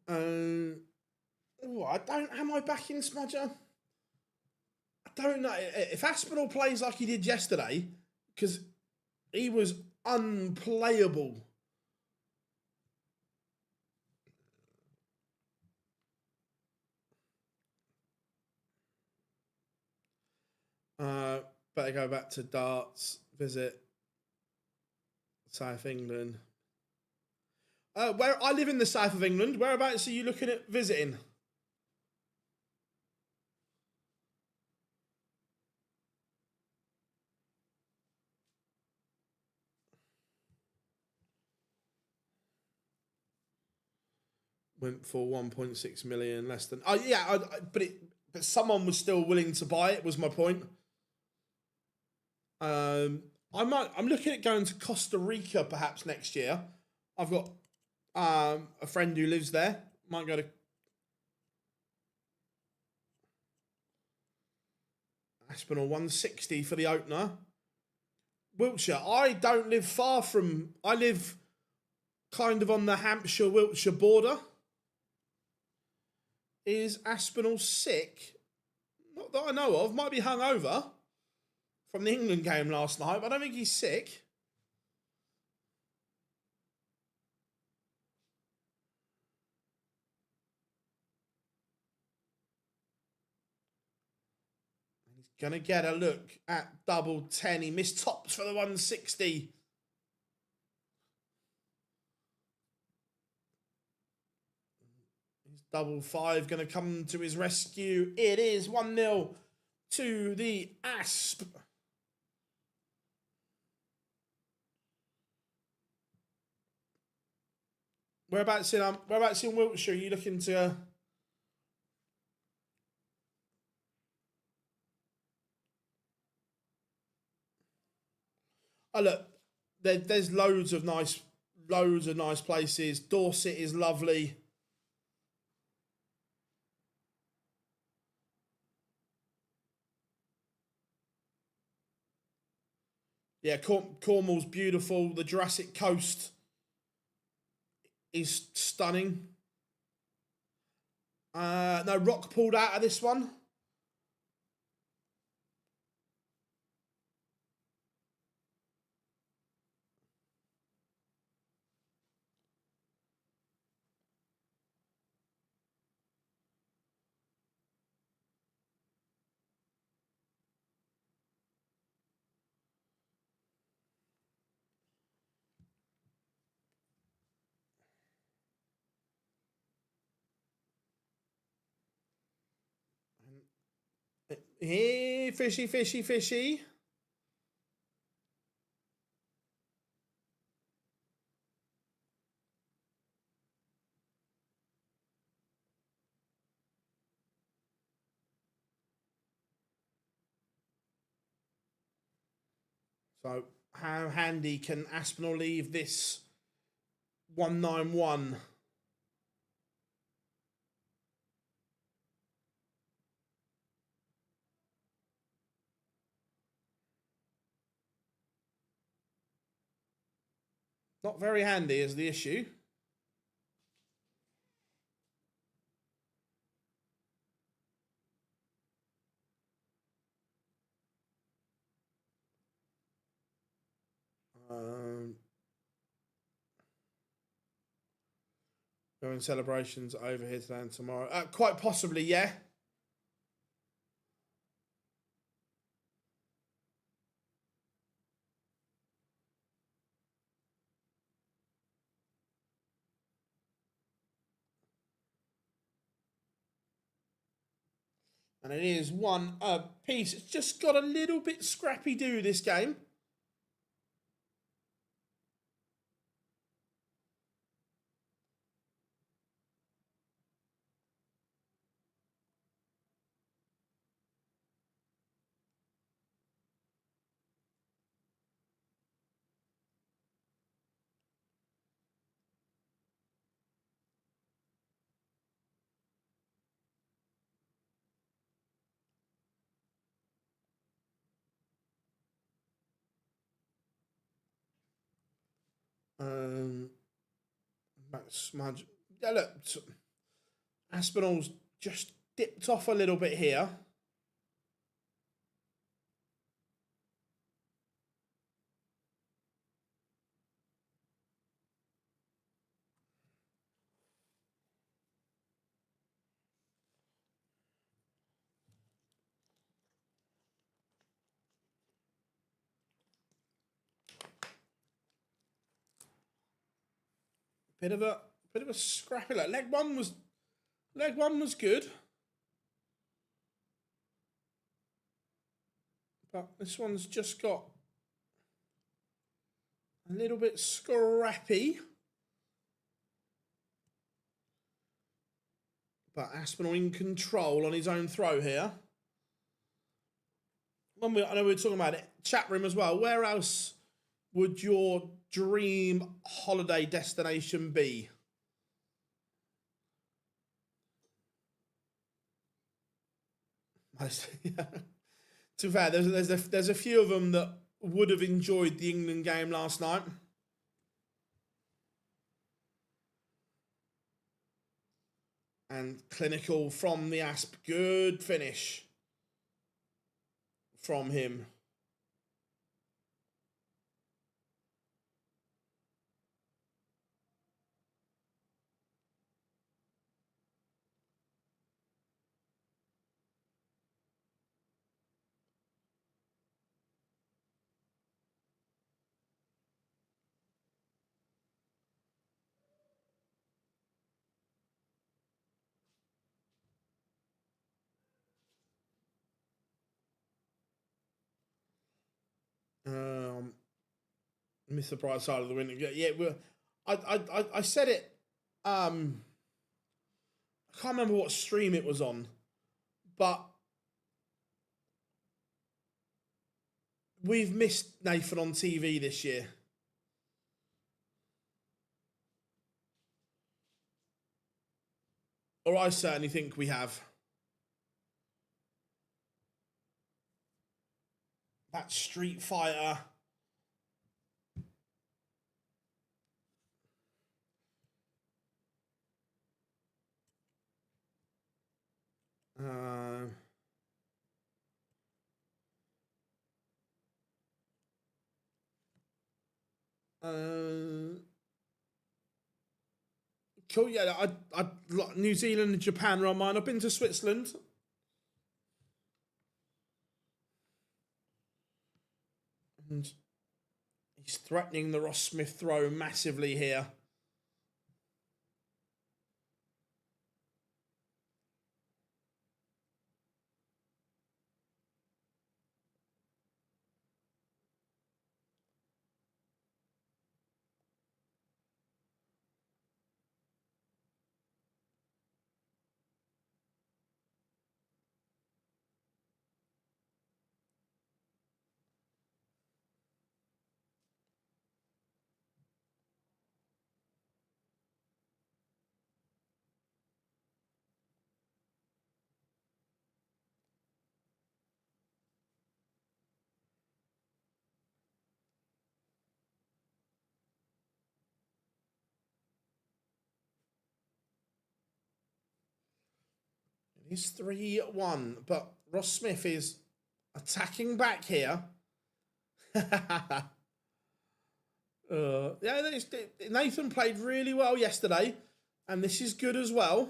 I don't. Am I back in Smudger? I don't know. If Aspinall plays like he did yesterday, because he was unplayable. Better go back to darts. Visit South England. Where I live in the south of England. Whereabouts are you looking at visiting? Went for 1.6 million, less than. Oh yeah, but someone was still willing to buy it. Was my point. I'm looking at going to Costa Rica perhaps next year. I've got a friend who lives there. Might go to Aspinall 160 for the opener. Wiltshire. I don't live far from. I live kind of on the Hampshire-Wiltshire border. Is Aspinall sick? Not that I know of. Might be hungover from the England game last night, but I don't think he's sick. He's going to get a look at double 10. He missed tops for the 160. His double 5 going to come to his rescue. It is 1-0 to the Asp. Whereabouts in Wiltshire are you looking to? Oh look, there's loads of nice places. Dorset is lovely. Yeah, Cornwall's beautiful. The Jurassic Coast is stunning. No, Rock pulled out of this one. Hey, fishy, fishy, fishy. So, how handy can Aspinall leave this 191? Not very handy is the issue. Going celebrations over here today and tomorrow. Quite possibly, yeah. And it is one piece. It's just got a little bit scrappy do this game. Smudge. Yeah, look. Aspinall's just dipped off a little bit here. Bit of a scrappy look. Leg one was good. But this one's just got a little bit scrappy. But Aspinall in control on his own throw here. I know we were talking about it, chat room as well. Where else would your dream holiday destination be? To be fair, there's a few of them that would have enjoyed the England game last night. And clinical from the Asp. Good finish from him. Missed the bright side of the window. Yeah, I said it. I can't remember what stream it was on, but we've missed Nathan on TV this year. Or I certainly think we have. That Street Fighter. Cool, yeah, I New Zealand and Japan are on mine. I've been to Switzerland. And he's threatening the Ross Smith throw massively here. It's 3-1, but Ross Smith is attacking back here. Nathan played really well yesterday, and this is good as well.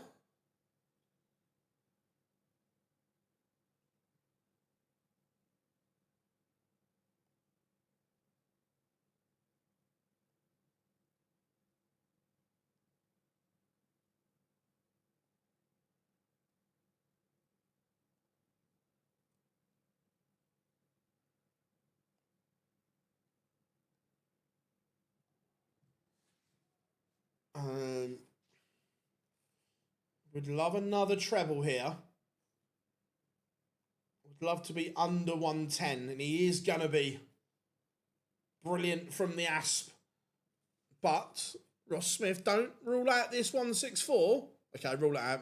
Would love another treble here. Would love to be under 110, and he is going to be brilliant from the Asp. But Ross Smith, don't rule out this 164. Okay, rule it out.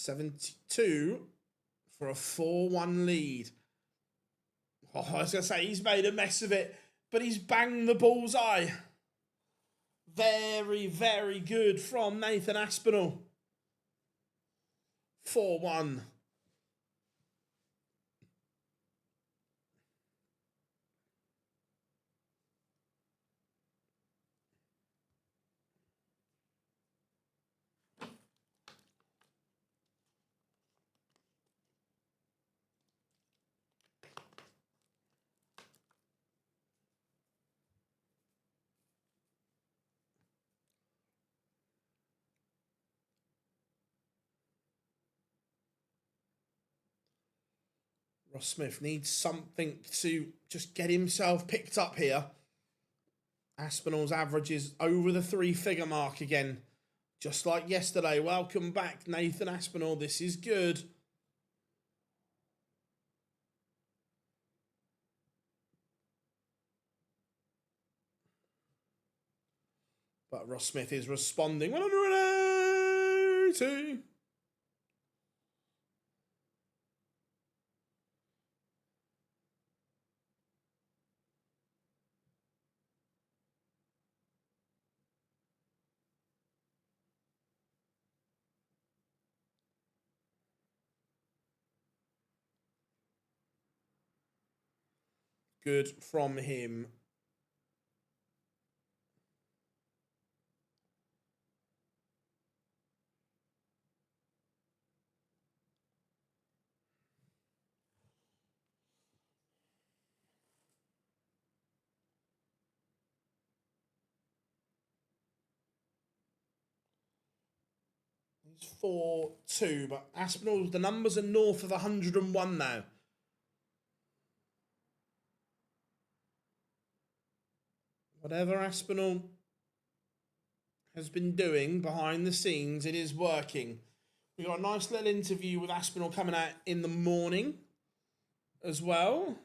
72 for a 4-1 lead. Oh, I was going to say he's made a mess of it, but he's banged the bullseye. Very, very good from Nathan Aspinall. 4-1. Ross Smith needs something to just get himself picked up here. Aspinall's average is over the 3-figure mark again. Just like yesterday. Welcome back, Nathan Aspinall. This is good. But Ross Smith is responding. 180. Good from him. He's 4-2, but Aspinall, the numbers are north of 101 now. Whatever Aspinall has been doing behind the scenes, it is working. We got a nice little interview with Aspinall coming out in the morning as well.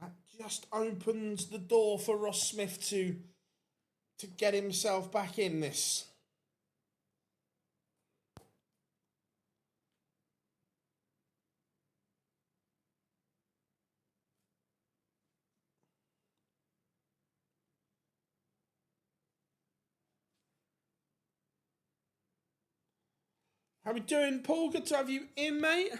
That just opens the door for Ross Smith to get himself back in this. How we doing, Paul? Good to have you in, mate.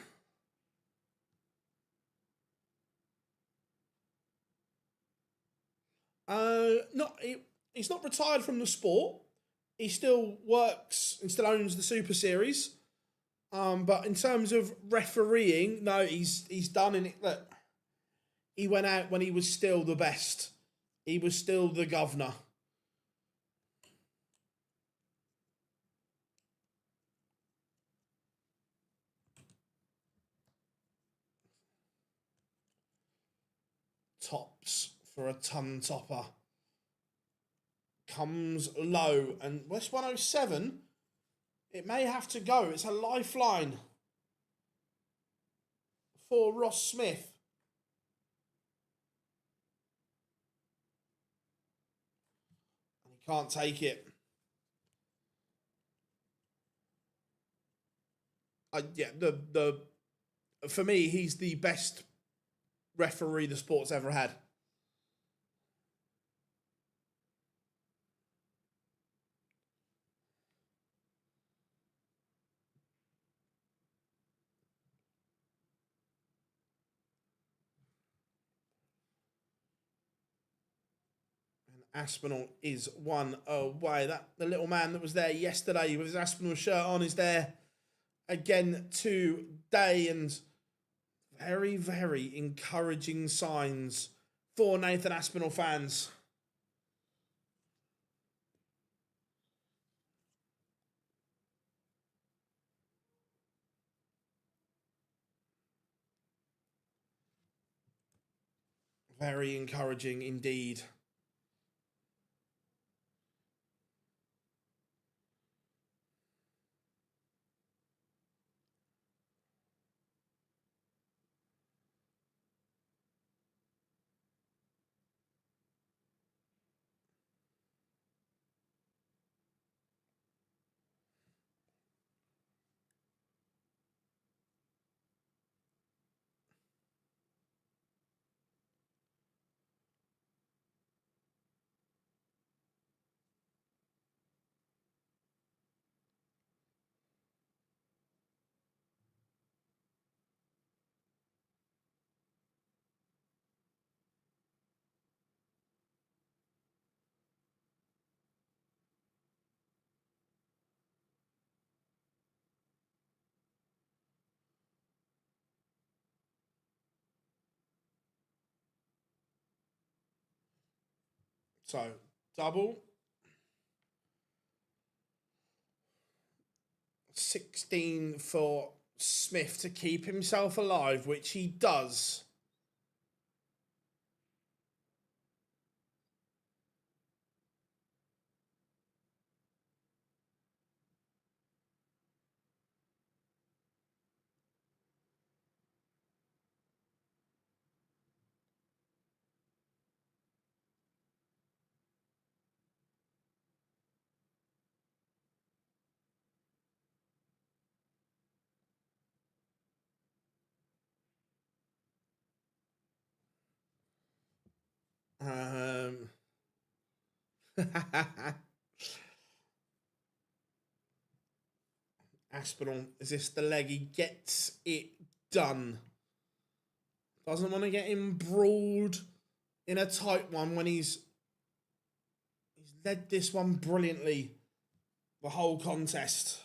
He's not retired from the sport. He still works and still owns the Super Series. But in terms of refereeing, no, he's done in it. Look, he went out when he was still the best. He was still the governor. Tops for a ton topper. Comes low, and West 107, it may have to go. It's a lifeline for Ross Smith. And he can't take it. Yeah, for me, he's the best referee the sport's ever had. Aspinall is one away. The little man that was there yesterday with his Aspinall shirt on is there again today, and very, very encouraging signs for Nathan Aspinall fans. Very encouraging indeed. So, double. 16 for Smith to keep himself alive, which he does. Aspinall, is this the leg? He gets it done. Doesn't want to get embroiled in a tight one when he's led this one brilliantly the whole contest.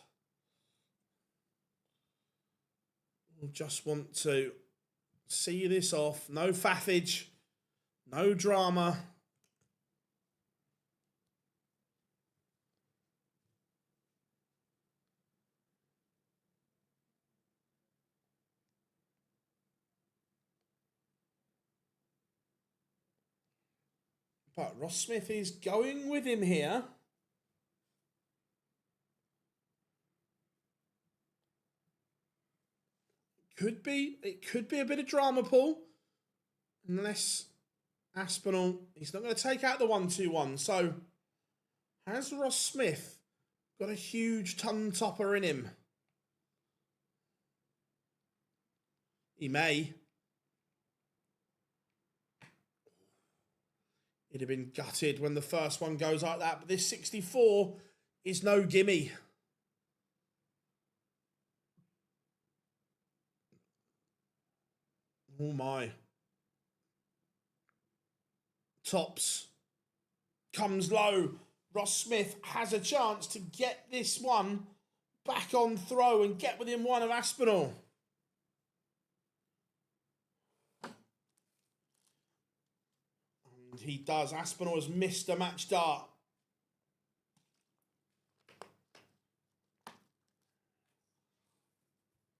We'll just want to see this off. No faffage, no drama. But Ross Smith is going with him here. It could be a bit of drama, Paul. Unless Aspinall, he's not going to take out the 1-2-1. So, has Ross Smith got a huge ton topper in him? He may. He'd have been gutted when the first one goes like that. But this 64 is no gimme. Oh my. Tops. Comes low. Ross Smith has a chance to get this one back on throw and get within one of Aspinall. And he does. Aspinall has missed a match dart.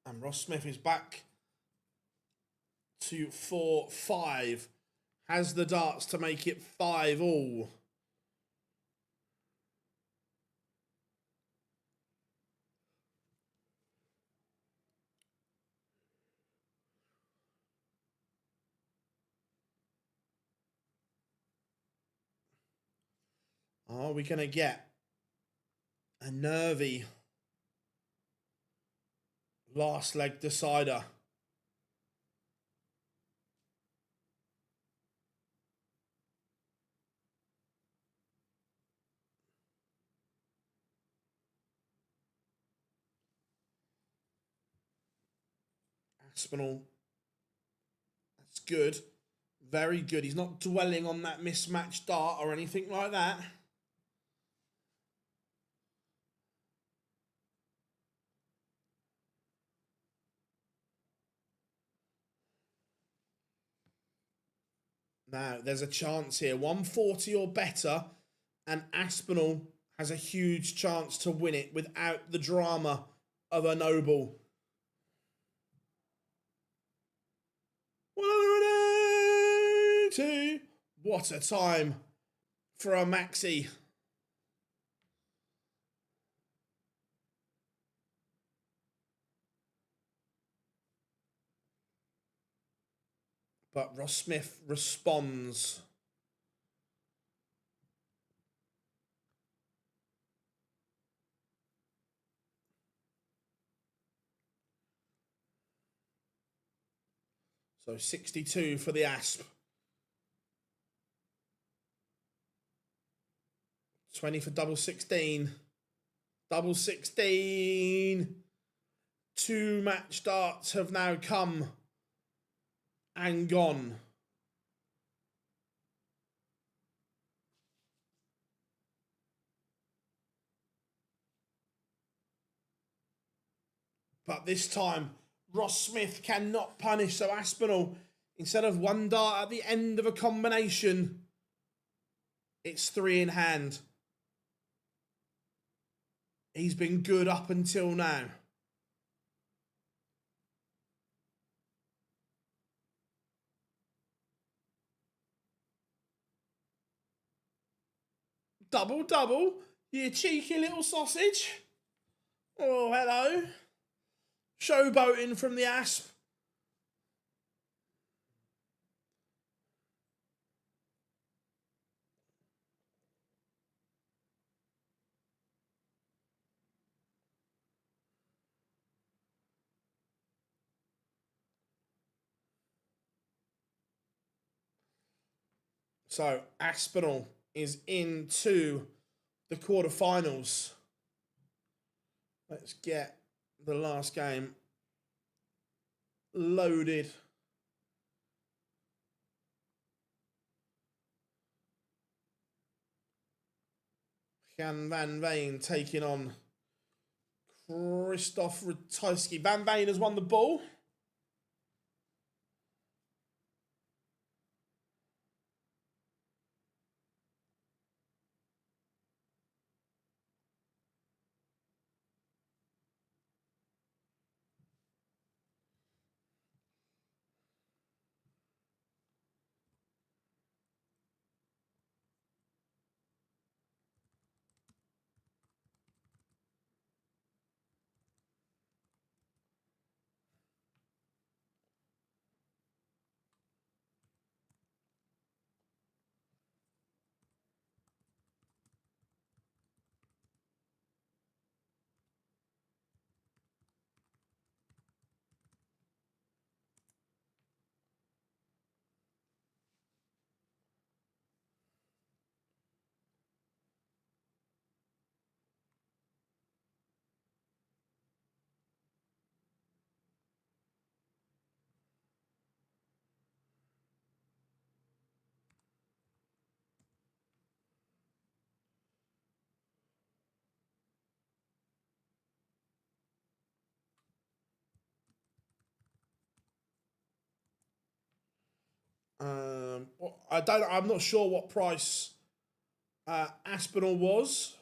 And Ross Smith is back to 4-5. Has the darts to make it 5-all. Are we going to get a nervy last leg decider? Aspinall, that's good. Very good. He's not dwelling on that mismatched dart or anything like that. Now, there's a chance here. 140 or better, and Aspinall has a huge chance to win it without the drama of a noble. 108! 2-2. What a time for a maxi. But Ross Smith responds. So 62 for the Asp. 20 for double 16. Double 16. 2 match darts have now come and gone. But this time, Ross Smith cannot punish, so Aspinall, instead of 1 dart at the end of a combination, it's 3 in hand. He's been good up until now. Double, double, you cheeky little sausage. Oh, hello. Showboating from the Asp. So Aspinall is into the quarterfinals. Let's get the last game loaded. Jan van Veen taking on Christoph Ratajski. Van Veen has won the ball. I'm not sure what price Aspinall was.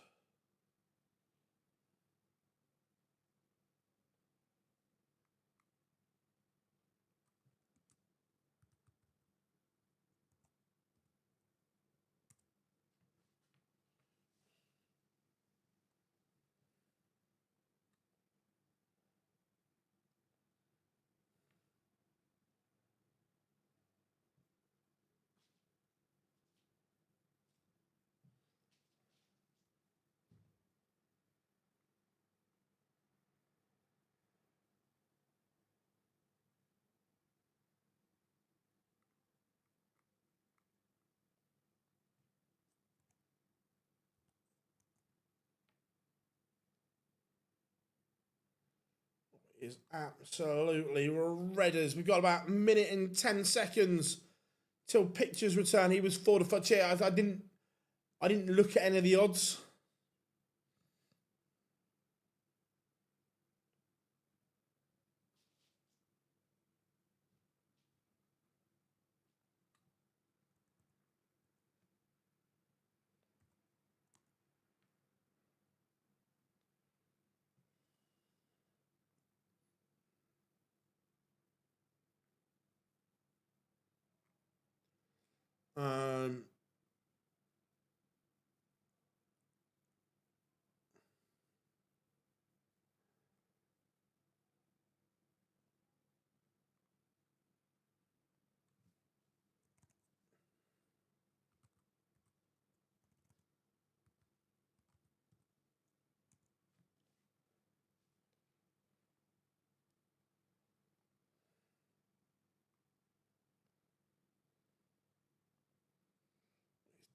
Is absolutely redders. We've got about a minute and 10 seconds till pictures return. He was 4 to 5. I didn't look at any of the odds. Um,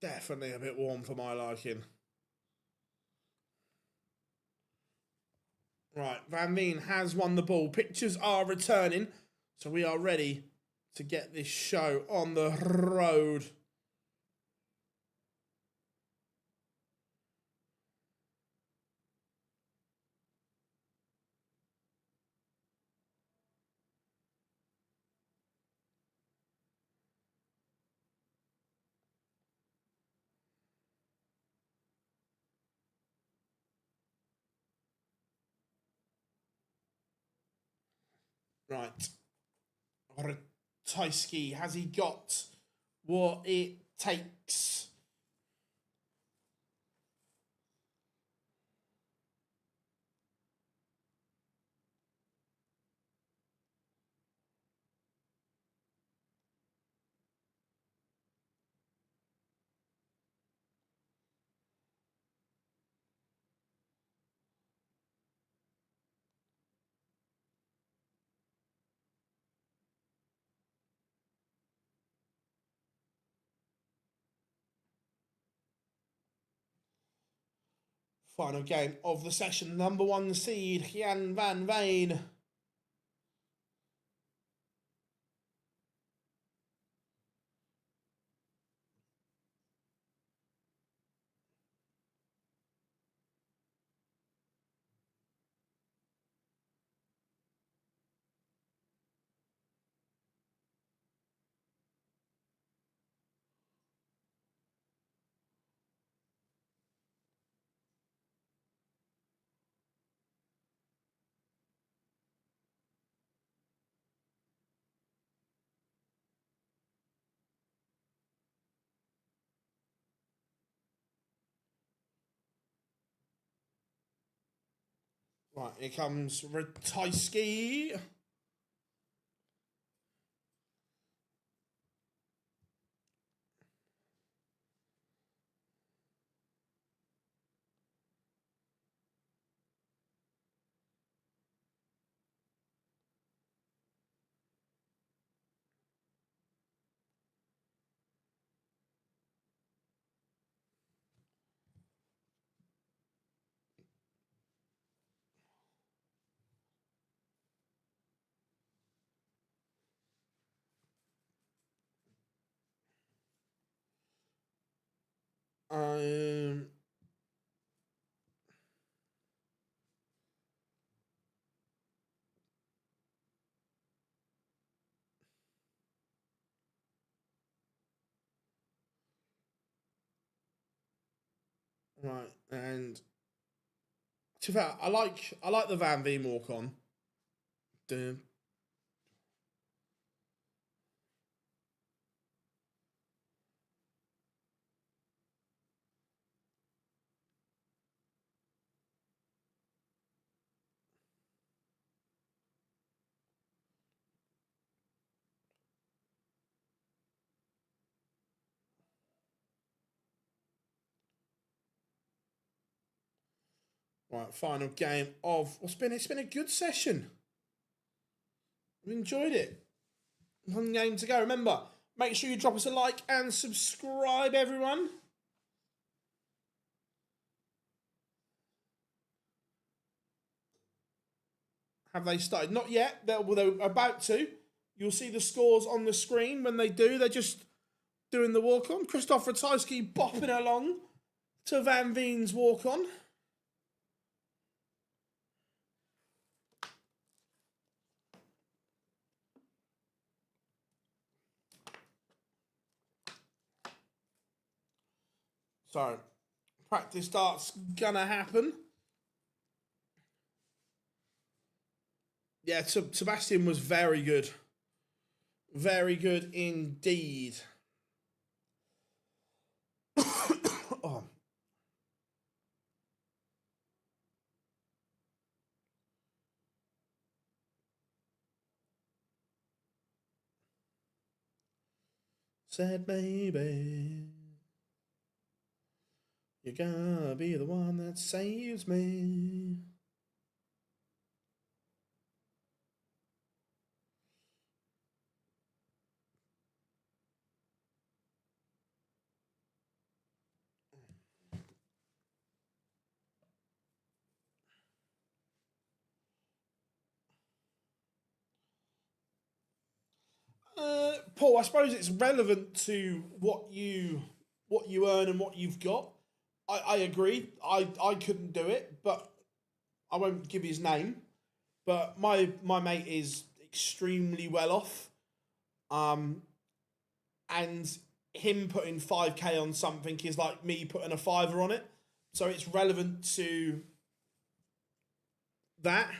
definitely a bit warm for my liking. Right, Van Veen has won the ball. Pictures are returning, so we are ready to get this show on the road. Right. Ratajski, has he got what it takes? Final game of the session. Number 1 seed, Jan Van Veen. Right, here comes Ratajski. Um, right, and to be fair, I like the Van Veen walk on. Right, final game of it's been a good session. I've enjoyed it. One game to go. Remember, make sure you drop us a like and subscribe, everyone. Have they started? Not yet. They're about to. You'll see the scores on the screen when they do. They're just doing the walk on. Christoph Ratajski bopping along to Van Veen's walk on. So, practice start's gonna happen. Yeah, Sebastian was very good. Very good indeed. Said maybe you're gonna be the one that saves me. Paul, I suppose it's relevant to what you earn and what you've got. I agree. I couldn't do it, but I won't give his name. But my mate is extremely well off. And him putting 5k on something is like me putting a fiver on it. So it's relevant to that.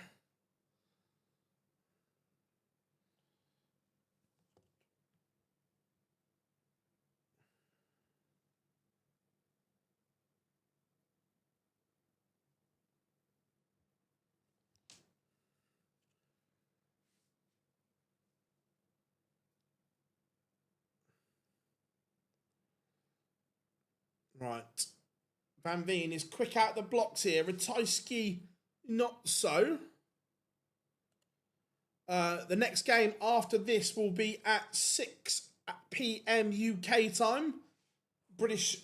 Right. Van Veen is quick out the blocks here. Ratajski, not so. The next game after this will be at 6 p.m. UK time, British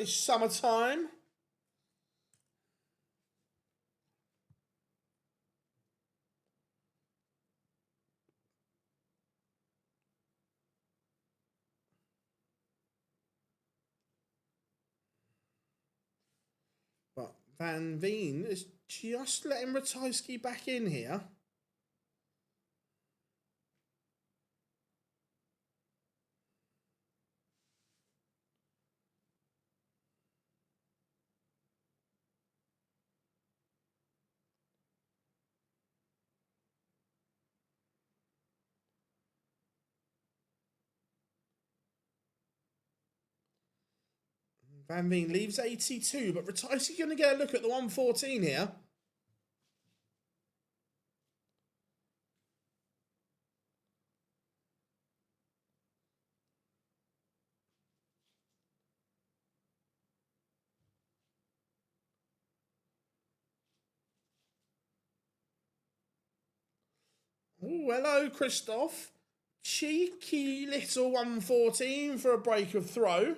summer time. But Van Veen is just letting Ratajski back in here. Van Veen leaves 82, but Ratajski's going to get a look at the 114 here. Oh, hello, Christoph. Cheeky little 114 for a break of throw.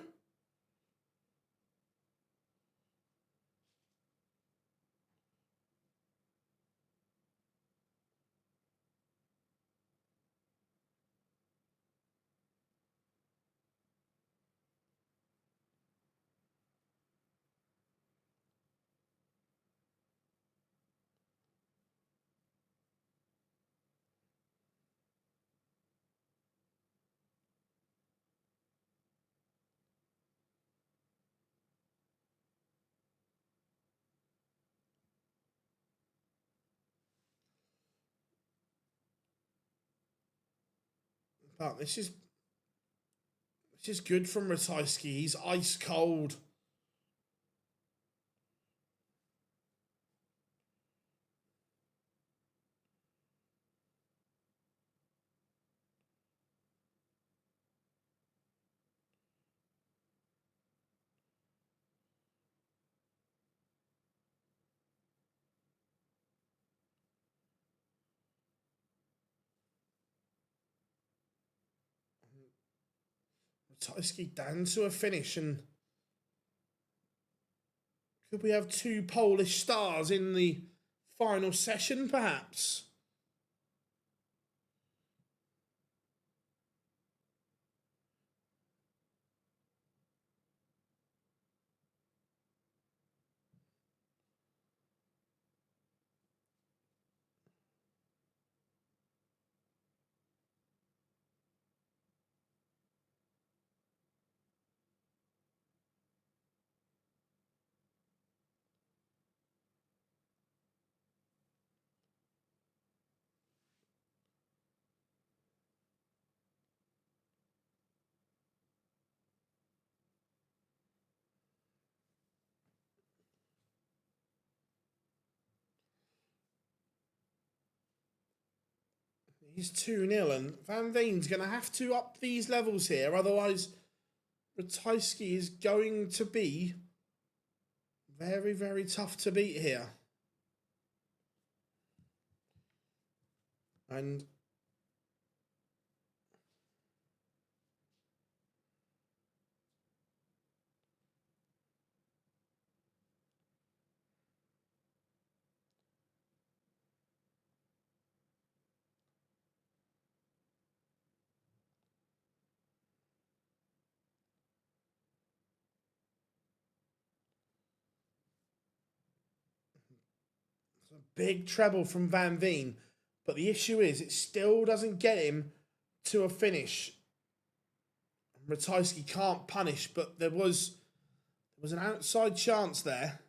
But this is good from Ratajski. He's ice cold. Ratajski down to a finish, and could we have two Polish stars in the final session, perhaps? He's 2-0, and Van Veen's going to have to up these levels here. Otherwise, Ratajski is going to be very, very tough to beat here. And it's a big treble from Van Veen. But the issue is, it still doesn't get him to a finish. Ratajski can't punish, but there was an outside chance there.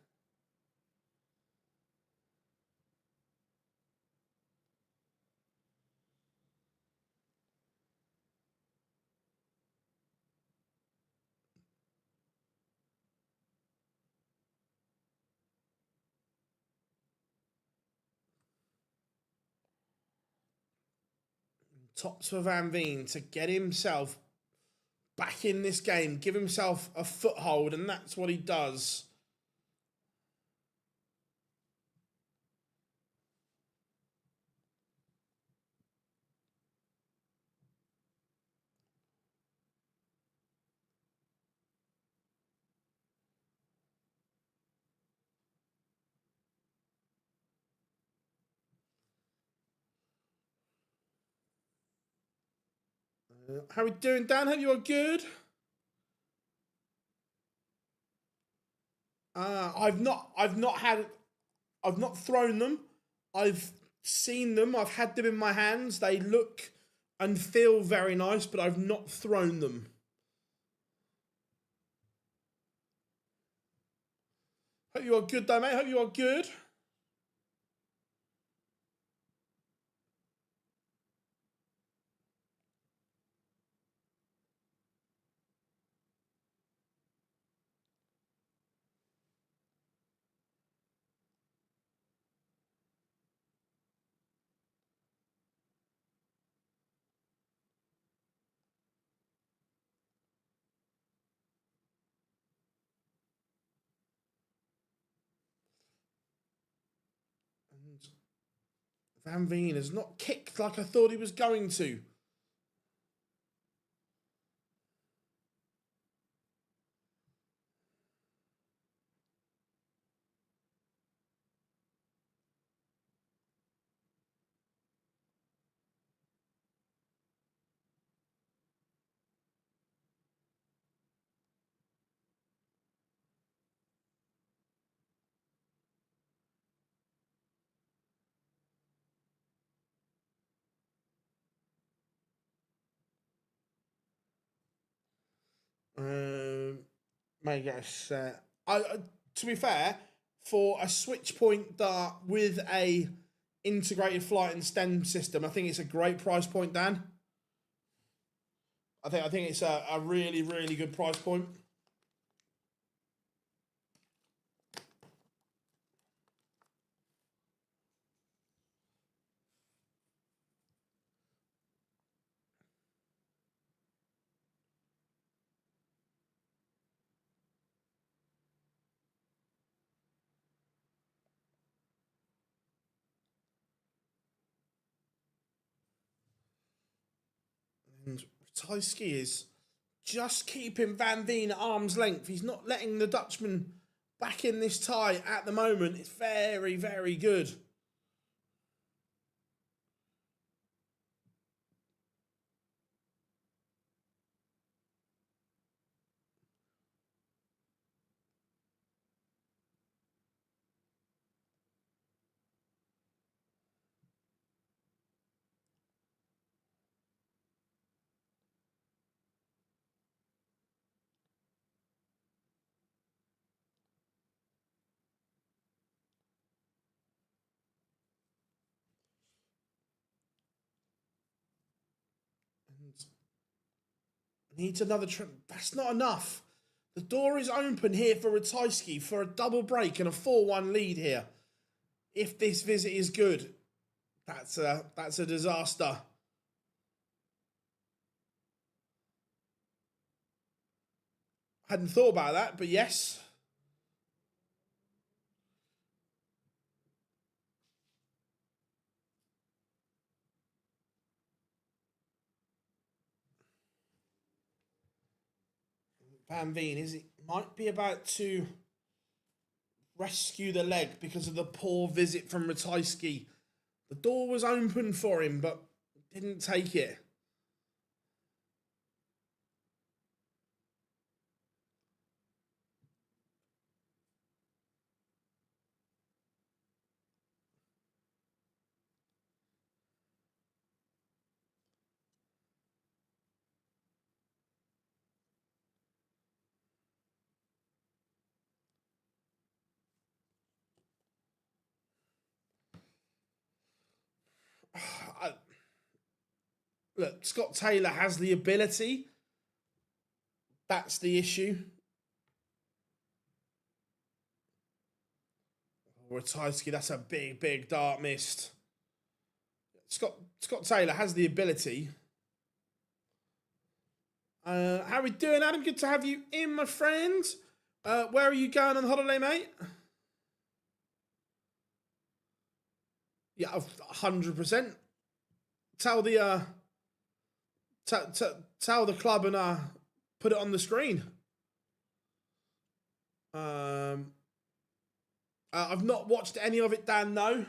Tops for Van Veen to get himself back in this game, give himself a foothold, and that's what he does. How are we doing, Dan? Hope you are good. I've not thrown them. I've seen them. I've had them in my hands. They look and feel very nice, but I've not thrown them. Hope you are good, though, mate. Hope you are good. Van Veen has not kicked like I thought he was going to. May get a set. To be fair, for a switch point dart with a integrated flight and stem system, I think it's a great price point, Dan. I think it's a really, really good price point. And Ratajski is just keeping Van Veen at arm's length. He's not letting the Dutchman back in this tie at the moment. It's very, very good. Needs another trip. That's not enough. The door is open here for Ratajski for a double break and a 4-1 lead here. If this visit is good, that's a disaster. Hadn't thought about that, but yes. Van Veen might be about to rescue the leg because of the poor visit from Ratajski. The door was open for him, but didn't take it. Look, Scott Taylor has the ability. That's the issue. Ratajski, that's a big, big dart missed. Scott Taylor has the ability. How are we doing, Adam? Good to have you in, my friend. Where are you going on holiday, mate? Yeah, 100%. Tell the tell the club and put it on the screen. I've not watched any of it, Dan. No.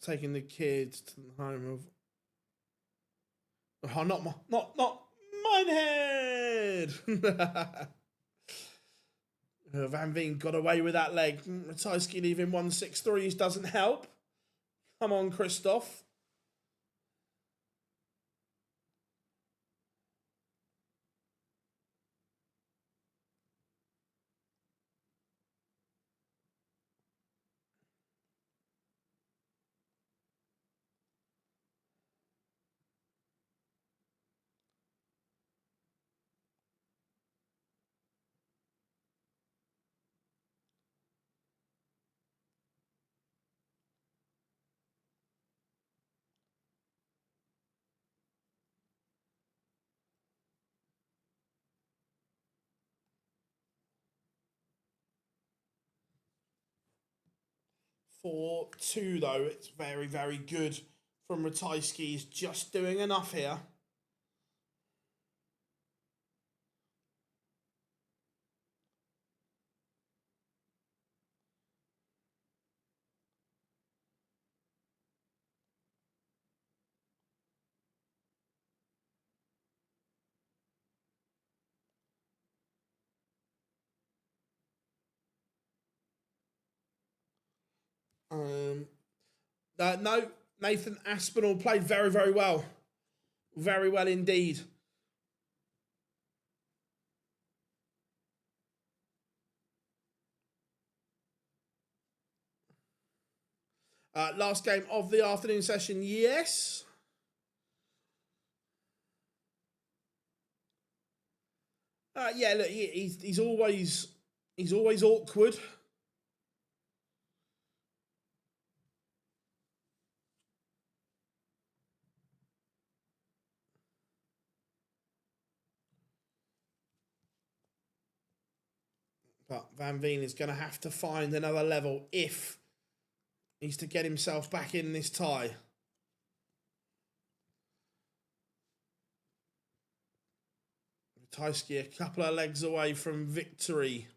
Taking the kids to the home of. Oh, not Minehead. Van Veen got away with that leg. Ratajski leaving 1-6-3s doesn't help. Come on, Christoph. For 2, though, it's very, very good from Ratajski. He's just doing enough here. No, Nathan Aspinall played very, very well. Very well indeed. Last game of the afternoon session, yes. Yeah, look, he's always awkward. But Van Veen is going to have to find another level if he's to get himself back in this tie. Ratajski a couple of legs away from victory.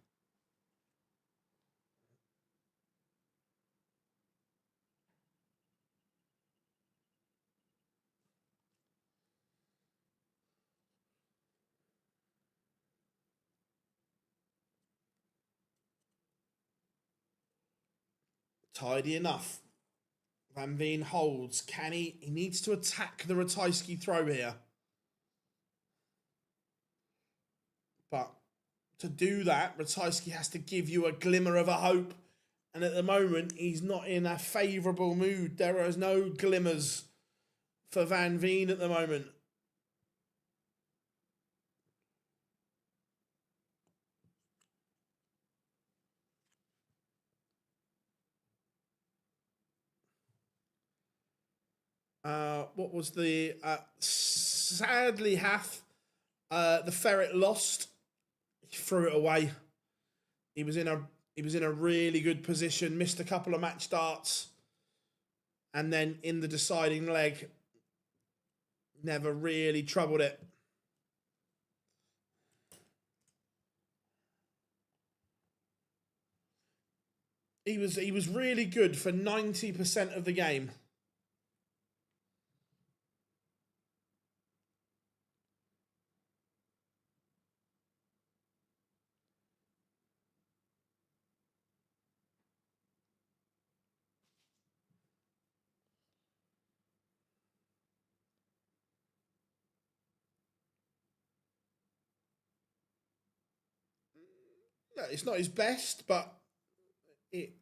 Tidy enough. Van Veen holds. Can he? He needs to attack the Ratajski throw here. But to do that, Ratajski has to give you a glimmer of a hope. And at the moment, he's not in a favourable mood. There is no glimmers for Van Veen at the moment. What was the sadly the ferret lost. He threw it away. He was in a really good position, missed a couple of match starts, and then in the deciding leg, never really troubled it. He was really good for 90% of the game. No, it's not his best, but it.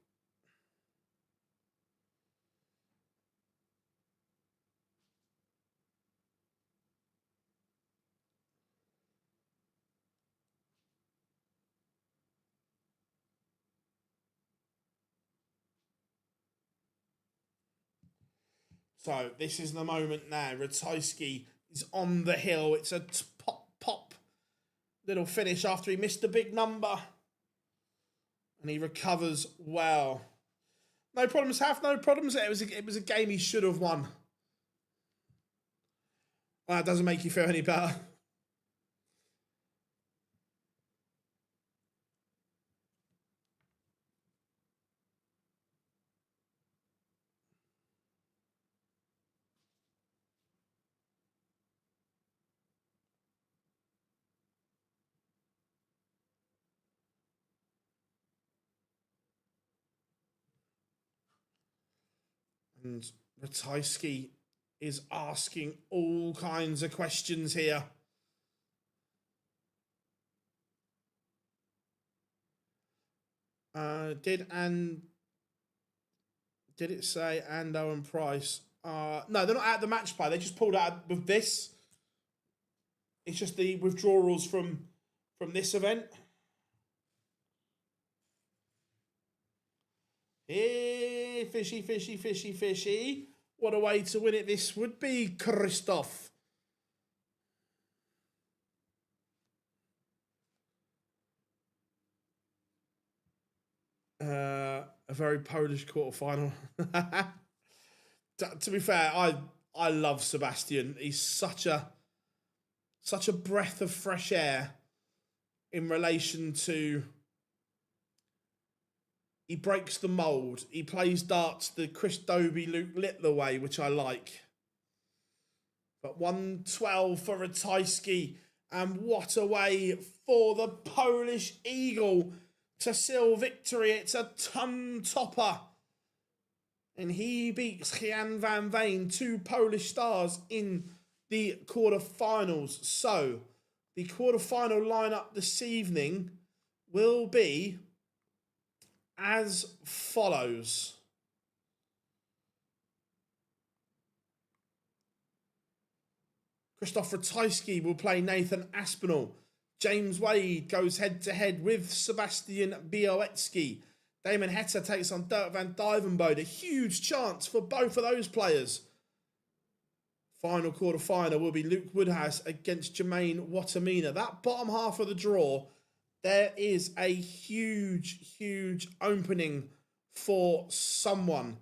So this is the moment now. Ratajski is on the hill. It's a pop little finish after he missed a big number. And he recovers well. No problems, no problems. It was a game he should have won. Well, that doesn't make you feel any better. And Ratajski is asking all kinds of questions here. Did it say Ando and Price? No, they're not at the match play. They just pulled out with this. It's just the withdrawals from this event. Hey, fishy, fishy, fishy, fishy. What a way to win it this would be, Christoph. A very Polish quarterfinal. To be fair, I love Sebastian. He's such a breath of fresh air in relation to. He breaks the mould. He plays darts the Chris Dobie, Luke Littler way, which I like. But 112 for Ratajski. And what a way for the Polish Eagle to seal victory. It's a ton topper. And he beats Jan van Veen, 2 Polish stars in the quarterfinals. So, the quarterfinal lineup this evening will be as follows. Krzysztof Ratajski will play Nathan Aspinall. James Wade goes head-to-head with Sebastian Białecki. Damon Heta takes on Dirk van Dijvenbode. A huge chance for both of those players. Final quarter-final will be Luke Woodhouse against Jermaine Watamina. That bottom half of the draw, there is a huge, huge opening for someone.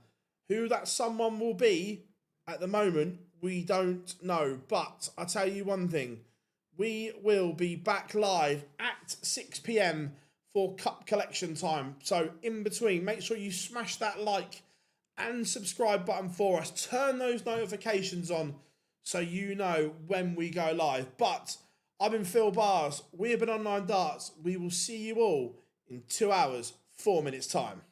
Who that someone will be, at the moment, we don't know. But I'll tell you one thing. We will be back live at 6 p.m. for Cup Collection time. So in between, make sure you smash that like and subscribe button for us. Turn those notifications on so you know when we go live. But I've been Phil Bars. We have been Online Darts. We will see you all in 2 hours, 4 minutes time.